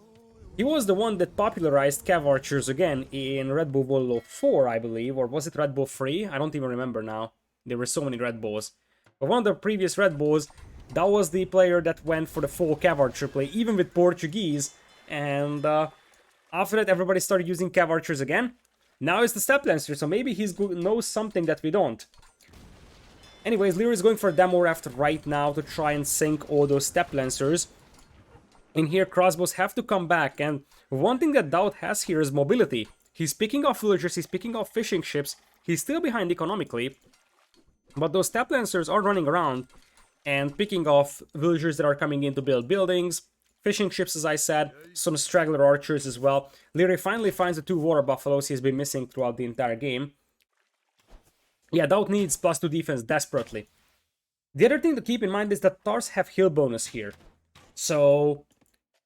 he was the one that popularized Cav Archers again in Red Bull Vol 4, I believe, or was it Red Bull 3? I don't even remember now. There were so many Red Bulls. But one of the previous Red Bulls, that was the player that went for the full Cav Archer play, even with Portuguese, and after that everybody started using Cav Archers again. Now it's the Step Lancer, so maybe he knows something that we don't. Anyways, Leary is going for a demo raft right now to try and sink all those Step Lancers. In here, crossbows have to come back, and one thing that DauT has here is mobility. He's picking off villagers, he's picking off fishing ships, he's still behind economically, but those Step Lancers are running around and picking off villagers that are coming in to build buildings, fishing ships, as I said, some straggler archers as well. Leary finally finds the 2 water buffaloes he's been missing throughout the entire game. Yeah, DauT needs +2 defense desperately. The other thing to keep in mind is that Tars have heal bonus here. So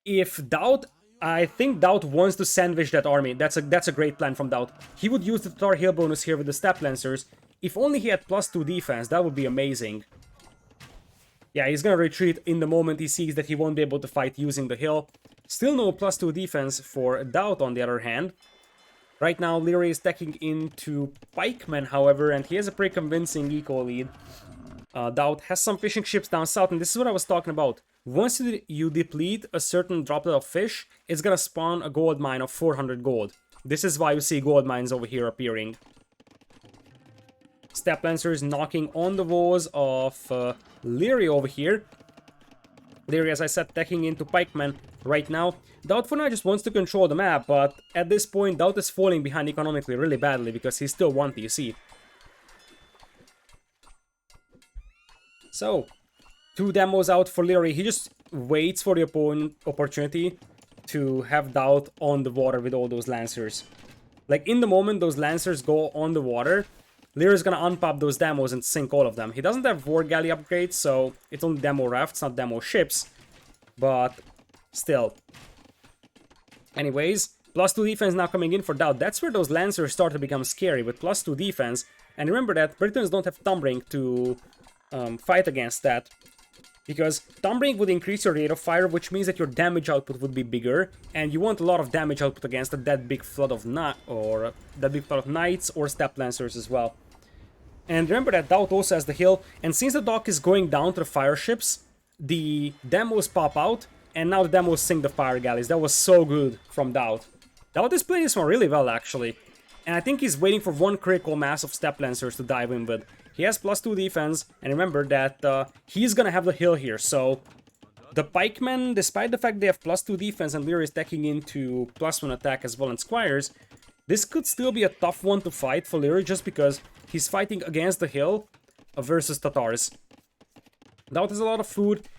if DauT, I think DauT wants to sandwich that army. That's a great plan from DauT. He would use the Tar heal bonus here with the Step Lancers. If only he had +2 defense, that would be amazing. Yeah, he's gonna retreat in the moment he sees that he won't be able to fight using the hill. Still no +2 defense for DauT on the other hand. Right now, Leary is taking into Pikemen, however, and he has a pretty convincing eco lead. DauT has some fishing ships down south, and this is what I was talking about. Once you deplete a certain droplet of fish, it's gonna spawn a gold mine of 400 gold. This is why you see gold mines over here appearing. Step Lancers knocking on the walls of Leary over here. Leary, as I said, taking into Pikemen right now. DauT for now just wants to control the map, but at this point DauT is falling behind economically really badly because he's still 1 TC. So, 2 demos out for Leary. He just waits for the opportunity to have DauT on the water with all those Lancers. Like, in the moment those Lancers go on the water, Leary's gonna unpop those demos and sink all of them. He doesn't have War Galley upgrades, so it's only demo rafts, not demo ships. But, still. Anyways, +2 defense now coming in for DauT. That's where those Lancers start to become scary, with +2 defense. And remember that Britons don't have Thumbring to fight against that. Because Thumbring would increase your rate of fire, which means that your damage output would be bigger, and you want a lot of damage output against that big flood of knights or Step Lancers as well. And remember that DauT also has the hill, and since the dock is going down to the fire ships, the demos pop out, and now the demos sink the fire galleys. That was so good from DauT. DauT is playing this one really well, actually. And I think he's waiting for one critical mass of Step Lancers to dive in with. He has +2 defense, and remember that he's gonna have the hill here, so the pikemen, despite the fact they have +2 defense and Leary is taking into +1 attack as well and squires, this could still be a tough one to fight for Leary just because he's fighting against the hill versus Tatars. DauT has a lot of food.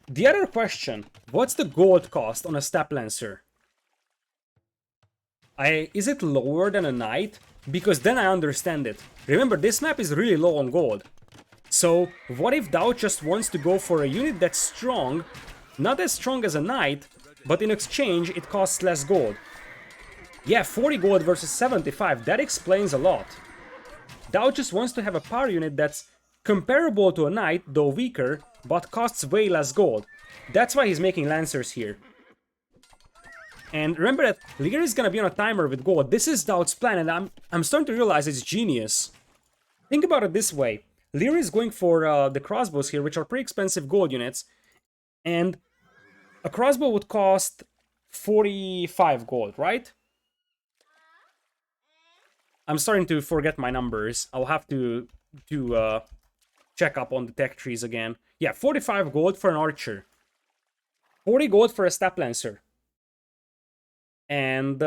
The other question, what's the gold cost on a Step Lancer? Is it lower than a Knight? because then I understand it. Remember, this map is really low on gold. So what if DauT just wants to go for a unit that's strong, not as strong as a knight, but in exchange it costs less gold? Yeah, 40 gold versus 75, that explains a lot. DauT just wants to have a power unit that's comparable to a knight, though weaker, but costs way less gold. That's why he's making Lancers here. And remember that Liereyy is gonna be on a timer with gold. This is DauT's plan, and I'm starting to realize it's genius. Think about it this way. Liereyy is going for the crossbows here, which are pretty expensive gold units. And a crossbow would cost 45 gold, right? I'm starting to forget my numbers. I'll have to check up on the tech trees again. Yeah, 45 gold for an archer. 40 gold for a step lancer. And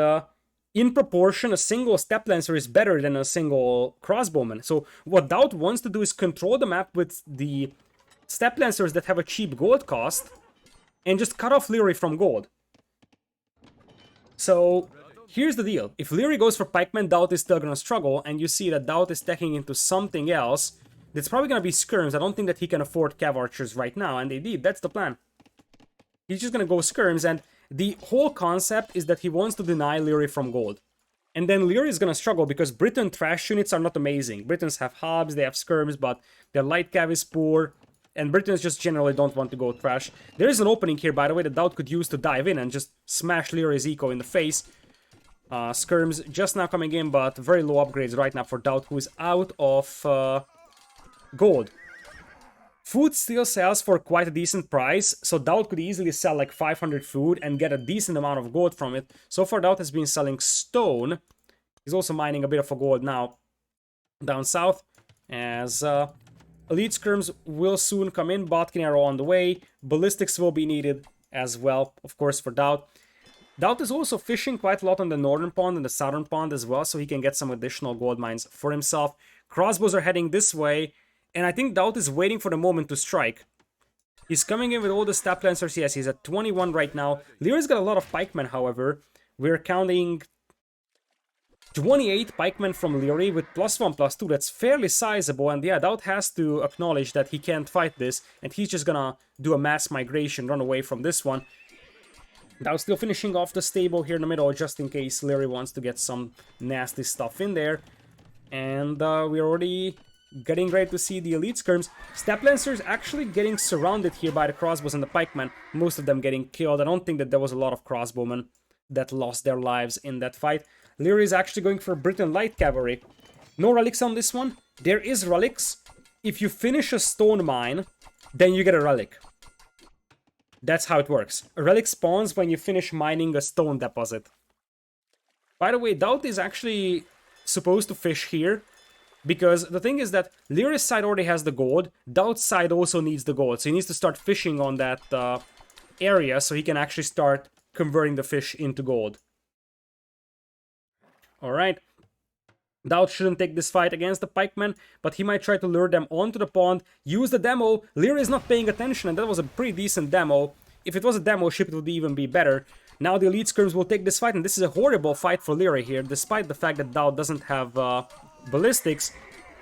in proportion, a single step lancer is better than a single crossbowman. So what DauT wants to do is control the map with the step lancers that have a cheap gold cost and just cut off Liereyy from gold. So here's the deal. If Liereyy goes for pikemen, DauT is still gonna struggle, and you see that DauT is teching into something else. That's probably gonna be skirms. I don't think that he can afford cav archers right now, and indeed, that's the plan. He's just gonna go skirms, and the whole concept is that he wants to deny Liereyy from gold. And then Liereyy is gonna struggle because Briton trash units are not amazing. Britons have hubs, they have skirms, but their light cav is poor. And Britons just generally don't want to go trash. There is an opening here, by the way, that DauT could use to dive in and just smash Lierey's eco in the face. Skirms just now coming in, but very low upgrades right now for DauT, who is out of gold. Food still sells for quite a decent price, so DauT could easily sell like 500 food and get a decent amount of gold from it. So far, DauT has been selling stone. He's also mining a bit of a gold now down south, as elite skirms will soon come in. Botkin arrow on the way. Ballistics will be needed as well, of course, for DauT. DauT is also fishing quite a lot on the northern pond and the southern pond as well, so he can get some additional gold mines for himself. Crossbows are heading this way, and I think DauT is waiting for the moment to strike. He's coming in with all the step lancers. Yes, he's at 21 right now. Lierey's got a lot of pikemen, however. We're counting 28 pikemen from Liereyy with +1/+2. That's fairly sizable, and yeah, DauT has to acknowledge that he can't fight this, and he's just gonna do a mass migration, run away from this one. DauT still finishing off the stable here in the middle, just in case Liereyy wants to get some nasty stuff in there. And we're already getting ready to see the elite skirms. Step lancers actually getting surrounded here by the crossbows and the pikemen, most of them getting killed. I don't think that there was a lot of crossbowmen that lost their lives in that fight. Liereyy is actually going for Briton light cavalry. No relics on this one. There is relics. If you finish a stone mine, then you get a relic. That's how it works. A relic spawns when you finish mining a stone deposit. By the way, DauT is actually supposed to fish here, because the thing is that Lierey's side already has the gold, DauT's side also needs the gold, so he needs to start fishing on that area so he can actually start converting the fish into gold. Alright. DauT shouldn't take this fight against the pikemen, but he might try to lure them onto the pond, use the demo. Liereyy is not paying attention, and that was a pretty decent demo. If it was a demo ship, it would even be better. Now the elite skirms will take this fight, and this is a horrible fight for Liereyy here, despite the fact that DauT doesn't have ballistics.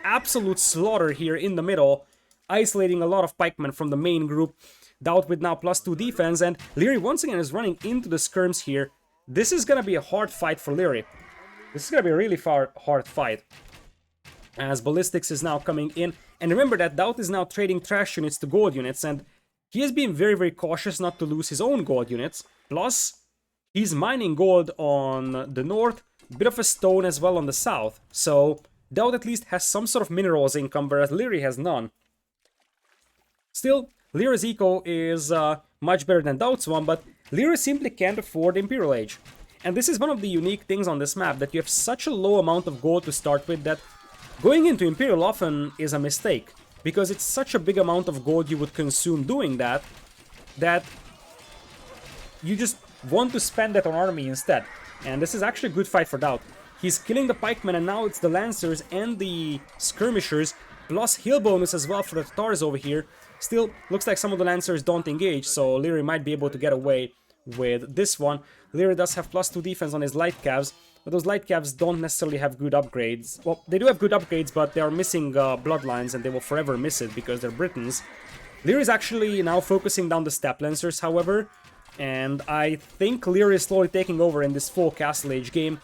Absolute slaughter here in the middle, isolating a lot of pikemen from the main group. DauT with now +2 defense, and Liereyy once again is running into the skirms here. This is gonna be a hard fight for Liereyy. This is gonna be a really hard fight, as ballistics is now coming in. And remember that DauT is now trading trash units to gold units, and he has been very, very cautious not to lose his own gold units. Plus, he's mining gold on the north, bit of a stone as well on the south. So DauT at least has some sort of minerals income, whereas Liereyy has none. Still, Lierey's eco is much better than DauT's one, but Liereyy simply can't afford Imperial Age. And this is one of the unique things on this map, that you have such a low amount of gold to start with that going into Imperial often is a mistake, because it's such a big amount of gold you would consume doing that, that you just want to spend that on army instead. And this is actually a good fight for DauT. He's killing the pikemen, and now it's the lancers and the skirmishers, plus heal bonus as well for the Tatars over here. Still, looks like some of the lancers don't engage, so Liereyy might be able to get away with this one. Liereyy does have +2 defense on his light cavs. but those light cavs don't necessarily have good upgrades. Well, they do have good upgrades, but they are missing bloodlines, and they will forever miss it because they're Britons. Leer is actually now focusing down the step lancers, however, and I think Leer is slowly taking over in this full Castle Age game.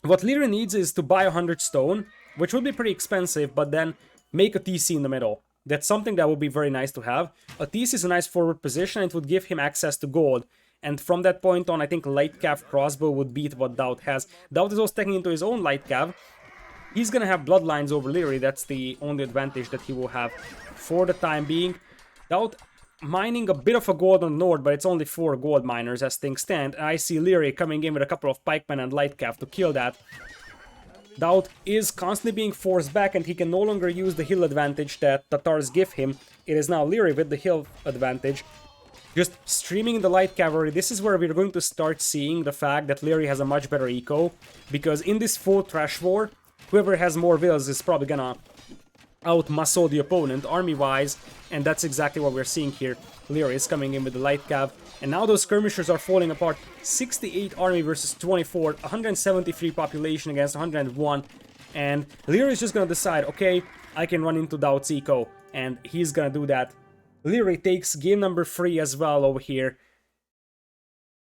What Leer needs is to buy 100 stone, which would be pretty expensive, but then make a TC in the middle. That's something that would be very nice to have. A TC is a nice forward position, and it would give him access to gold. And from that point on, I think light cav crossbow would beat what DauT has. DauT is also taking into his own light cav. He's gonna have bloodlines over Liereyy. That's the only advantage that he will have for the time being. DauT mining a bit of a gold on the north, but it's only 4 gold miners as things stand. And I see Liereyy coming in with a couple of pikemen and light cav to kill that. DauT is constantly being forced back, and he can no longer use the heal advantage that Tatars give him. It is now Liereyy with the heal advantage. Just streaming the light cavalry, this is where we're going to start seeing the fact that Liereyy has a much better eco, because in this full trash war, whoever has more vills is probably gonna out-muscle the opponent army-wise, and that's exactly what we're seeing here. Liereyy is coming in with the light cav, and now those skirmishers are falling apart. 68 army versus 24, 173 population against 101, and Liereyy is just gonna decide, okay, I can run into DauT's eco, and he's gonna do that. Liereyy takes game number 3 as well over here.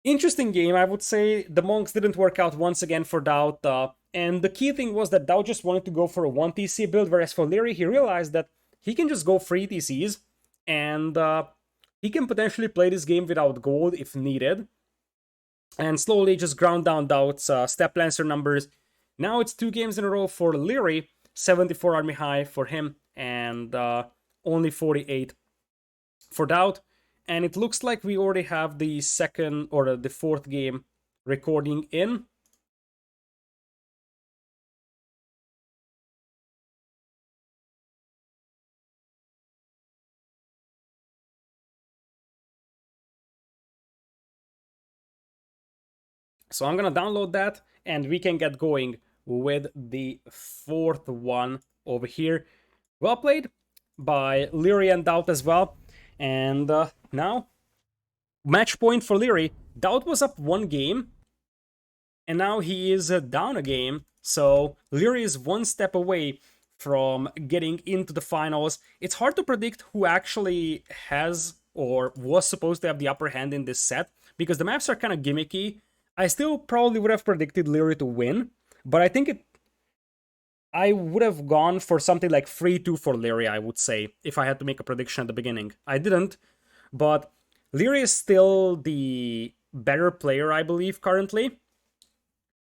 Interesting game, I would say. The monks didn't work out once again for DauT, and the key thing was that DauT just wanted to go for a 1 TC build, whereas for Liereyy, he realized that he can just go 3 TCs, and he can potentially play this game without gold if needed, and slowly just ground down DauT's step lancer numbers. Now it's 2 games in a row for Liereyy, 74 army high for him, and only 48 for DauT, and it looks like we already have the second or the 4th game recording in. So I'm gonna download that, and we can get going with the 4th one over here. Well played by Liereyy and DauT as well. And now, match point for Liereyy. DauT was up 1 game, and now he is down a game. So Liereyy is 1 step away from getting into the finals. It's hard to predict who actually has or was supposed to have the upper hand in this set, because the maps are kind of gimmicky. I still probably would have predicted Liereyy to win, but I think I would have gone for something like 3-2 for Liereyy, I would say, if I had to make a prediction at the beginning. I didn't, but Liereyy is still the better player, I believe, currently.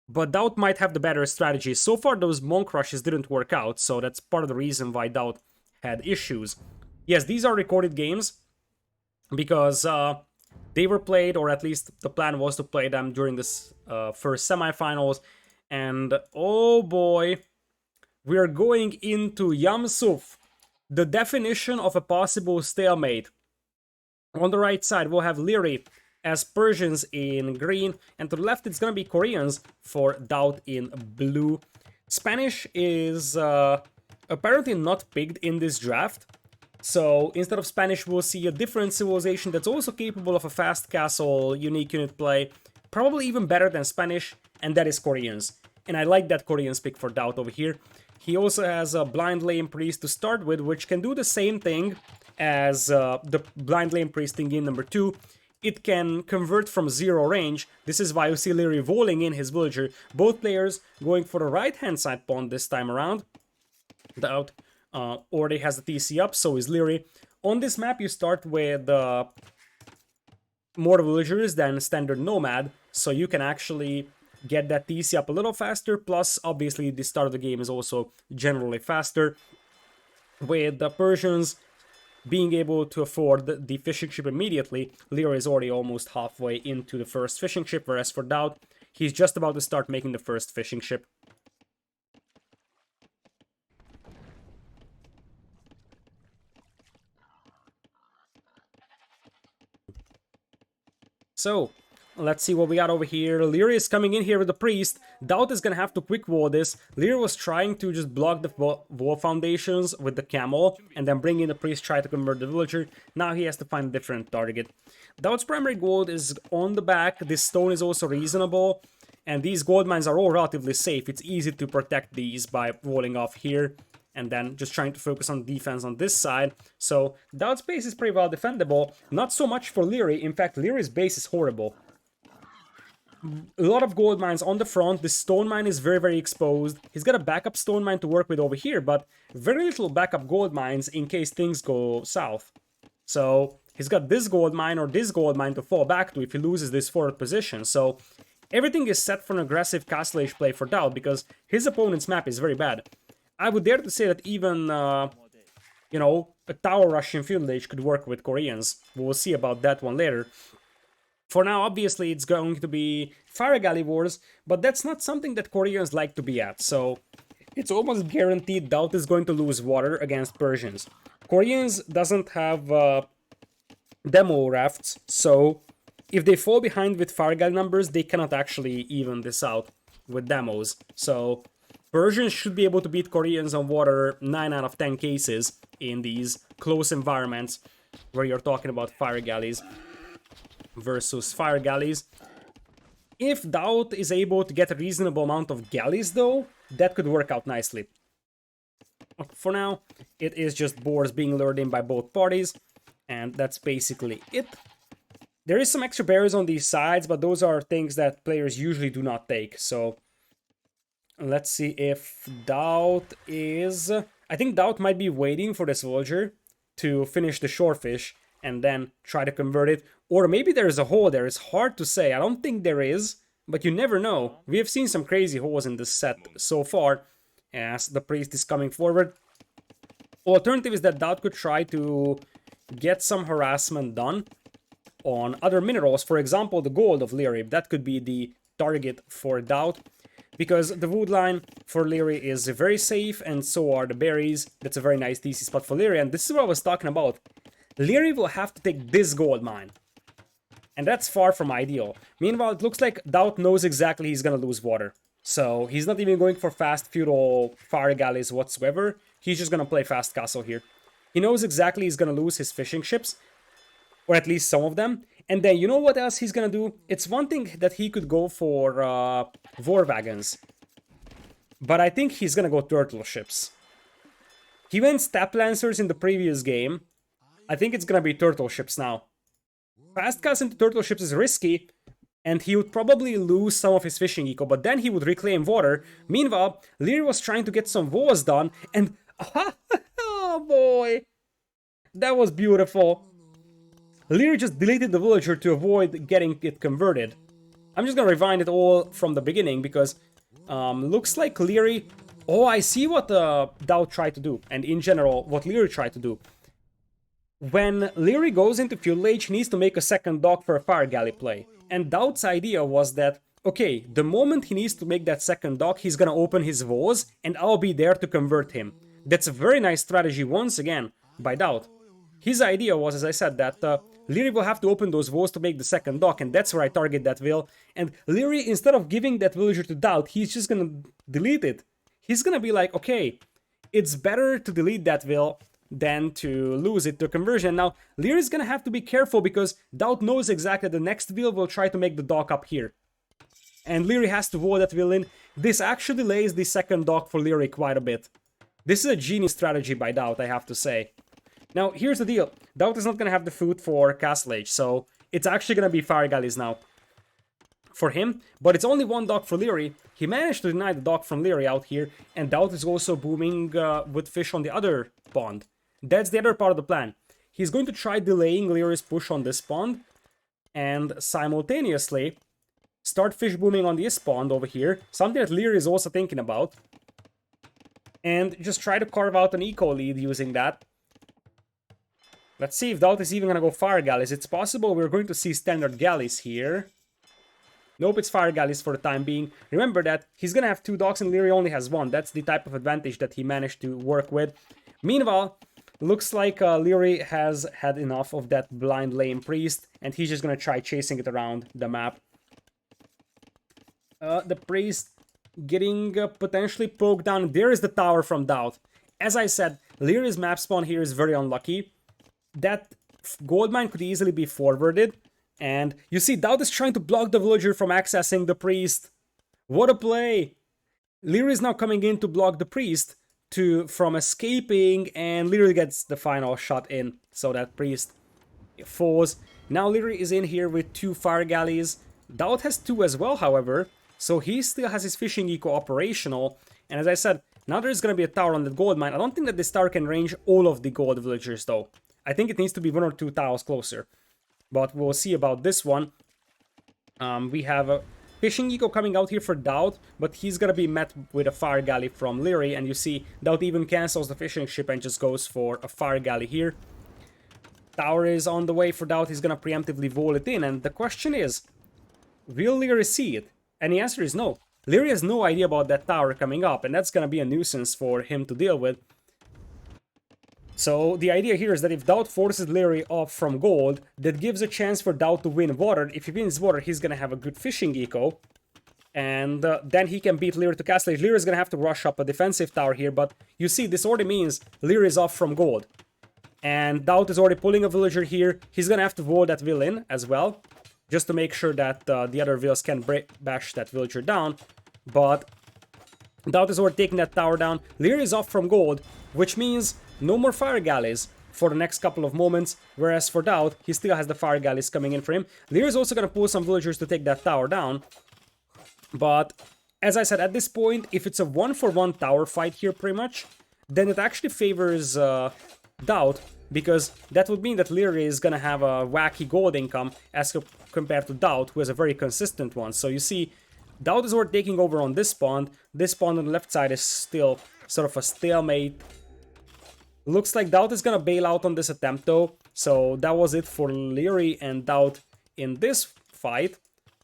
But DauT might have the better strategy. So far, those monk rushes didn't work out, so that's part of the reason why DauT had issues. Yes, these are recorded games, because they were played, or at least the plan was to play them during this first semifinals. And oh boy, we are going into Yam-Suf, the definition of a possible stalemate. On the right side, we'll have Liereyy as Persians in green, and to the left, it's gonna be Koreans for DauT in blue. Spanish is apparently not picked in this draft, so instead of Spanish, we'll see a different civilization that's also capable of a fast castle, unique unit play, probably even better than Spanish, and that is Koreans. And I like that Koreans pick for DauT over here. He also has a Blind Lame Priest to start with, which can do the same thing as the Blind Lame Priest in game number 2. It can convert from 0 range. This is why you see Liereyy rolling in his villager. Both players going for the right-hand side pawn this time around. DauT already has the TC up, so is Liereyy. On this map, you start with more villagers than standard nomad, so you can actually get that TC up a little faster, plus obviously the start of the game is also generally faster. With the Persians being able to afford the fishing ship immediately, Liereyy is already almost halfway into the first fishing ship, whereas for DauT, he's just about to start making the first fishing ship. So, let's see what we got over here. Liereyy is coming in here with the priest. DauT is gonna have to quick wall this. Liereyy was trying to just block the wall foundations with the camel, and then bring in the priest, try to convert the villager. Now he has to find a different target. DauT's primary gold is on the back. This stone is also reasonable. And these gold mines are all relatively safe. It's easy to protect these by walling off here and then just trying to focus on defense on this side. So DauT's base is pretty well defendable. Not so much for Liereyy. In fact, Lierey's base is horrible. A lot of gold mines on the front. The stone mine is very, very exposed. He's got a backup stone mine to work with over here, but very little backup gold mines in case things go south. So he's got this gold mine or this gold mine to fall back to if he loses this forward position. So everything is set for an aggressive castle age play for DauT because his opponent's map is very bad. I would dare to say that even, you know, a tower rush in field age could work with Koreans. We'll see about that one later. For now, obviously, it's going to be Fire Galley Wars, but that's not something that Koreans like to be at, so it's almost guaranteed DauT is going to lose water against Persians. Koreans doesn't have demo rafts, so if they fall behind with Fire Galley numbers, they cannot actually even this out with demos. So Persians should be able to beat Koreans on water 9 out of 10 cases in these close environments where you're talking about Fire Galleys versus Fire Galleys. If DauT is able to get a reasonable amount of galleys though, that could work out nicely. For now, it is just boars being lured in by both parties, and that's basically it. There is some extra barriers on these sides, but those are things that players usually do not take, so let's see if DauT is... I think DauT might be waiting for this villager to finish the shorefish and then try to convert it. Or maybe there is a hole there. It's hard to say. I don't think there is, but you never know. We have seen some crazy holes in this set so far as the priest is coming forward. Alternative is that DauT could try to get some harassment done on other minerals. For example, the gold of Liereyy. That could be the target for DauT, because the wood line for Liereyy is very safe, and so are the berries. That's a very nice DC spot for Liereyy, and this is what I was talking about. Liereyy will have to take this gold mine, and that's far from ideal. Meanwhile, it looks like DauT knows exactly he's gonna lose water, so he's not even going for fast feudal fire galleys whatsoever. He's just gonna play fast castle here. He knows exactly he's gonna lose his fishing ships, or at least some of them. And then you know what else he's gonna do? It's one thing that he could go for war wagons, but I think he's gonna go turtle ships. He went step lancers in the previous game. I think it's gonna be turtle ships now. Fast cast into turtle ships is risky, and he would probably lose some of his fishing eco, but then he would reclaim water. Meanwhile, Liereyy was trying to get some walls done, and oh boy, that was beautiful. Liereyy just deleted the villager to avoid getting it converted. I'm just gonna rewind it all from the beginning because looks like Liereyy... Oh, I see what DauT tried to do, and in general, what Liereyy tried to do. When Liereyy goes into Fuel Age, he needs to make a second dock for a Fire Galley play. And DauT's idea was that, okay, the moment he needs to make that second dock, he's gonna open his walls, and I'll be there to convert him. That's a very nice strategy, once again, by DauT. His idea was, as I said, that Liereyy will have to open those walls to make the second dock, and that's where I target that will. And Liereyy, instead of giving that villager to DauT, he's just gonna delete it. He's gonna be like, okay, it's better to delete that will than to lose it to conversion. Now, Lierey's gonna have to be careful because DauT knows exactly the next will try to make the dock up here. And Liereyy has to wall that will in. This actually delays the second dock for Liereyy quite a bit. This is a genius strategy by DauT, I have to say. Now, here's the deal. DauT is not gonna have the food for Castle Age, so it's actually gonna be Fire Galleys now for him, but it's only one dock for Liereyy. He managed to deny the dock from Liereyy out here, and DauT is also booming with fish on the other pond. That's the other part of the plan. He's going to try delaying Lierey's push on this pond, and simultaneously start fish booming on this pond over here, something that Liereyy is also thinking about, and just try to carve out an eco lead using that. Let's see if DauT is even gonna go Fire Galleys. It's possible we're going to see standard galleys here. Nope, it's Fire Galleys for the time being. Remember that he's gonna have two docks and Liereyy only has one. That's the type of advantage that he managed to work with. Meanwhile, looks like Liereyy has had enough of that blind lame priest, and he's just gonna try chasing it around the map. The priest getting potentially poked down. There is the tower from DauT. As I said, Lierey's map spawn here is very unlucky. That gold mine could easily be forwarded, and you see DauT is trying to block the villager from accessing the priest. What a play! Leary is now coming in to block the priest from escaping, and Leary gets the final shot in, so that priest falls. Now Leary is in here with 2 fire galleys. DauT has 2 as well, however, so he still has his fishing eco operational. And as I said, now there's going to be a tower on the gold mine. I don't think that this tower can range all of the gold villagers, though. I think it needs to be 1 or 2 towers closer. But we'll see about this one. We have a fishing eco coming out here for DauT, but he's gonna be met with a fire galley from Leary, and you see DauT even cancels the fishing ship and just goes for a fire galley here. Tower is on the way for DauT, he's gonna preemptively wall it in, and the question is, will Leary see it? And the answer is no. Leary has no idea about that tower coming up, and that's gonna be a nuisance for him to deal with. So the idea here is that if DauT forces Leary off from gold, that gives a chance for DauT to win water. If he wins water, he's gonna have a good fishing eco, and then he can beat Leary to Castle Age. Leary is gonna have to rush up a defensive tower here, but you see, this already means Leary is off from gold. And DauT is already pulling a villager here. He's gonna have to wall that vill in as well, just to make sure that the other vills can bash that villager down. But DauT is already taking that tower down. Leary is off from gold, which means no more fire galleys for the next couple of moments, whereas for DauT, he still has the fire galleys coming in for him. Leary is also going to pull some villagers to take that tower down. But, as I said, at this point, if it's a 1-for-1 tower fight here, pretty much, then it actually favors DauT, because that would mean that Leary is going to have a wacky gold income as compared to DauT, who has a very consistent one. So you see, DauT is already taking over on this pond. This pond on the left side is still sort of a stalemate. Looks like DauT is gonna bail out on this attempt though, so that was it for Leary and DauT in this fight.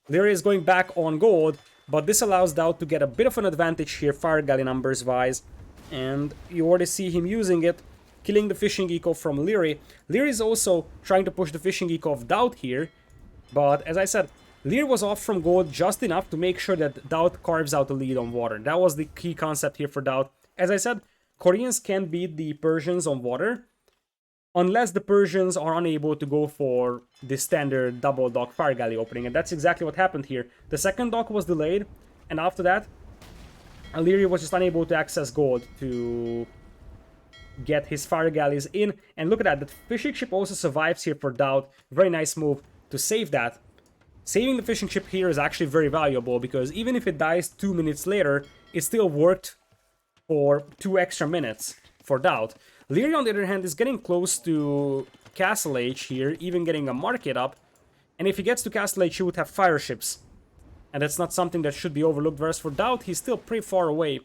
Leary is going back on gold, but this allows DauT to get a bit of an advantage here, fire galley numbers wise, and you already see him using it, killing the fishing eco from Leary. Leary is also trying to push the fishing eco of DauT here, but as I said, Leary was off from gold just enough to make sure that DauT carves out the lead on water. That was the key concept here for DauT. As I said, Koreans can beat the Persians on water, unless the Persians are unable to go for the standard double dock fire galley opening, and that's exactly what happened here. The second dock was delayed, and after that, Leary was just unable to access gold to get his fire galleys in, and look at that, the fishing ship also survives here for DauT. Very nice move to save that. Saving the fishing ship here is actually very valuable, because even if it dies 2 minutes later, it still worked for 2 extra minutes for DauT. Leary, on the other hand, is getting close to Castle Age here, even getting a market up. And if he gets to Castle Age, he would have fire ships. And that's not something that should be overlooked. Whereas for DauT, he's still pretty far away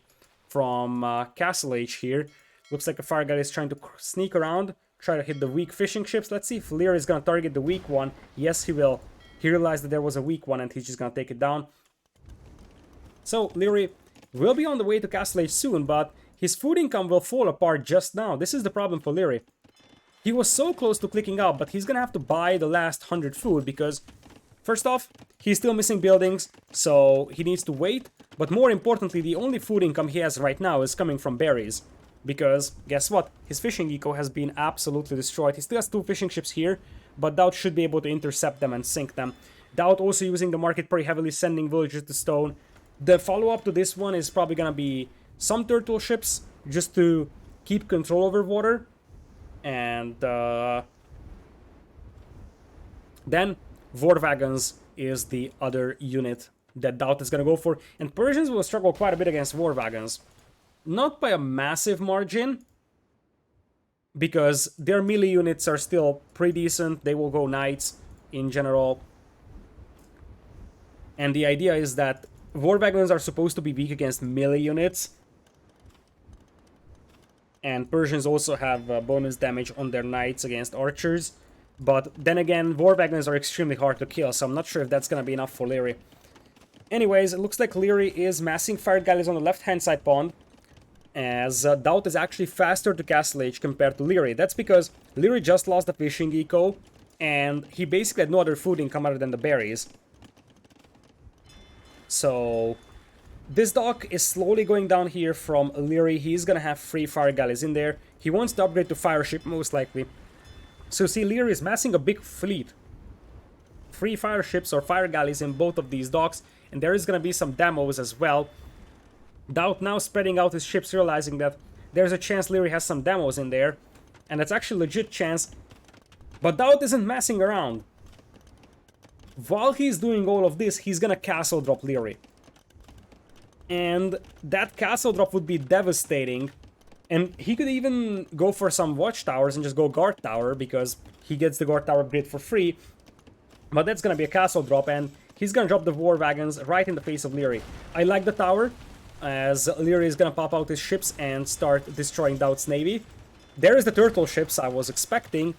from Castle Age here. Looks like a fire guy is trying to sneak around, try to hit the weak fishing ships. Let's see if Leary is going to target the weak one. Yes, he will. He realized that there was a weak one and he's just going to take it down. So, Leary will be on the way to Castle Age soon, but his food income will fall apart just now. This is the problem for Leary. He was so close to clicking out, but he's gonna have to buy the last 100 food because, first off, he's still missing buildings, so he needs to wait. But more importantly, the only food income he has right now is coming from berries. Because, guess what? His fishing eco has been absolutely destroyed. He still has 2 fishing ships here, but DauT should be able to intercept them and sink them. DauT also using the market pretty heavily, sending villagers to stone. The follow-up to this one is probably gonna be some turtle ships, just to keep control over water. And then war wagons is the other unit that DauT is gonna go for. And Persians will struggle quite a bit against war wagons. Not by a massive margin, because their melee units are still pretty decent. They will go knights in general. And the idea is that war wagons are supposed to be weak against melee units. And Persians also have bonus damage on their knights against archers. But then again, war wagons are extremely hard to kill, so I'm not sure if that's gonna be enough for Leary. Anyways, it looks like Leary is massing fire galleys on the left-hand side pond, as DauT is actually faster to Castle Age compared to Leary. That's because Leary just lost the fishing eco, and he basically had no other food income other than the berries. So this dock is slowly going down here from Leary. He's gonna have 3 fire galleys in there. He wants to upgrade to fire ship most likely. So see, Leary is massing a big fleet 3 fire ships or fire galleys in both of these docks, and there is going to be some demos as well. DauT now spreading out his ships, realizing that there's a chance Leary has some demos in there, and that's actually a legit chance. But DauT isn't messing around. While he's doing all of this, he's gonna castle drop Leary. And that castle drop would be devastating. And he could even go for some watchtowers and just go guard tower, because he gets the guard tower upgrade for free. But that's gonna be a castle drop, and he's gonna drop the war wagons right in the face of Leary. I like the tower, as Leary is gonna pop out his ships and start destroying DauT's navy. There is the turtle ships I was expecting.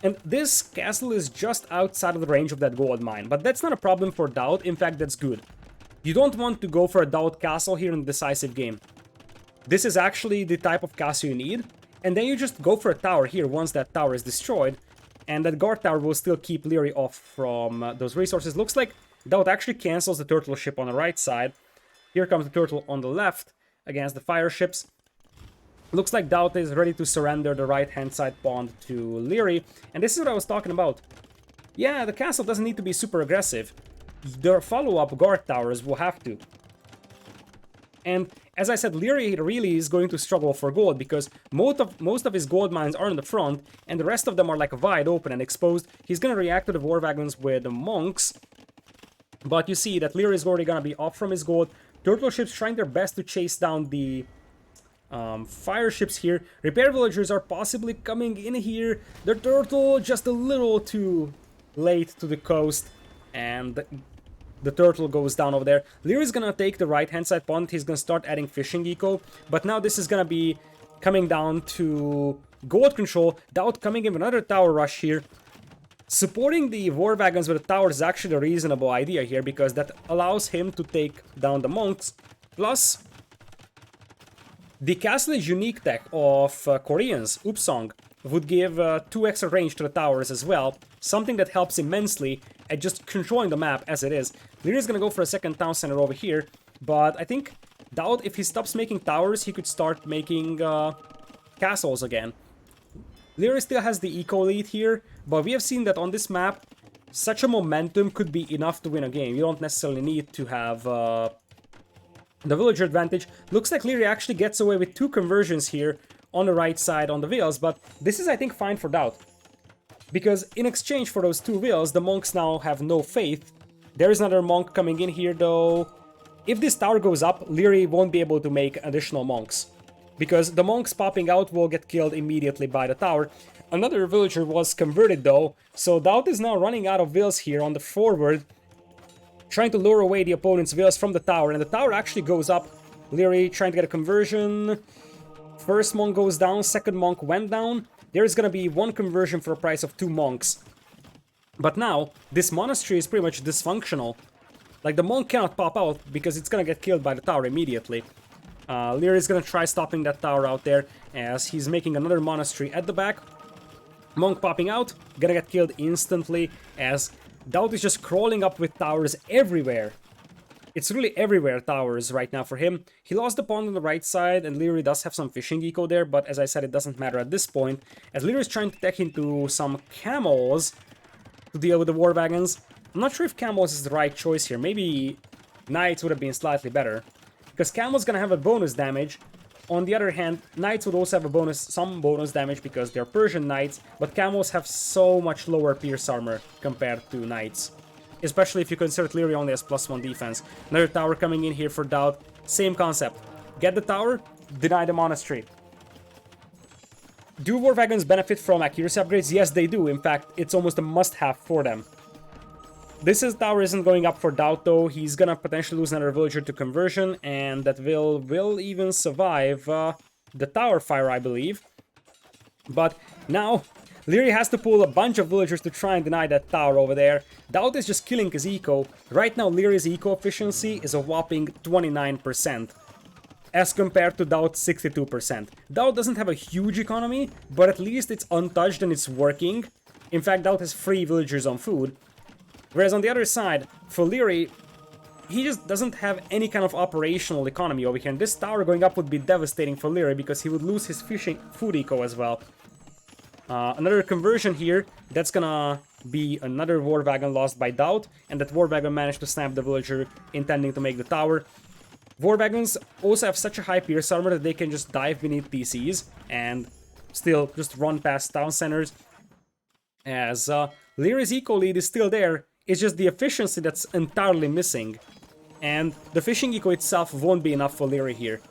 And this castle is just outside of the range of that gold mine. But that's not a problem for DauT, in fact that's good. You don't want to go for a DauT castle here in the decisive game. This is actually the type of castle you need. And then you just go for a tower here once that tower is destroyed. And that guard tower will still keep Leary off from those resources. Looks like DauT actually cancels the turtle ship on the right side. Here comes the turtle on the left against the fire ships. Looks like DauT is ready to surrender the right-hand side pawn to Leary. And this is what I was talking about. Yeah, the castle doesn't need to be super aggressive. The follow-up guard towers will have to. And as I said, Leary really is going to struggle for gold, because most of his gold mines are in the front, and the rest of them are like wide open and exposed. He's going to react to the war wagons with the monks. But you see that Leary is already going to be off from his gold. Turtle ships trying their best to chase down the fire ships here. Repair villagers are possibly coming in here. The turtle just a little too late to the coast, and the turtle goes down over there. Leary's gonna take the right hand side pawn. He's gonna start adding fishing eco, but now this is gonna be coming down to gold control. DauT coming in with another tower rush here. Supporting the war wagons with the towers is actually a reasonable idea here, because that allows him to take down the monks. Plus, the castle is unique tech of Koreans, Upsong, would give 2 extra range to the towers as well, something that helps immensely at just controlling the map as it is. Leary's gonna go for a second town center over here, but I think DauT, if he stops making towers, he could start making castles again. Leary still has the eco lead here, but we have seen that on this map, such a momentum could be enough to win a game. You don't necessarily need to have the villager advantage. Looks like Leary actually gets away with 2 conversions here on the right side on the villas, but this is, I think, fine for DauT. Because in exchange for those 2 villas, the monks now have no faith. There is another monk coming in here, though. If this tower goes up, Leary won't be able to make additional monks, because the monks popping out will get killed immediately by the tower. Another villager was converted, though, so DauT is now running out of villas here on the forward, trying to lure away the opponent's villas from the tower, and the tower actually goes up. Leary trying to get a conversion. First monk goes down, second monk went down. There's gonna be 1 conversion for a price of 2 monks. But now, this monastery is pretty much dysfunctional. Like, the monk cannot pop out because it's gonna get killed by the tower immediately. Leary is gonna try stopping that tower out there, as he's making another monastery at the back. Monk popping out, gonna get killed instantly, as DauT is just crawling up with towers everywhere. It's really everywhere towers right now for him. He lost the pawn on the right side, and Leary does have some fishing eco there, but as I said, it doesn't matter at this point, as Leary is trying to tech into some camels to deal with the war wagons. I'm not sure if camels is the right choice here. Maybe knights would have been slightly better, because camels gonna have a bonus damage. On the other hand, knights would also have some bonus damage because they're Persian knights, but camels have so much lower pierce armor compared to knights. Especially if you consider Leary only has +1 defense. Another tower coming in here for DauT. Same concept. Get the tower, deny the monastery. Do war wagons benefit from accuracy upgrades? Yes, they do. In fact, it's almost a must-have for them. This tower isn't going up for DauT, though. He's gonna potentially lose another villager to conversion, and that will even survive the tower fire, I believe. But now, Leary has to pull a bunch of villagers to try and deny that tower over there. DauT is just killing his eco. Right now, Leary's eco efficiency is a whopping 29%, as compared to DauT's 62%. DauT doesn't have a huge economy, but at least it's untouched and it's working. In fact, DauT has 3 villagers on food. Whereas on the other side, for Leary, he just doesn't have any kind of operational economy over here. And this tower going up would be devastating for Leary, because he would lose his food eco as well. Another conversion here, that's gonna be another war wagon lost by DauT, and that war wagon managed to snap the villager intending to make the tower. War wagons also have such a high pierce armor that they can just dive beneath TCs and still just run past town centers. As Lierey's eco lead is still there, it's just the efficiency that's entirely missing. And the fishing eco itself won't be enough for Liereyy here.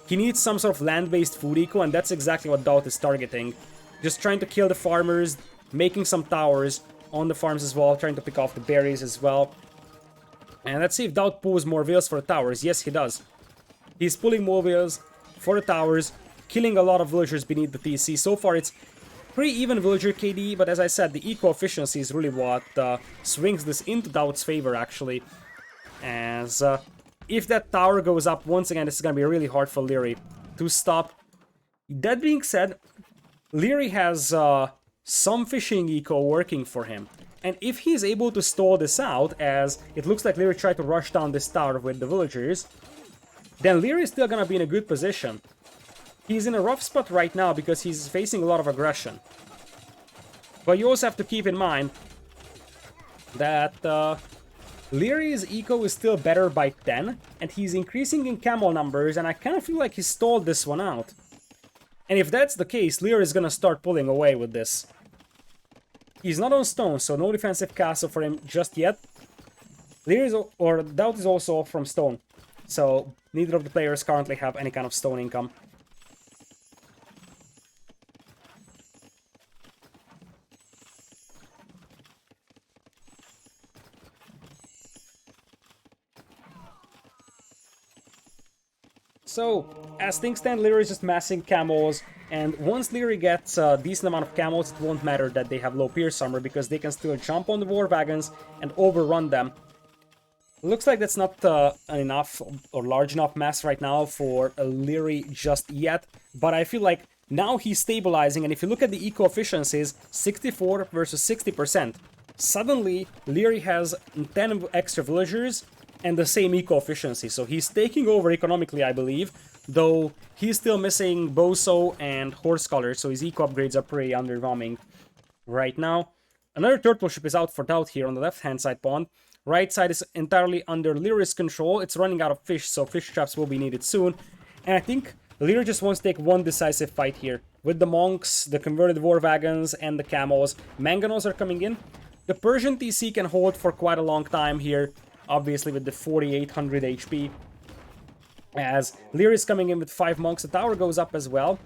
He needs some sort of land-based food eco, and that's exactly what DauT is targeting. Just trying to kill the farmers, making some towers on the farms as well, trying to pick off the berries as well. And let's see if DauT pulls more wheels for the towers. Yes, he does. He's pulling more wheels for the towers, killing a lot of villagers beneath the TC. So far, it's pretty even villager KD, but as I said, the eco efficiency is really what swings this into DauT's favor, actually. As if that tower goes up, once again, this is going to be really hard for Liereyy to stop. That being said, Liereyy has some fishing eco working for him. And if he's able to stall this out, as it looks like Liereyy tried to rush down this tower with the villagers, then Liereyy is still going to be in a good position. He's in a rough spot right now because he's facing a lot of aggression. But you also have to keep in mind that Lierey's eco is still better by 10, and he's increasing in camel numbers, and I kind of feel like he stalled this one out. And if that's the case, Liereyy is gonna start pulling away with this. He's not on stone, so no defensive castle for him just yet. DauT is also from stone, so neither of the players currently have any kind of stone income. So, as things stand, Liereyy is just massing camels, and once Liereyy gets a decent amount of camels, it won't matter that they have low pierce armor, because they can still jump on the war wagons and overrun them. Looks like that's not enough or large enough mass right now for Liereyy just yet, but I feel like now he's stabilizing, and if you look at the eco efficiencies, 64 versus 60%. Suddenly, Liereyy has 10 extra villagers and the same eco efficiency, so he's taking over economically, I believe, though he's still missing Boso and Horse Color, so his eco upgrades are pretty underwhelming right now. Another turtle ship is out for DauT here on the left-hand side pond. Right side is entirely under Lierey's control. It's running out of fish, so fish traps will be needed soon. And I think Liereyy just wants to take one decisive fight here. With the monks, the converted war wagons, and the camels. Manganos are coming in. The Persian TC can hold for quite a long time here, obviously with the 4800 HP. As Liereyy is coming in with 5 monks, the tower goes up as well.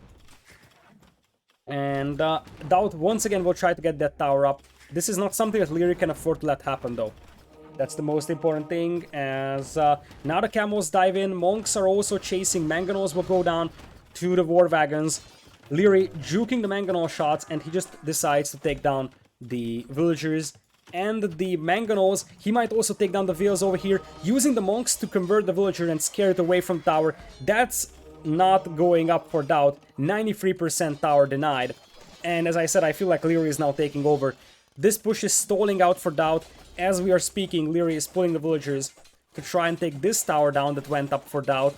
And DauT once again will try to get that tower up. This is not something that Liereyy can afford to let happen though. That's the most important thing, as now the camels dive in, monks are also chasing, manganos will go down to the war wagons. Liereyy juking the manganol shots, and he just decides to take down the villagers and the manganos. He might also take down the Veils over here, using the monks to convert the villager and scare it away from tower. That's not going up for DauT. 93% tower denied. And as I said, I feel like Liereyy is now taking over. This push is stalling out for DauT. As we are speaking, Liereyy is pulling the villagers to try and take this tower down that went up for DauT.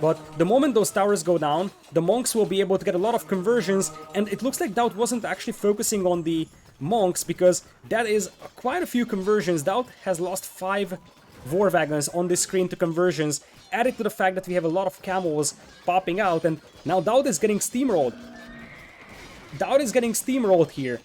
But the moment those towers go down, the monks will be able to get a lot of conversions, and it looks like DauT wasn't actually focusing on the monks, because that is quite a few conversions. DauT has lost 5 war wagons on this screen to conversions, added to the fact that we have a lot of camels popping out, and now DauT is getting steamrolled. DauT is getting steamrolled here.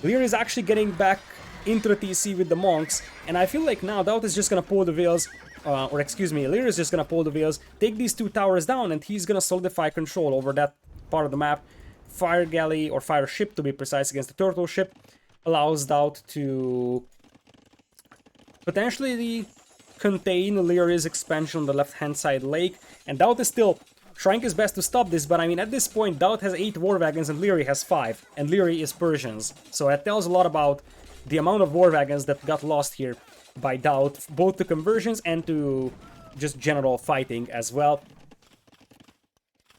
Liereyy is actually getting back into the TC with the monks, and I feel like now DauT is just gonna pull the Veils, Liereyy is just gonna pull the Veils, take these 2 towers down, and he's gonna solidify control over that part of the map. Fire galley, or fire ship to be precise, against the turtle ship allows DauT to potentially contain Lierey's expansion on the left-hand side lake, and DauT is still trying his best to stop this, but I mean, at this point, DauT has 8 war wagons and Liereyy has 5, and Liereyy is Persians, so that tells a lot about the amount of war wagons that got lost here by DauT, both to conversions and to just general fighting as well.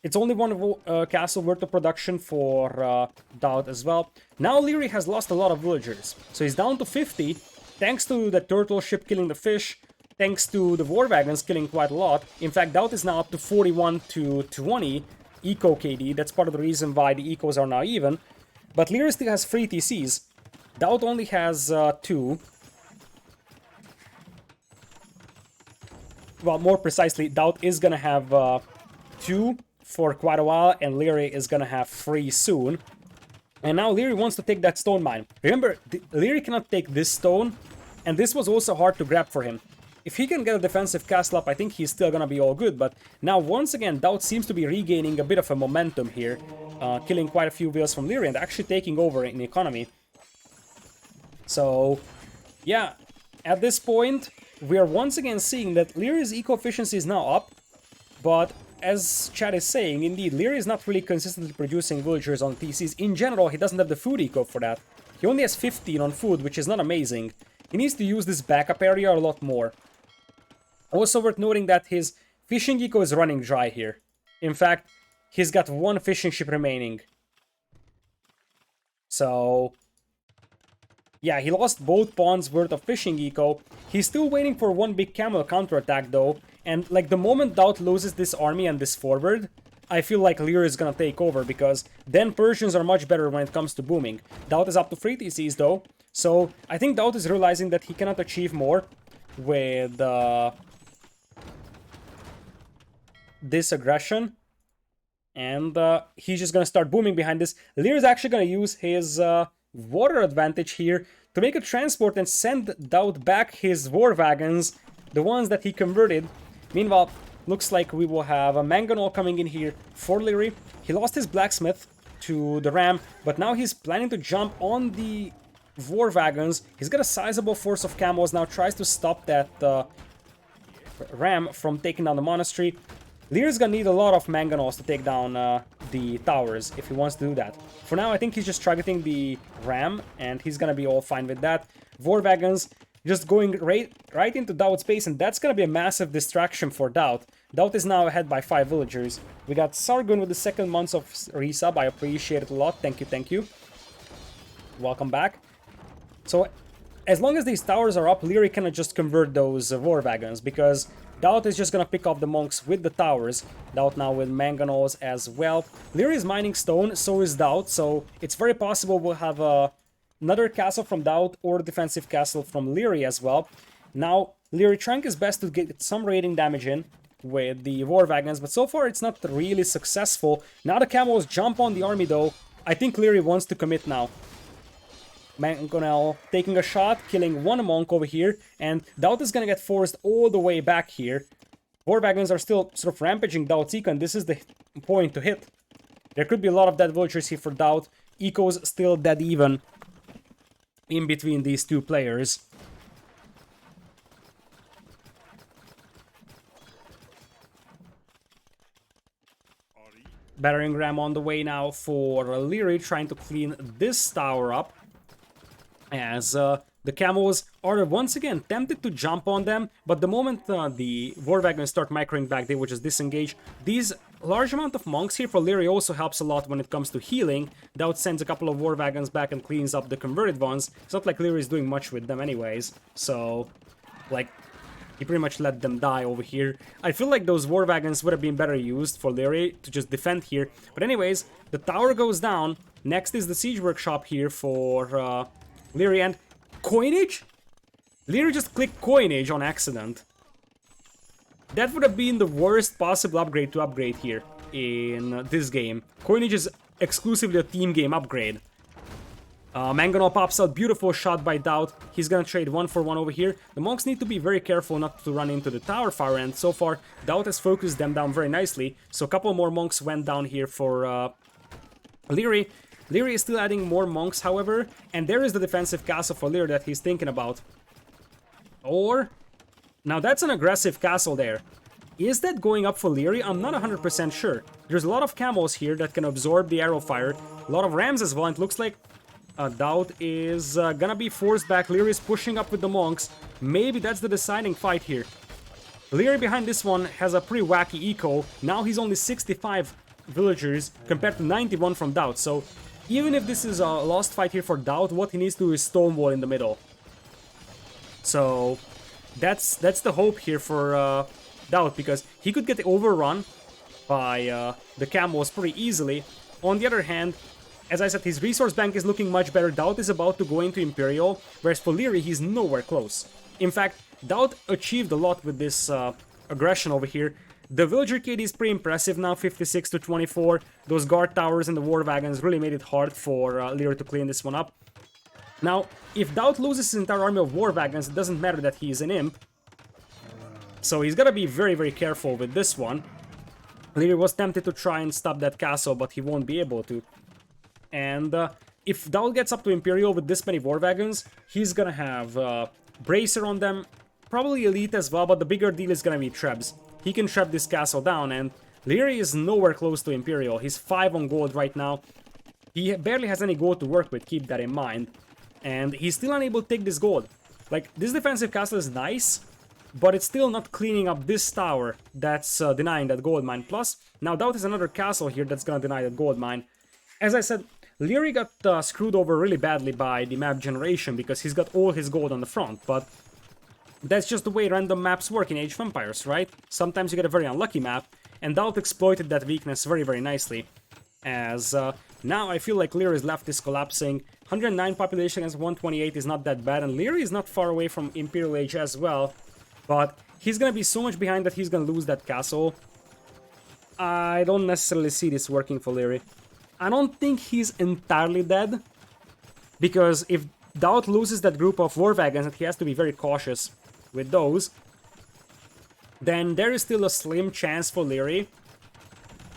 It's only one castle worth of production for DauT as well. Now Liereyy has lost a lot of villagers, so he's down to 50, thanks to the turtle ship killing the fish, thanks to the war wagons killing quite a lot. In fact, DauT is now up to 41 to 20 eco KD. That's part of the reason why the ecos are now even. But Liereyy still has 3 TCs. DauT only has 2. Well, more precisely, DauT is gonna have 2 for quite a while, and Liereyy is gonna have 3 soon. And now Liereyy wants to take that stone mine. Remember, Liereyy cannot take this stone, and this was also hard to grab for him. If he can get a defensive castle up, I think he's still gonna be all good, but now once again, DauT seems to be regaining a bit of a momentum here, killing quite a few wheels from Liereyy and actually taking over in economy. So, yeah, at this point, we are once again seeing that Lierey's eco-efficiency is now up, but as Chad is saying, indeed, Liereyy is not really consistently producing villagers on TCs. In general, he doesn't have the food eco for that. He only has 15 on food, which is not amazing. He needs to use this backup area a lot more. Also worth noting that his fishing eco is running dry here. In fact, he's got 1 fishing ship remaining. So, yeah, he lost both pawns worth of fishing eco. He's still waiting for 1 big camel counterattack though. And like the moment DauT loses this army and this forward, I feel like Liereyy is gonna take over, because then Persians are much better when it comes to booming. DauT is up to 3 TCs though. So I think DauT is realizing that he cannot achieve more with this aggression. And he's just gonna start booming behind this. Liereyy is actually gonna use his water advantage here to make a transport and send DauT back his war wagons, the ones that he converted. Meanwhile, looks like we will have a manganol coming in here for Liereyy. He lost his blacksmith to the ram, but now he's planning to jump on the war wagons. He's got a sizable force of camels now, tries to stop that ram from taking down the monastery. Lierey's gonna need a lot of manganols to take down the towers if he wants to do that. For now, I think he's just targeting the ram, and he's gonna be all fine with that. War wagons just going right into DauT's base, and that's gonna be a massive distraction for DauT. DauT is now ahead by 5 villagers. We got Sargun with the 2nd month of resub. I appreciate it a lot. Thank you, thank you. Welcome back. So, as long as these towers are up, Liereyy cannot just convert those war wagons, because DauT is just gonna pick off the monks with the towers. DauT now with manganols as well. Liereyy is mining stone, so is DauT, so it's very possible we'll have another castle from DauT or a defensive castle from Liereyy as well. Now, Liereyy trying his best to get some raiding damage in with the war wagons, but so far it's not really successful. Now the camels jump on the army though. I think Liereyy wants to commit now. Mangonel taking a shot, killing 1 monk over here, and DauT is gonna get forced all the way back here. War wagons are still sort of rampaging DauT's eco, and this is the point to hit. There could be a lot of dead villagers here for DauT. Eco's still dead even in between these 2 players. Battering ram on the way now for Liereyy, trying to clean this tower up. As the camels are once again tempted to jump on them, but the moment the war wagons start microing back, they will just disengage. These large amount of monks here for Liereyy also helps a lot when it comes to healing. DauT sends a couple of war wagons back and cleans up the converted ones. It's not like Liereyy is doing much with them anyways, so like he pretty much let them die over here. I feel like those war wagons would have been better used for Liereyy to just defend here. But anyways, the tower goes down. Next is the siege workshop here for Liereyy, and coinage? Liereyy just clicked coinage on accident. That would have been the worst possible upgrade to upgrade here in this game. Coinage is exclusively a team game upgrade. Mangonel pops out, beautiful shot by DauT. He's gonna trade 1 for 1 over here. The monks need to be very careful not to run into the tower fire, and so far DauT has focused them down very nicely. So a couple more monks went down here for Liereyy. Liereyy is still adding more monks, however, and there is the defensive castle for Liereyy that he's thinking about. Or, now that's an aggressive castle there. Is that going up for Liereyy? I'm not 100% sure. There's a lot of camels here that can absorb the arrow fire, a lot of rams as well, and it looks like DauT is gonna be forced back. Liereyy is pushing up with the monks. Maybe that's the deciding fight here. Liereyy behind this one has a pretty wacky eco. Now he's only 65 villagers compared to 91 from DauT, so even if this is a lost fight here for DauT, what he needs to do is stonewall in the middle. So that's the hope here for DauT, because he could get overrun by the camels pretty easily. On the other hand, As I said, his resource bank is looking much better. DauT is about to go into Imperial, whereas for Leary, he's nowhere close. In fact, DauT achieved a lot with this aggression over here. The Villager Kid is pretty impressive now, 56 to 24. Those guard towers and the war wagons really made it hard for Leary to clean this one up. Now, if DauT loses his entire army of war wagons, it doesn't matter that he is an imp. So he's gotta be very, very careful with this one. Leary was tempted to try and stop that castle, but he won't be able to. And if DauT gets up to Imperial with this many war wagons, he's gonna have Bracer on them, probably Elite as well, but the bigger deal is gonna be Trebs. He can trap this castle down, and Leary is nowhere close to Imperial. He's 5 on gold right now. He barely has any gold to work with, keep that in mind. And he's still unable to take this gold. Like, this defensive castle is nice, but it's still not cleaning up this tower that's denying that gold mine. Plus, now DauT has another castle here that's gonna deny that gold mine. As I said, Leary got screwed over really badly by the map generation because he's got all his gold on the front, but that's just the way random maps work in Age of Empires, right? Sometimes you get a very unlucky map, and DauT exploited that weakness very, very nicely. As now I feel like Leary's left is collapsing. 109 population against 128 is not that bad, and Leary is not far away from Imperial Age as well, but he's gonna be so much behind that he's gonna lose that castle. I don't necessarily see this working for Leary. I don't think he's entirely dead, because if DauT loses that group of war wagons, and he has to be very cautious with those, then there is still a slim chance for Leary,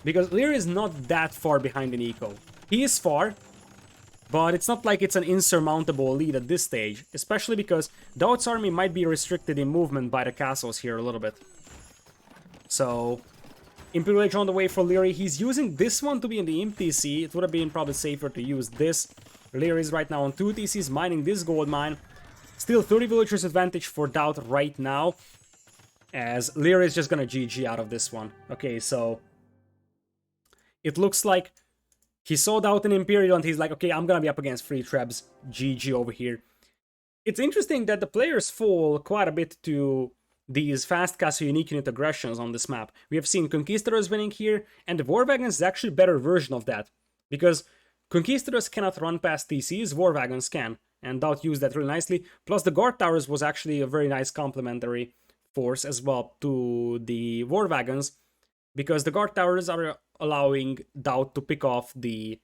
because Leary is not that far behind in eco. He is far, but it's not like it's an insurmountable lead at this stage, especially because DauT's army might be restricted in movement by the castles here a little bit. So, Imperial Age on the way for Leary. He's using this one to be in the Imp TC. It would have been probably safer to use this. Leary is right now on 2 TCs, mining this gold mine. Still 30 villagers advantage for DauT right now, as Leary is just gonna GG out of this one. Okay, so it looks like he saw DauT in Imperial and he's like, okay, I'm gonna be up against free Trebs. GG over here. It's interesting that the players fall quite a bit to these fast castle unique unit aggressions on this map. We have seen Conquistadors winning here, and the War Wagons is actually a better version of that, because Conquistadors cannot run past TCs, War Wagons can, and DauT used that really nicely. Plus the Guard Towers was actually a very nice complementary force as well to the War Wagons, because the Guard Towers are allowing DauT to pick off the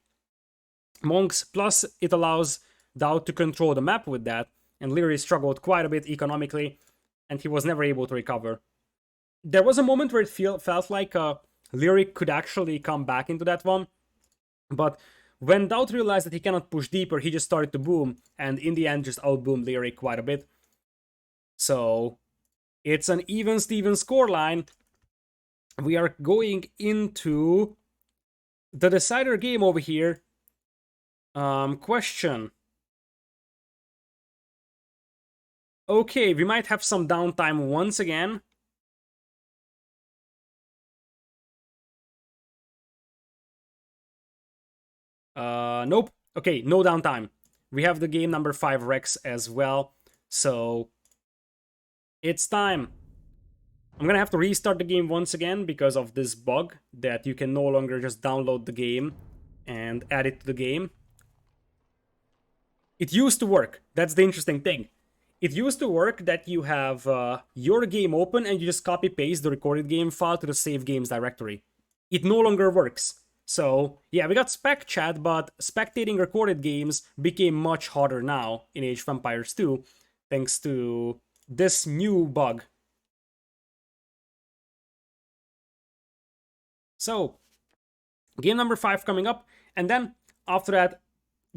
monks, plus it allows DauT to control the map with that, and Leary struggled quite a bit economically, and he was never able to recover. There was a moment where it felt like Leary could actually come back into that one, but when DauT realized that he cannot push deeper, he just started to boom, and in the end just outboomed Leary quite a bit. So, it's an even-Steven scoreline. We are going into the decider game over here. Question. Okay, we might have some downtime once again. Nope. Okay, no downtime. We have the game number 5 Rex as well. So, it's time. I'm gonna have to restart the game once again because of this bug that you can no longer just download the game and add it to the game. It used to work. That's the interesting thing. It used to work that you have your game open and you just copy paste the recorded game file to the save games directory. It no longer works. So, yeah, we got spec chat, but spectating recorded games became much harder now in Age of Empires 2, thanks to this new bug. So, game number 5 coming up, and then after that,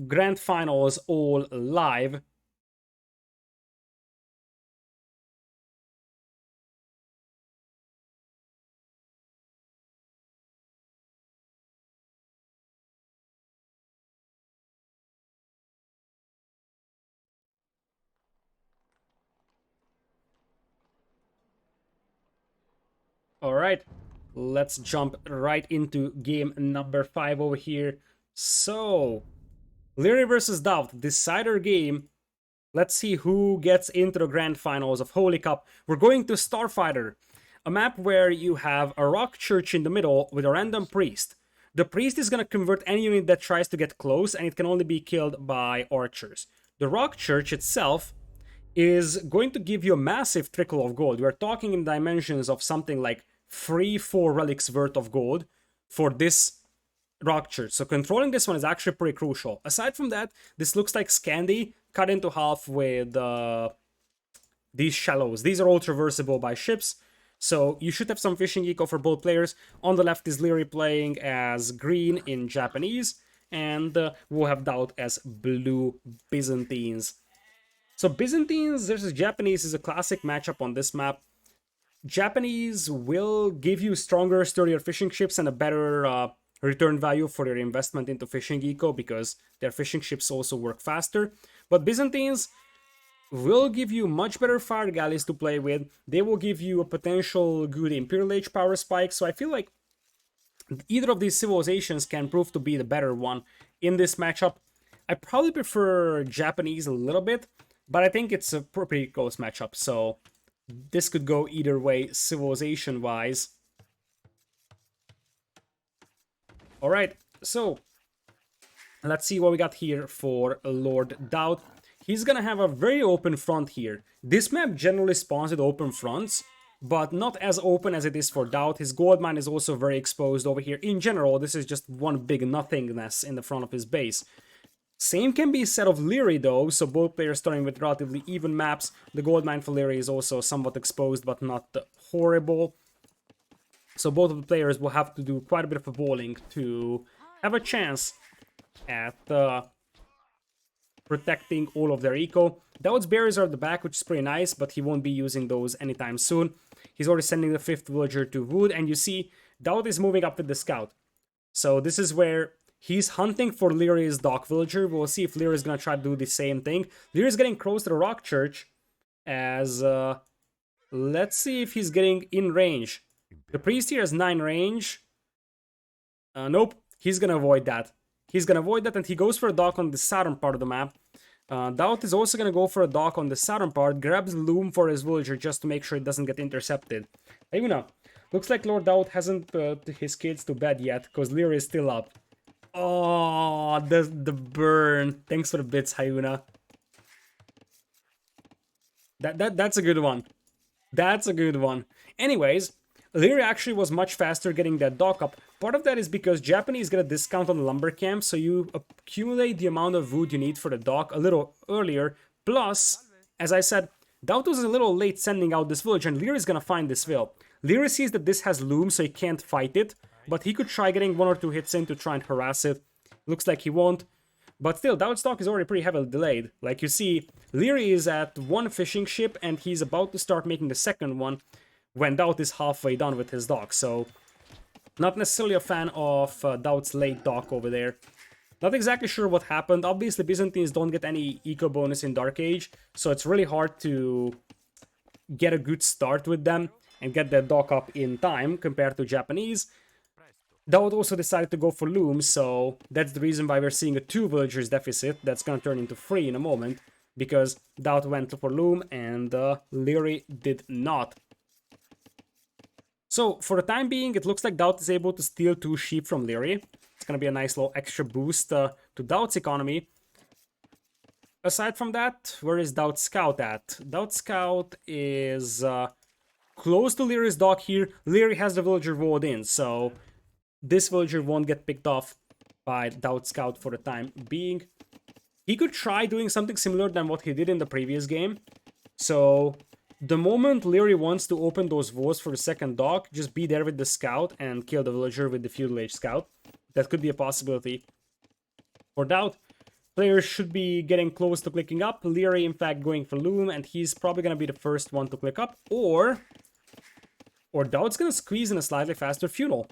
Grand Finals all live. Alright, let's jump right into game number 5 over here. So, Leary versus DauT, decider game. Let's see who gets into the Grand Finals of Holy Cup. We're going to Starfighter, a map where you have a rock church in the middle with a random priest. The priest is going to convert any unit that tries to get close, and it can only be killed by archers. The rock church itself is going to give you a massive trickle of gold. We're talking in dimensions of something like 3-4 relics worth of gold for this rock church. So controlling this one is actually pretty crucial. Aside from that, this looks like Scandi cut into half with these shallows. These are all traversable by ships. So you should have some fishing eco for both players. On the left is Leary playing as green in Japanese, and we'll have DauT as blue Byzantines. So Byzantines versus Japanese is a classic matchup on this map. Japanese will give you stronger, sturdier fishing ships and a better return value for your investment into fishing eco because their fishing ships also work faster. But Byzantines will give you much better fire galleys to play with. They will give you a potential good Imperial Age power spike. So I feel like either of these civilizations can prove to be the better one in this matchup. I probably prefer Japanese a little bit, but I think it's a pretty close matchup, so this could go either way civilization-wise. Alright, so let's see what we got here for Lord.DauT. He's gonna have a very open front here. This map generally spawns with open fronts, but not as open as it is for DauT. His gold mine is also very exposed over here. In general, this is just one big nothingness in the front of his base. Same can be said of Leary though, so both players starting with relatively even maps. The gold mine for Leary is also somewhat exposed, but not horrible. So both of the players will have to do quite a bit of a bowling to have a chance at protecting all of their eco. DauT's berries are at the back, which is pretty nice, but he won't be using those anytime soon. He's already sending the 5th villager to Wood, and you see DauT is moving up with the scout. So this is where he's hunting for Leary's dock villager. We'll see if Leary is going to try to do the same thing. Leary is getting close to the rock church as... let's see if he's getting in range. The priest here has 9 range. Nope, he's going to avoid that. He's going to avoid that, and he goes for a dock on the southern part of the map. DauT is also going to go for a dock on the southern part, grabs loom for his villager just to make sure it doesn't get intercepted. Ayuna, looks like Lord DauT hasn't put his kids to bed yet, because Leary is still up. Oh, the burn. Thanks for the bits, Hayuna. That's a good one. That's a good one. Anyways, Leary actually was much faster getting that dock up. Part of that is because Japanese get a discount on the lumber camp, so you accumulate the amount of wood you need for the dock a little earlier. Plus, as I said, DauT was a little late sending out this village, and Leary's gonna find this will. Leary sees that this has loom, so he can't fight it, but he could try getting 1 or 2 hits in to try and harass it. Looks like he won't. But still, DauT's dock is already pretty heavily delayed. Like you see, Leary is at 1 fishing ship, and he's about to start making the second one when DauT is halfway done with his dock. So, not necessarily a fan of DauT's late dock over there. Not exactly sure what happened. Obviously, Byzantines don't get any eco bonus in Dark Age, so it's really hard to get a good start with them and get their dock up in time compared to Japanese. DauT also decided to go for loom, so that's the reason why we're seeing a 2 villagers deficit that's gonna turn into 3 in a moment, because DauT went for loom and Leary did not. So for the time being, it looks like DauT is able to steal 2 sheep from Leary. It's gonna be a nice little extra boost to DauT's economy. Aside from that, where is DauT's scout at? DauT's scout is close to Leary's dock here. Leary has the villager walled in, so this villager won't get picked off by DauT's scout for the time being. He could try doing something similar than what he did in the previous game. So the moment Leary wants to open those walls for the second dock, just be there with the scout and kill the villager with the feudal age scout. That could be a possibility. For DauT, players should be getting close to clicking up. Leary, in fact, going for loom, and he's probably going to be the first one to click up. Or DauT's going to squeeze in a slightly faster feudal.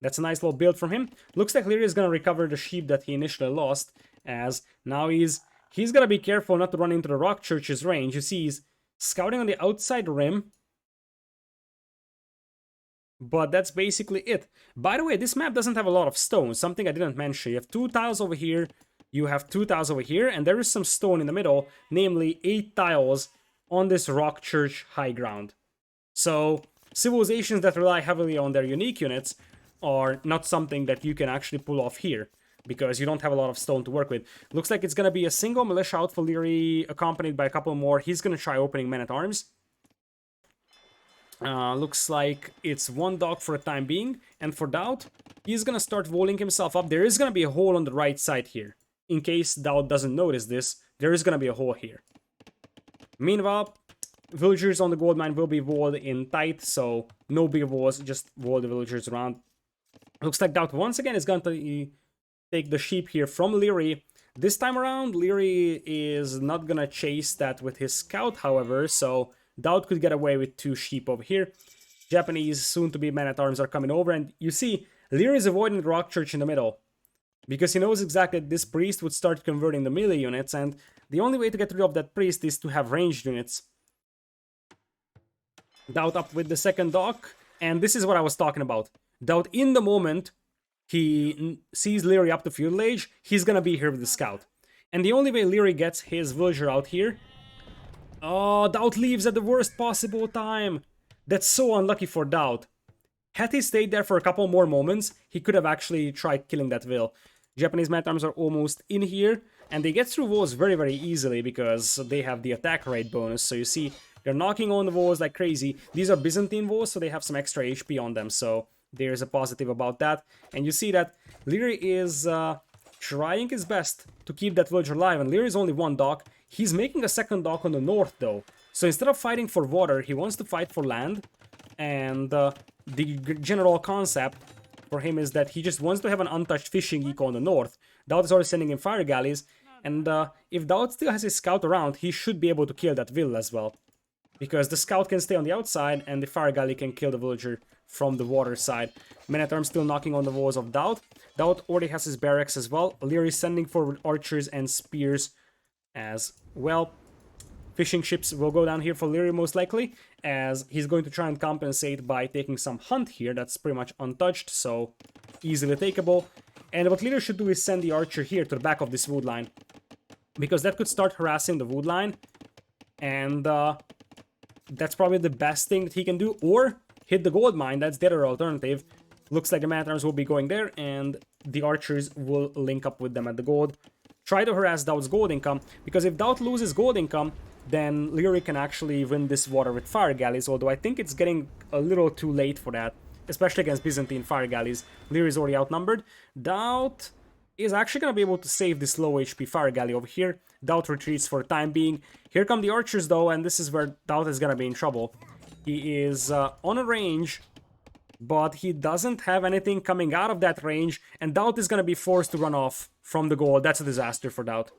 That's a nice little build from him. Looks like Leary is going to recover the sheep that he initially lost, as now he's going to be careful not to run into the rock church's range. You see, he's scouting on the outside rim, but that's basically it. By the way, this map doesn't have a lot of stone, something I didn't mention. You have 2 tiles over here, you have 2 tiles over here, and there is some stone in the middle, namely 8 tiles on this rock church high ground. So civilizations that rely heavily on their unique units are not something that you can actually pull off here, because you don't have a lot of stone to work with. Looks like it's going to be a single militia out for Leary, accompanied by a couple more. He's going to try opening men-at-arms. Looks like it's one dog for a time being. And for DauT, he's going to start rolling himself up. There is going to be a hole on the right side here. In case DauT doesn't notice this, there is going to be a hole here. Meanwhile, villagers on the gold mine will be walled in tight, so no big walls, just wall the villagers around. Looks like DauT once again is going to take the sheep here from Leary. This time around, Leary is not gonna chase that with his scout, however, so DauT could get away with 2 sheep over here. Japanese soon-to-be men-at-arms are coming over, and you see, Leary is avoiding the rock church in the middle, because he knows exactly that this priest would start converting the melee units, and the only way to get rid of that priest is to have ranged units. DauT up with the second dock, and this is what I was talking about. DauT, in the moment he sees Leary up to field age, he's gonna be here with the scout. And the only way Leary gets his villager out here... Oh, DauT leaves at the worst possible time! That's so unlucky for DauT. Had he stayed there for a couple more moments, he could have actually tried killing that Vil. Japanese men-at-arms are almost in here, and they get through walls very, very easily because they have the attack rate bonus. So you see, they're knocking on the walls like crazy. These are Byzantine walls, so they have some extra HP on them, so there's a positive about that. And you see that Leary is trying his best to keep that villager alive, and Leary is only 1 dock. He's making a second dock on the north, though. So instead of fighting for water, he wants to fight for land, and the general concept for him is that he just wants to have an untouched fishing eco on the north. DauT is already sending in fire galleys, and if DauT still has his scout around, he should be able to kill that Vil as well. Because the scout can stay on the outside, and the fire galley can kill the villager from the water side. Men-at-arms still knocking on the walls of DauT. DauT already has his barracks as well. Leary sending forward archers and spears as well. Fishing ships will go down here for Leary most likely, as he's going to try and compensate by taking some hunt here. That's pretty much untouched, so easily takeable. And what Leary should do is send the archer here to the back of this wood line, because that could start harassing the wood line, and that's probably the best thing that he can do, or hit the gold mine. That's the other alternative. Looks like the men-at-arms will be going there, and the archers will link up with them at the gold. Try to harass DauT's gold income, because if DauT loses gold income, then Leary can actually win this water with fire galleys, although I think it's getting a little too late for that, especially against Byzantine fire galleys. Leary's already outnumbered. DauT is actually going to be able to save this low HP fire galley over here. DauT retreats for the time being. Here come the archers, though, and this is where DauT is going to be in trouble. He is on a range, but he doesn't have anything coming out of that range, and DauT is going to be forced to run off from the goal. That's a disaster for DauT.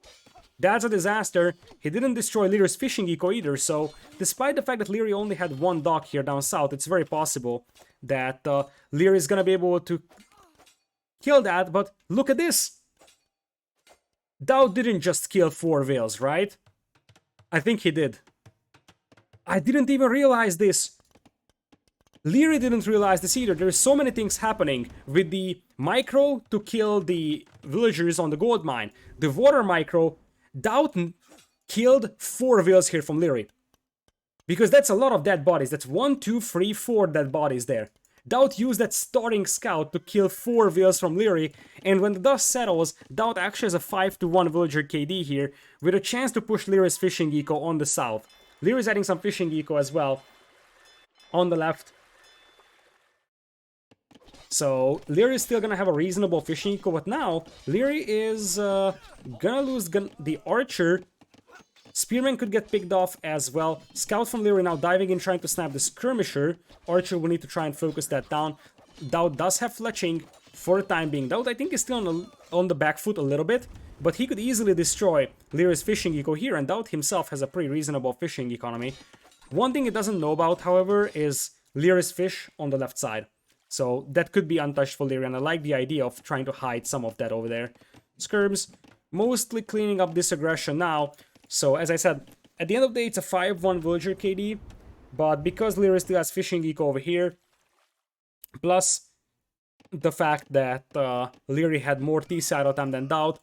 That's a disaster. He didn't destroy Leary's fishing eco either, so despite the fact that Leary only had 1 dock here down south, it's very possible that Leary is going to be able to kill that, but look at this! DauT didn't just kill 4 Vils, right? I think he did. I didn't even realize this. Leary didn't realize this either. There's so many things happening with the micro to kill the villagers on the gold mine. The water micro, DauT killed 4 Vils here from Leary. Because that's a lot of dead bodies. That's 1, 2, 3, 4 dead bodies there. DauT used that starting scout to kill 4 Vils from Leary, and when the dust settles, DauT actually has a 5-to-1 villager KD here, with a chance to push Leary's fishing eco on the south. Leary's adding some fishing eco as well on the left. So Leary is still gonna have a reasonable fishing eco, but now Leary is gonna lose the archer. Spearman could get picked off as well. Scout from Leary now diving in, trying to snap the skirmisher. Archer will need to try and focus that down. DauT does have fletching for the time being. DauT, I think, is still on the back foot a little bit, but he could easily destroy Leary's fishing eco here, and DauT himself has a pretty reasonable fishing economy. One thing he doesn't know about, however, is Leary's fish on the left side. So that could be untouched for Leary, and I like the idea of trying to hide some of that over there. Skirbs mostly cleaning up this aggression now. So as I said, at the end of the day, it's a 5-1 villager KD, but because Leary still has fishing eco over here, plus the fact that Leary had more T-side out time than DauT,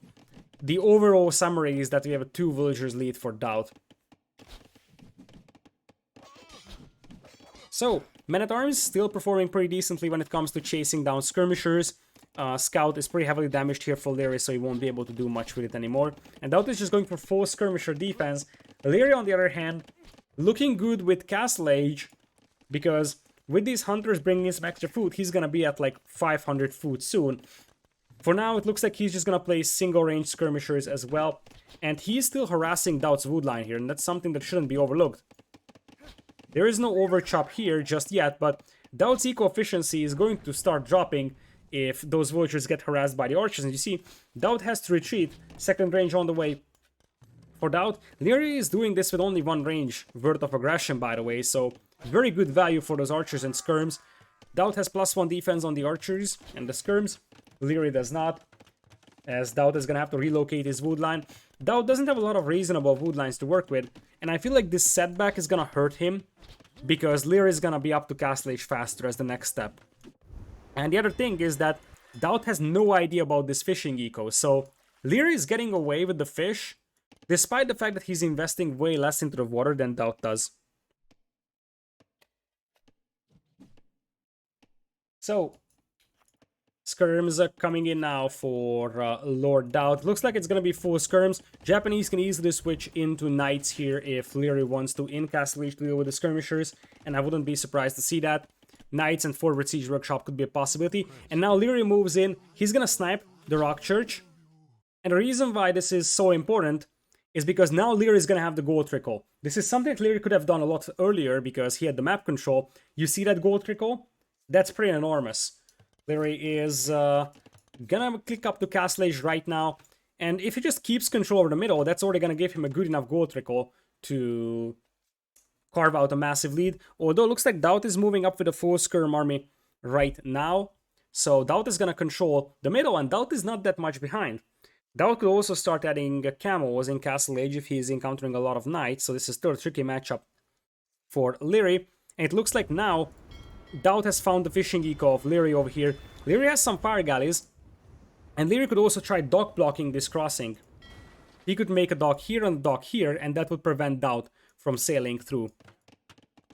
the overall summary is that we have a 2 villagers lead for DauT. So, Men-at-Arms still performing pretty decently when it comes to chasing down skirmishers. Scout is pretty heavily damaged here for Leary, so he won't be able to do much with it anymore. And DauT is just going for full skirmisher defense. Leary, on the other hand, looking good with Castle Age, because with these hunters bringing in some extra food, he's gonna be at like 500 food soon. For now, it looks like he's just gonna play single-range skirmishers as well. And he's still harassing DauT's wood line here, and that's something that shouldn't be overlooked. There is no overchop here just yet, but DauT's eco-efficiency is going to start dropping if those villagers get harassed by the archers. And you see, DauT has to retreat. Second range on the way for DauT. Leary is doing this with only one range worth of aggression, by the way, so very good value for those archers and skirms. DauT has +1 defense on the archers and the skirms. Leary does not, as DauT is going to have to relocate his wood line. DauT doesn't have a lot of reasonable wood lines to work with, and I feel like this setback is going to hurt him, because Leary is going to be up to Castle Age faster as the next step. And the other thing is that DauT has no idea about this fishing eco, so Leary is getting away with the fish, despite the fact that he's investing way less into the water than DauT does. So, skirms are coming in now for Lord DauT. Looks like it's going to be full skirms. Japanese can easily switch into knights here if Leary wants to in Castle Age to deal with the skirmishers, and I wouldn't be surprised to see that. Knights and forward siege workshop could be a possibility. And now Leary moves in. He's going to snipe the Rock Church. And the reason why this is so important is because now Leary is going to have the gold trickle. This is something that Leary could have done a lot earlier because he had the map control. You see that gold trickle? That's pretty enormous. Leary is gonna click up to Castle Age right now, and if he just keeps control over the middle, that's already gonna give him a good enough gold trickle to carve out a massive lead. Although it looks like DauT is moving up with a full skirm army right now, so DauT is gonna control the middle, and DauT is not that much behind. DauT could also start adding camels in Castle Age if he's encountering a lot of knights, so this is still a tricky matchup for Leary. And it looks like now DauT has found the fishing eco of Leary over here. Leary has some fire galleys, and Leary could also try dock blocking this crossing. He could make a dock here and a dock here, and that would prevent DauT from sailing through.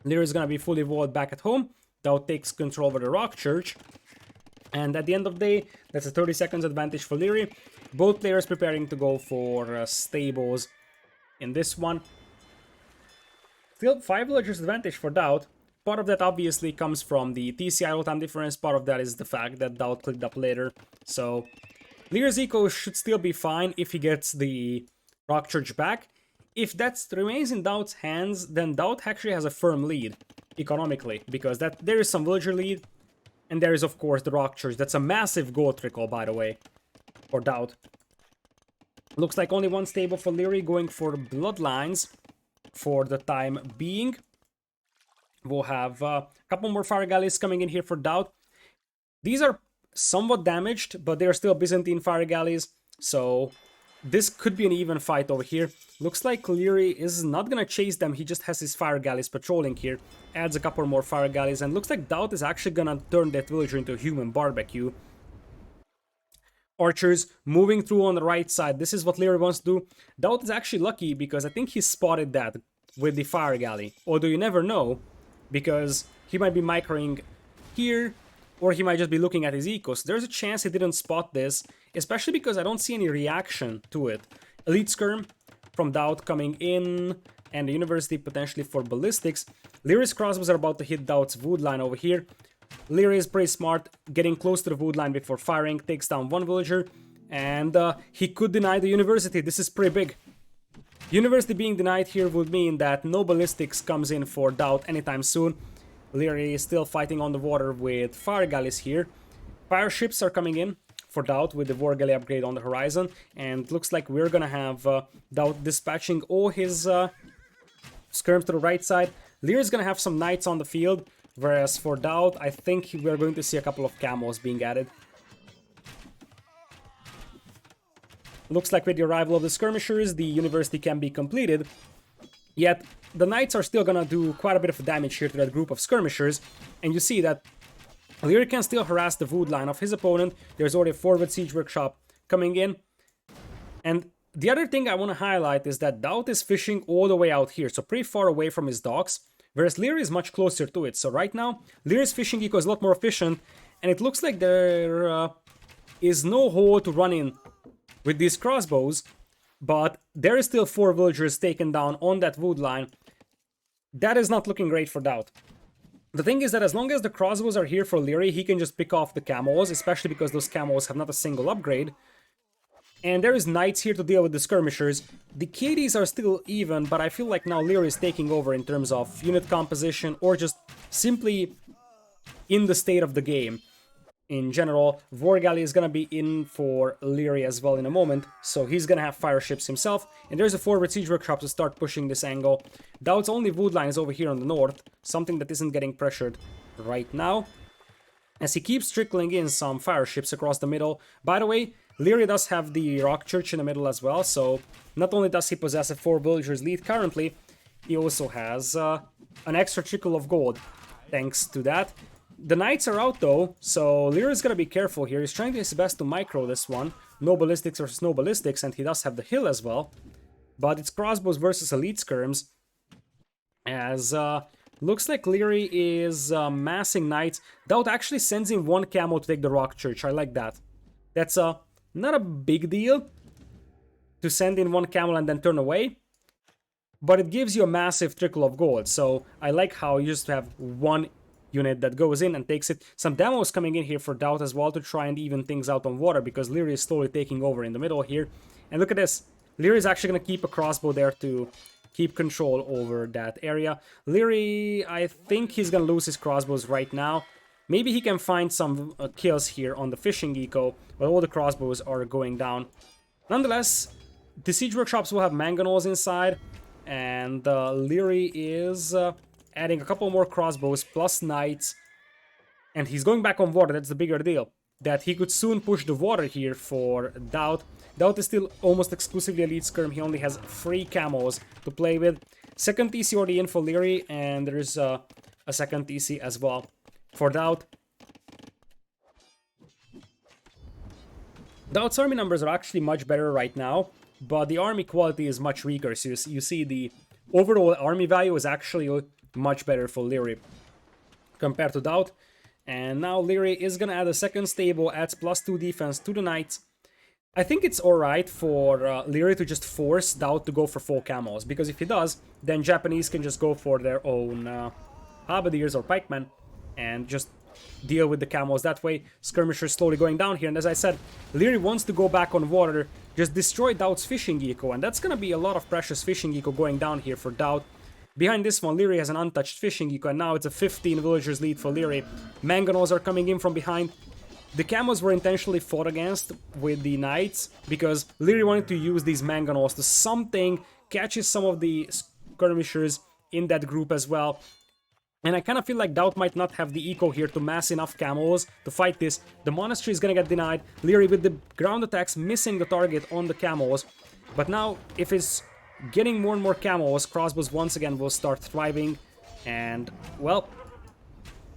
Leary is going to be fully walled back at home. DauT takes control over the Rock Church, and at the end of the day, that's a 30 seconds advantage for Leary. Both players preparing to go for stables in this one. Still 5 villagers advantage for DauT. Part of that obviously comes from the TC idle time difference, part of that is the fact that DauT clicked up later. So Leary's eco should still be fine if he gets the Rock Church back. If that remains in DauT's hands, then DauT actually has a firm lead economically, because there is some villager lead, and there is of course the Rock Church. That's a massive gold trickle, by the way, for DauT. Looks like only one stable for Leary, going for Bloodlines for the time being. We'll have a couple more fire galleys coming in here for DauT. These are somewhat damaged, but they're still Byzantine fire galleys, so this could be an even fight over here. Looks like Leary is not gonna chase them, he just has his fire galleys patrolling here. Adds a couple more fire galleys, and looks like DauT is actually gonna turn that villager into a human barbecue. Archers moving through on the right side. This is what Leary wants to do. DauT is actually lucky because I think he spotted that with the fire galley, although you never know, because he might be microing here, or he might just be looking at his ecos. There's a chance he didn't spot this, especially because I don't see any reaction to it. Elite Skirm from DauT coming in, and the University potentially for Ballistics. Leary's crossbows are about to hit DauT's wood line over here. Leary is pretty smart, getting close to the wood line before firing, takes down one villager, and he could deny the University. This is pretty big. University being denied here would mean that no ballistics comes in for DauT anytime soon. Leary is still fighting on the water with fire galleys here. Fire ships are coming in for DauT with the war galley upgrade on the horizon, and looks like we're gonna have DauT dispatching all his skirms to the right side. Leary's gonna have some knights on the field, whereas for DauT, I think we're going to see a couple of camels being added. Looks like with the arrival of the skirmishers, the University can be completed, yet the knights are still gonna do quite a bit of damage here to that group of skirmishers, and you see that Leary can still harass the wood line of his opponent. There's already a forward siege workshop coming in, and the other thing I want to highlight is that DauT is fishing all the way out here, so pretty far away from his docks. whereas Leary is much closer to it. So right now, Leary's fishing eco is a lot more efficient, and it looks like there is no hole to run in with these crossbows, but there is still 4 villagers taken down on that wood line. That is not looking great for DauT. The thing is that as long as the crossbows are here for Leary, he can just pick off the camos, especially because those camos have not a single upgrade. And there is knights here to deal with the skirmishers. The KDs are still even, but I feel like now Leary is taking over in terms of unit composition or just simply in the state of the game. In general, Vorgali is gonna be in for Leary as well in a moment, so he's gonna have fire ships himself. And there's a forward siege workshop to start pushing this angle. DauT's only wood line is over here on the north, something that isn't getting pressured right now, as he keeps trickling in some fire ships across the middle. By the way, Leary does have the rock church in the middle as well, so not only does he possess a 4 villagers lead currently, he also has an extra trickle of gold thanks to that. The knights are out though, so Leary's gonna be careful here. He's trying his best to micro this one. No ballistics versus no ballistics, and he does have the hill as well. But it's crossbows versus elite skirms. As looks like Leary is massing knights. DauT actually sends in 1 camo to take the rock church. I like that. That's not a big deal to send in 1 camo and then turn away, but it gives you a massive trickle of gold. So I like how you just have 1 unit that goes in and takes it. Some demos coming in here for DauT as well to try and even things out on water, because Leary is slowly taking over in the middle here. And look at this. Leary is actually going to keep a crossbow there to keep control over that area. Leary, I think he's going to lose his crossbows right now. Maybe he can find some kills here on the fishing eco, but all the crossbows are going down. Nonetheless, the siege workshops will have mangonels inside, and Leary is adding a couple more crossbows plus knights, and he's going back on water. That's the bigger deal, that he could soon push the water here for DauT. DauT is still almost exclusively elite skirm. He only has 3 camos to play with. Second TC already in for Leary, and there's a second TC as well for DauT. DauT's army numbers are actually much better right now, but the army quality is much weaker. So you see the overall army value is actually much better for Leary compared to DauT. And now Leary is gonna add a second stable, adds +2 defense to the knights. I think it's alright for Leary to just force DauT to go for full camos, because if he does, then Japanese can just go for their own halberdiers or pikemen and just deal with the camos that way. Skirmishers slowly going down here, and as I said, Leary wants to go back on water, just destroy DauT's fishing eco, and that's gonna be a lot of precious fishing eco going down here for DauT. Behind this one, Leary has an untouched fishing eco, and now it's a 15 villagers lead for Leary. Mangonels are coming in from behind. The camos were intentionally fought against with the knights, because Leary wanted to use these mangonels to something catches some of the skirmishers in that group as well. And I kind of feel like DauT might not have the eco here to mass enough camos to fight this. The monastery is gonna get denied. Leary with the ground attacks missing the target on the camos. But now, if it's getting more and more camos, crossbows once again will start thriving. And, well,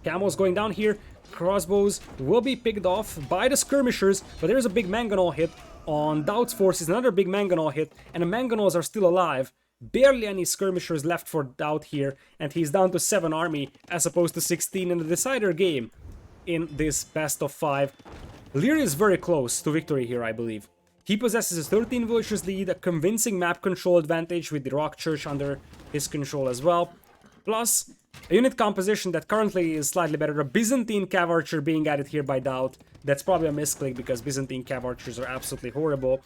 camos going down here. Crossbows will be picked off by the skirmishers, but there's a big mangonel hit on DauT's forces, another big mangonel hit, and the mangonels are still alive. Barely any skirmishers left for DauT here, and he's down to 7 army as opposed to 16 in the decider game in this best of 5. Leary is very close to victory here, I believe. He possesses a 13 villagers lead, a convincing map control advantage with the rock church under his control as well, plus a unit composition that currently is slightly better. A Byzantine cav archer being added here by DauT. That's probably a misclick because Byzantine cav archers are absolutely horrible.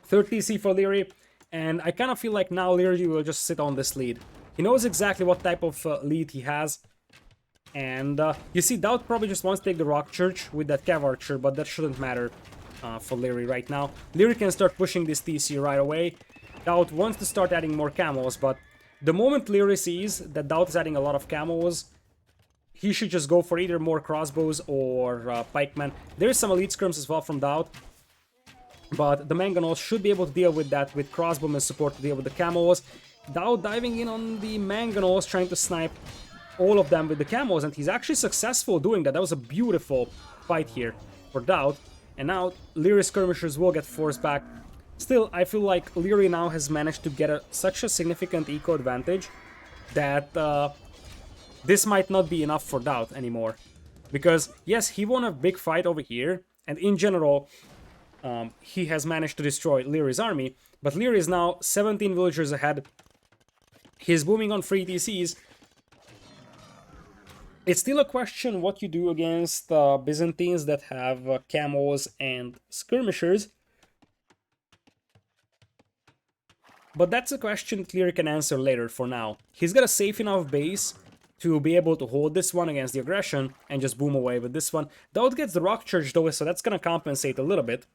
Third TC for Leary, and I kind of feel like now Leary will just sit on this lead. He knows exactly what type of lead he has. And you see, DauT probably just wants to take the rock church with that cav archer, but that shouldn't matter for Leary right now. Leary can start pushing this TC right away. DauT wants to start adding more camos, but the moment Leary sees that DauT is adding a lot of camos, he should just go for either more crossbows or pikemen. There's some elite skirms as well from DauT, but the mangonels should be able to deal with that with crossbowmen support to deal with the camos. DauT diving in on the mangonels, trying to snipe all of them with the camos, and he's actually successful doing that. That was a beautiful fight here for DauT, and now Leary skirmishers will get forced back. Still, I feel like Leary now has managed to get such a significant eco advantage that this might not be enough for DauT anymore. Because, yes, he won a big fight over here, and in general, he has managed to destroy Leary's army, but Leary is now 17 villagers ahead. He's booming on free TCs. It's still a question what you do against Byzantines that have camos and skirmishers. But that's a question Leary can answer later for now. He's got a safe enough base to be able to hold this one against the aggression and just boom away with this one. DauT gets the Rock Church though, so that's gonna compensate a little bit.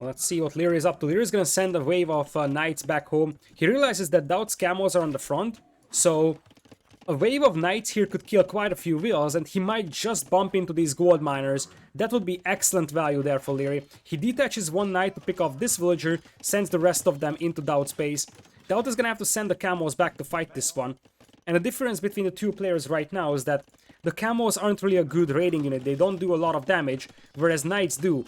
Let's see what Leary is up to. Leary's gonna send a wave of knights back home. He realizes that DauT's camos are on the front, so a wave of knights here could kill quite a few villas, and he might just bump into these gold miners. That would be excellent value there for Leary. He detaches one knight to pick off this villager, sends the rest of them into DauT's base. DauT is gonna have to send the camos back to fight this one. And the difference between the two players right now is that the camos aren't really a good raiding unit. They don't do a lot of damage, whereas knights do.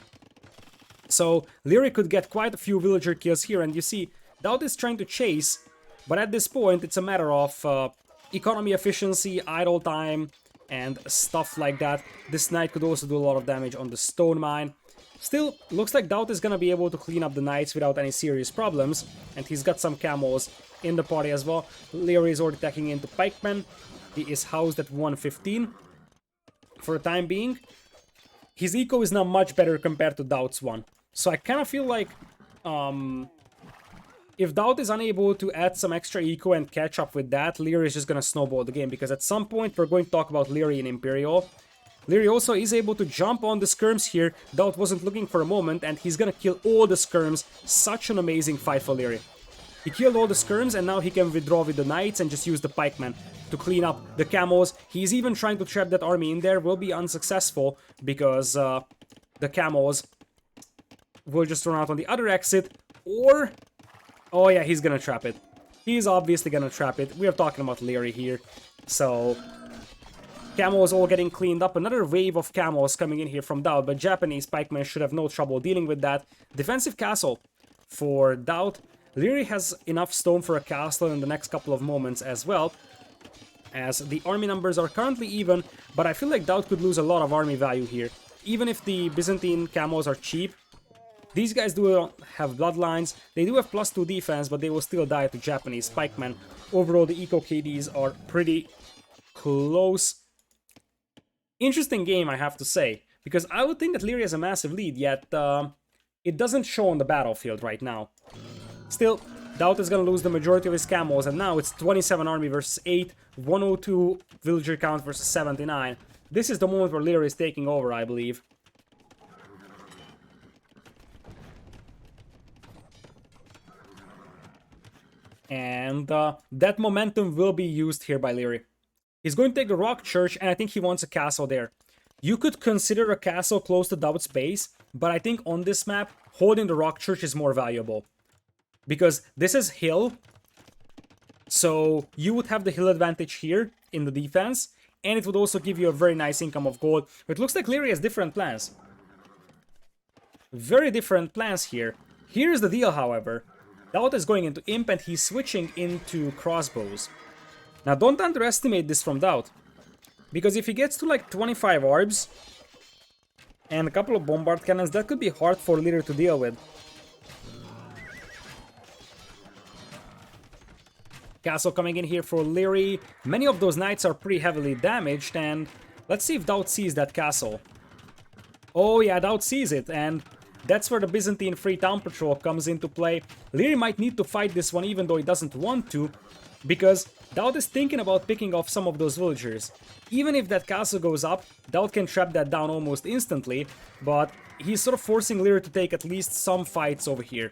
So Leary could get quite a few villager kills here, and you see, DauT is trying to chase, but at this point it's a matter of economy efficiency, idle time, and stuff like that. This knight could also do a lot of damage on the stone mine. Still, looks like DauT is gonna be able to clean up the knights without any serious problems, and he's got some camos in the party as well. Leary is already attacking into pikemen. He is housed at 115 for the time being. His eco is now much better compared to DauT's one. So I kind of feel like if DauT is unable to add some extra eco and catch up with that, Leary is just going to snowball the game, because at some point we're going to talk about Leary in Imperial. Leary also is able to jump on the skirms here. DauT wasn't looking for a moment, and he's going to kill all the skirms. Such an amazing fight for Leary. He killed all the skirms, and now he can withdraw with the knights and just use the pikemen to clean up the camos. He's even trying to trap that army in there. Will be unsuccessful because the camos will just run out on the other exit, or... oh yeah, he's gonna trap it. He's obviously gonna trap it. We are talking about Leary here. So, camos all getting cleaned up. Another wave of camos coming in here from DauT, but Japanese pikemen should have no trouble dealing with that. Defensive castle for DauT. Leary has enough stone for a castle in the next couple of moments as well, as the army numbers are currently even, but I feel like DauT could lose a lot of army value here. Even if the Byzantine camos are cheap, these guys do have bloodlines. They do have +2 defense, but they will still die to Japanese pikemen. Overall, the eco KDs are pretty close. Interesting game, I have to say, because I would think that Leary has a massive lead, yet it doesn't show on the battlefield right now. Still, DauT is going to lose the majority of his camos, and now it's 27 army versus 8, 102 villager count versus 79. This is the moment where Leary is taking over, I believe. And that momentum will be used here by Leary. He's going to take the Rock Church, and I think he wants a castle there. You could consider a castle close to DauT's base, but I think on this map, holding the Rock Church is more valuable. Because this is hill, so you would have the hill advantage here in the defense, and it would also give you a very nice income of gold. But it looks like Leary has different plans. Very different plans here. Here's the deal, however. DauT is going into Imp, and he's switching into crossbows. Now, don't underestimate this from DauT, because if he gets to like 25 orbs and a couple of bombard cannons, that could be hard for Leary to deal with. Castle coming in here for Leary. Many of those knights are pretty heavily damaged, and let's see if DauT sees that castle. Oh yeah, DauT sees it, and that's where the Byzantine Free Town Patrol comes into play. Leary might need to fight this one even though he doesn't want to, because DauT is thinking about picking off some of those villagers. Even if that castle goes up, DauT can trap that down almost instantly, but he's sort of forcing Leary to take at least some fights over here.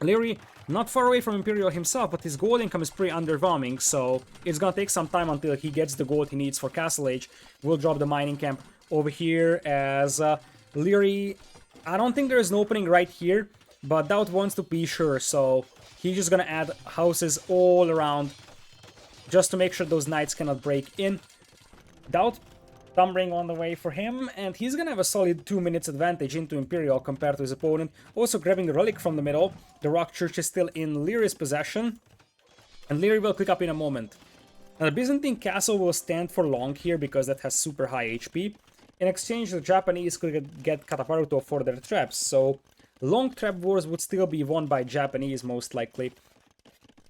Leary, not far away from Imperial himself, but his gold income is pretty underwhelming, so it's gonna take some time until he gets the gold he needs for Castle Age. We'll drop the mining camp over here as Leary... I don't think there is an opening right here, but DauT wants to be sure, so he's just gonna add houses all around just to make sure those knights cannot break in. DauT Thumb Ring on the way for him, and he's gonna have a solid 2 minutes advantage into Imperial compared to his opponent. Also grabbing the Relic from the middle. The Rock Church is still in Lierey's possession, and Liereyy will click up in a moment. Now the Byzantine Castle will stand for long here because that has super high HP. In exchange, the Japanese could get Kataparuto for their traps, so long trap wars would still be won by Japanese most likely.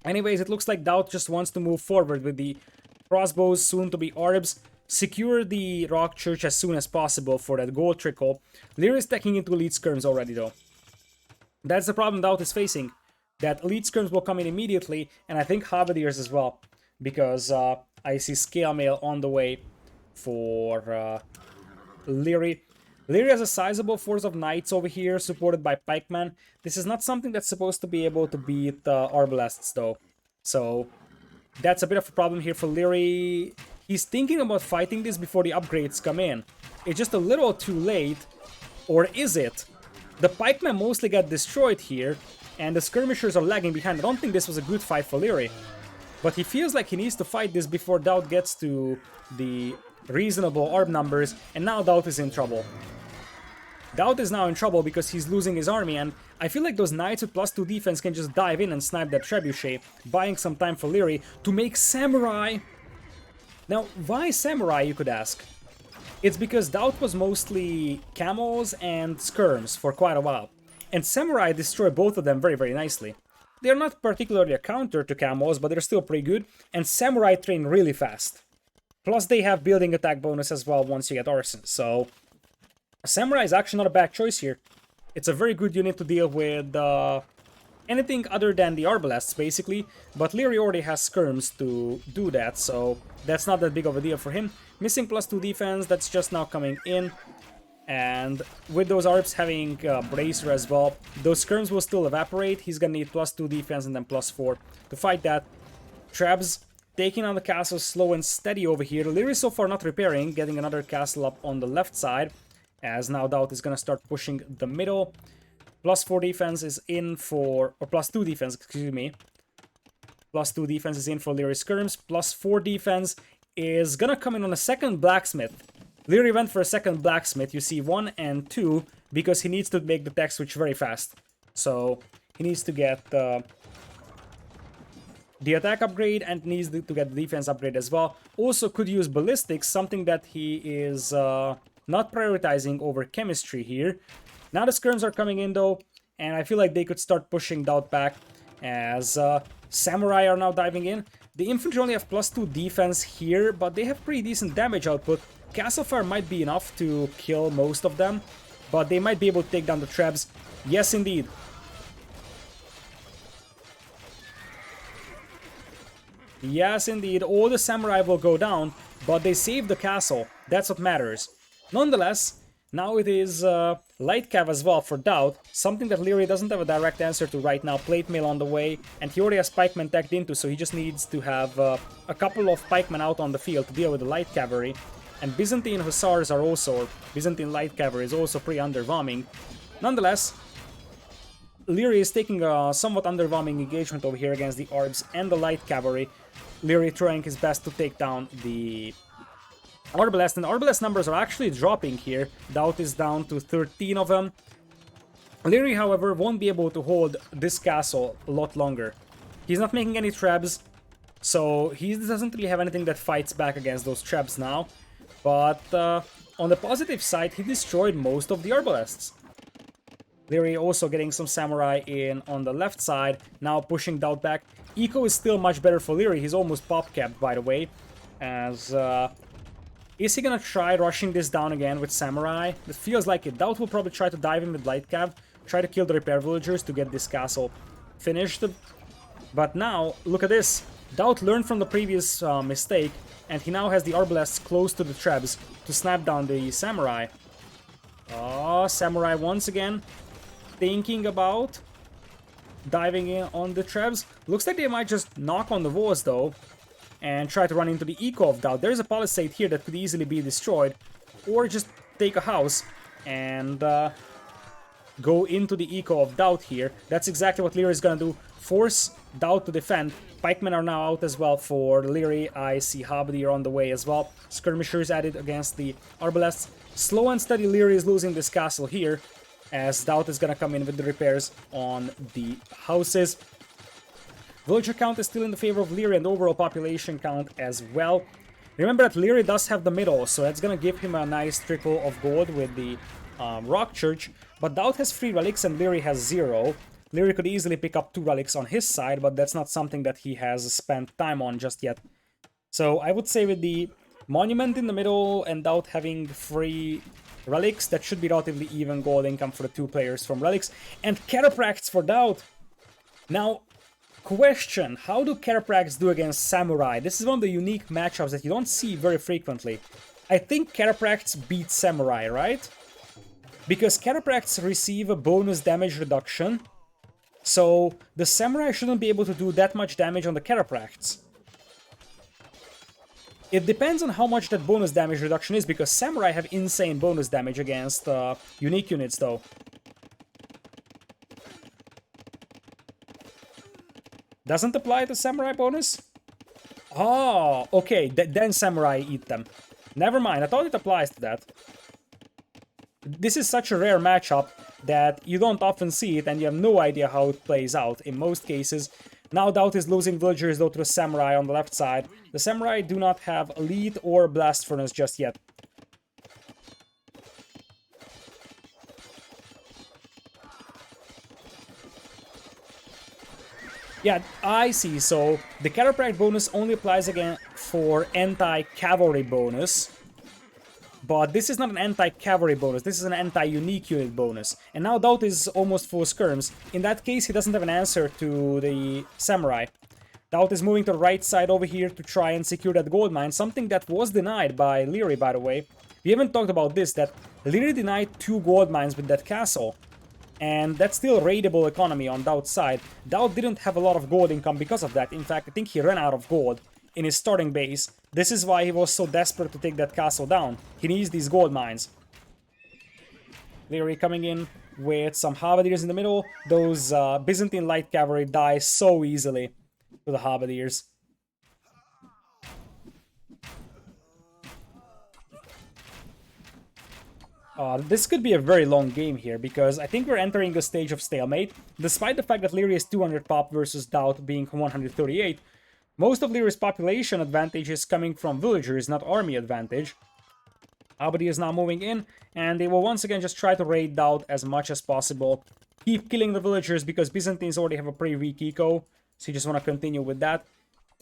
Anyways, it looks like DauT just wants to move forward with the crossbows, soon to be orbs, secure the Rock Church as soon as possible for that gold trickle. Liereyy is taking into elite skirms already though. That's the problem DauT is facing. That elite skirms will come in immediately, and I think Halberdiers as well, because I see Scale Mail on the way for Liereyy. Liereyy has a sizable force of knights over here, supported by pikemen. This is not something that's supposed to be able to beat Arbalasts though. So that's a bit of a problem here for Liereyy. He's thinking about fighting this before the upgrades come in. It's just a little too late. Or is it? The pikemen mostly got destroyed here, and the skirmishers are lagging behind. I don't think this was a good fight for Liereyy. But he feels like he needs to fight this before DauT gets to the reasonable orb numbers, and now DauT is in trouble. DauT is now in trouble because he's losing his army, and I feel like those knights with +2 defense can just dive in and snipe that trebuchet, buying some time for Liereyy to make Samurai. Now, why Samurai, you could ask? It's because DauT was mostly camels and skirms for quite a while, and Samurai destroy both of them very, very nicely. They're not particularly a counter to camels, but they're still pretty good, and Samurai train really fast. Plus they have building attack bonus as well once you get Arson, so Samurai is actually not a bad choice here. It's a very good unit to deal with anything other than the Arbalasts, basically, but Liereyy already has skirms to do that, so that's not that big of a deal for him. Missing +2 defense, that's just now coming in. And with those ARPs having Bracer as well, those skirms will still evaporate. He's gonna need +2 defense and then +4 to fight that. Trebs taking on the castle slow and steady over here. Liereyy so far not repairing, getting another castle up on the left side, as now DauT is gonna start pushing the middle. +4 defense is in for, or +2 defense, excuse me. +2 defense is in for Liereyy skirms. +4 defense is gonna come in on a second blacksmith. Liereyy went for a second blacksmith, you see 1 and 2, because he needs to make the tech switch very fast. So he needs to get the attack upgrade and needs to get the defense upgrade as well. Also could use ballistics, something that he is not prioritizing over chemistry here. Now the skirms are coming in though, and I feel like they could start pushing DauT back as Samurai are now diving in. The infantry only have +2 defense here, but they have pretty decent damage output. Castle Fire might be enough to kill most of them, but they might be able to take down the Trebs. Yes, indeed. Yes, indeed. All the Samurai will go down, but they save the castle. That's what matters. Nonetheless, now it is Light Cav as well for DauT, something that Liereyy doesn't have a direct answer to right now. Plate Mail on the way, and he already has pikemen tagged into, so he just needs to have a couple of pikemen out on the field to deal with the Light Cavalry. And Byzantine Hussars are also, or Byzantine Light Cavalry is also pretty underwhelming. Nonetheless, Liereyy is taking a somewhat underwhelming engagement over here against the Arbs and the Light Cavalry. Liereyy trying his best to take down the Arbalest, and Arbalest numbers are actually dropping here. DauT is down to 13 of them. Liereyy, however, won't be able to hold this castle a lot longer. He's not making any trebs, so he doesn't really have anything that fights back against those trebs now. But on the positive side, he destroyed most of the Arbalests. Liereyy also getting some Samurai in on the left side, now pushing DauT back. Eco is still much better for Liereyy, he's almost pop-capped by the way. As, is he gonna try rushing this down again with Samurai? It feels like it. DauT will probably try to dive in with Light Cav, try to kill the repair villagers to get this castle finished. But now, look at this. DauT learned from the previous mistake, and he now has the Arbalests close to the Trebs to snap down the Samurai. Oh, Samurai once again thinking about diving in on the Trebs. Looks like they might just knock on the walls though and try to run into the eco of DauT. There's a palisade here that could easily be destroyed, or just take a house and go into the eco of DauT here. That's exactly what Liereyy is gonna do. Force DauT to defend. Pikemen are now out as well for Liereyy. I see Halberdier on the way as well. Skirmishers added against the Arbalests. Slow and steady, Liereyy is losing this castle here, as DauT is gonna come in with the repairs on the houses. Villager count is still in the favor of Liereyy and overall population count as well. Remember that Liereyy does have the middle, so that's gonna give him a nice trickle of gold with the Rock Church. But DauT has 3 relics and Liereyy has 0. Liereyy could easily pick up 2 relics on his side, but that's not something that he has spent time on just yet. So I would say with the Monument in the middle and DauT having 3 relics, that should be relatively even gold income for the 2 players from relics. And Catapracts for DauT! Now, question, how do Catapracts do against Samurai? This is one of the unique matchups that you don't see very frequently. I think Catapracts beat Samurai, right? Because Catapracts receive a bonus damage reduction, so the Samurai shouldn't be able to do that much damage on the Catapracts. It depends on how much that bonus damage reduction is, because Samurai have insane bonus damage against unique units though. Doesn't apply to Samurai bonus? Oh, okay, then Samurai eat them. Never mind, I thought it applies to that. This is such a rare matchup that you don't often see it and you have no idea how it plays out in most cases. Now DauT is losing villagers though to the Samurai on the left side. The Samurai do not have Elite or Blast Furnace just yet. Yeah, I see. So the Catapract bonus only applies again for anti-cavalry bonus. But this is not an anti-cavalry bonus, this is an anti-unique unit bonus. And now DauT is almost full skirms. In that case, he doesn't have an answer to the Samurai. DauT is moving to the right side over here to try and secure that gold mine, something that was denied by Liereyy, by the way. We haven't talked about this, that Liereyy denied 2 gold mines with that castle. And that's still raidable economy on DauT's side. DauT didn't have a lot of gold income because of that. In fact, I think he ran out of gold in his starting base. This is why he was so desperate to take that castle down. He needs these gold mines. Liereyy coming in with some Halberdiers in the middle. Those Byzantine light cavalry die so easily to the Halberdiers. This could be a very long game here, because I think we're entering a stage of stalemate. Despite the fact that Liereyy is 200 pop versus DauT being 138, most of Lierey's population advantage is coming from villagers, not army advantage. Halberdier is now moving in, and they will once again just try to raid DauT as much as possible. Keep killing the villagers, because Byzantines already have a pretty weak eco, so you just want to continue with that.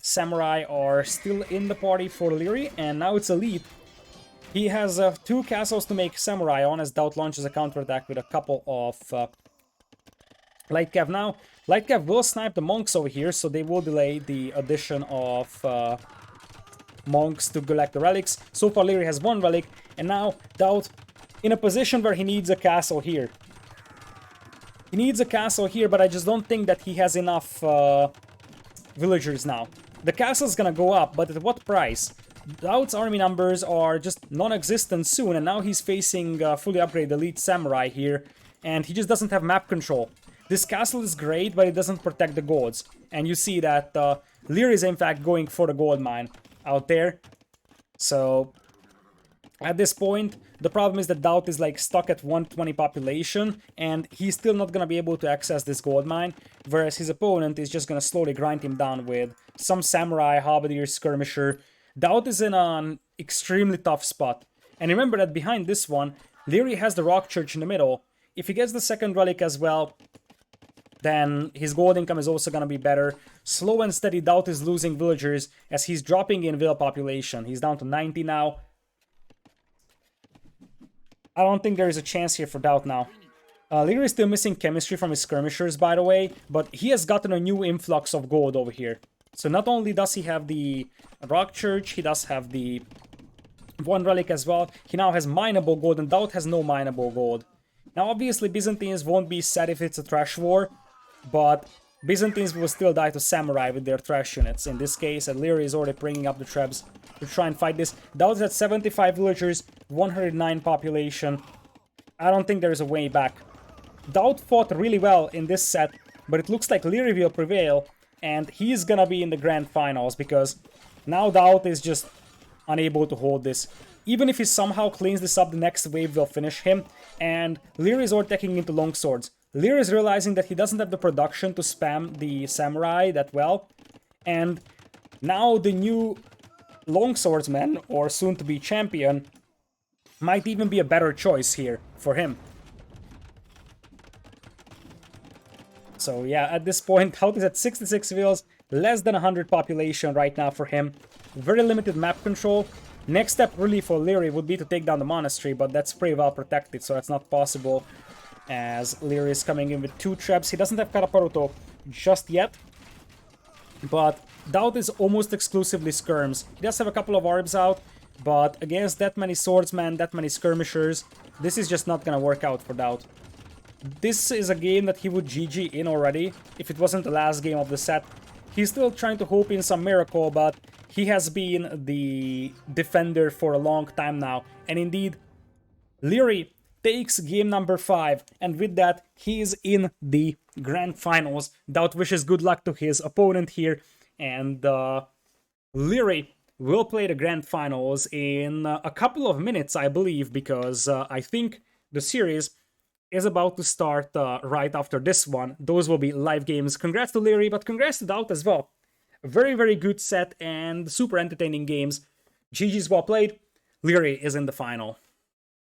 Samurai are still in the party for Liereyy, and now it's Elite. He has 2 castles to make Samurai on, as DauT launches a counterattack with a couple of Light Cav now. Light Cav will snipe the monks over here, so they will delay the addition of monks to collect the relics. So far Liereyy has 1 relic, and now DauT in a position where he needs a castle here. He needs a castle here, but I just don't think that he has enough villagers now. The castle's gonna go up, but at what price? DauT's army numbers are just non-existent soon, and now he's facing fully upgraded Elite Samurai here, and he just doesn't have map control. This castle is great, but it doesn't protect the golds. And you see that Liereyy is in fact going for the gold mine out there. So at this point, the problem is that DauT is like stuck at 120 population, and he's still not gonna be able to access this gold mine, whereas his opponent is just gonna slowly grind him down with some Samurai, Halberdier, Skirmisher. DauT is in an extremely tough spot. And remember that behind this one, Liereyy has the Rock Church in the middle. If he gets the second relic as well, then his gold income is also going to be better. Slow and steady, DauT is losing villagers as he's dropping in vill population. He's down to 90 now. I don't think there is a chance here for DauT now. Liereyy is still missing chemistry from his skirmishers, by the way, but he has gotten a new influx of gold over here. So not only does he have the Rock Church, he does have the 1 relic as well. He now has mineable gold, and DauT has no mineable gold. Now obviously Byzantines won't be sad if it's a trash war, but Byzantines will still die to Samurai with their trash units. In this case, and Liereyy is already bringing up the trebs to try and fight this. DauT is at 75 villagers, 109 population. I don't think there is a way back. DauT fought really well in this set, but it looks like Leary will prevail, and he's gonna be in the grand finals because now DauT is just unable to hold this. Even if he somehow cleans this up, the next wave will finish him, and Leary is overtaking into longswords. Leary is realizing that he doesn't have the production to spam the samurai that well, and now the new longswordsman, or soon-to-be champion, might even be a better choice here for him. So yeah, at this point, DauT is at 66 wheels, less than 100 population right now for him. Very limited map control. Next step really for Leary would be to take down the monastery, but that's pretty well protected, so that's not possible, as Leary is coming in with 2 traps. He doesn't have Karaparuto just yet, but DauT is almost exclusively skirms. He does have a couple of orbs out, but against that many swordsmen, that many skirmishers, this is just not gonna work out for DauT. This is a game that he would GG in already, if it wasn't the last game of the set. He's still trying to hope in some miracle, but he has been the defender for a long time now. And indeed, Leary takes game number 5, and with that, he is in the grand finals. DauT wishes good luck to his opponent here, and Leary will play the grand finals in a couple of minutes, I believe, because I think the series is about to start right after this one. Those will be live games. Congrats to Leary, but congrats to DauT as well. Very, very good set and super entertaining games. GG's well played. Leary is in the final.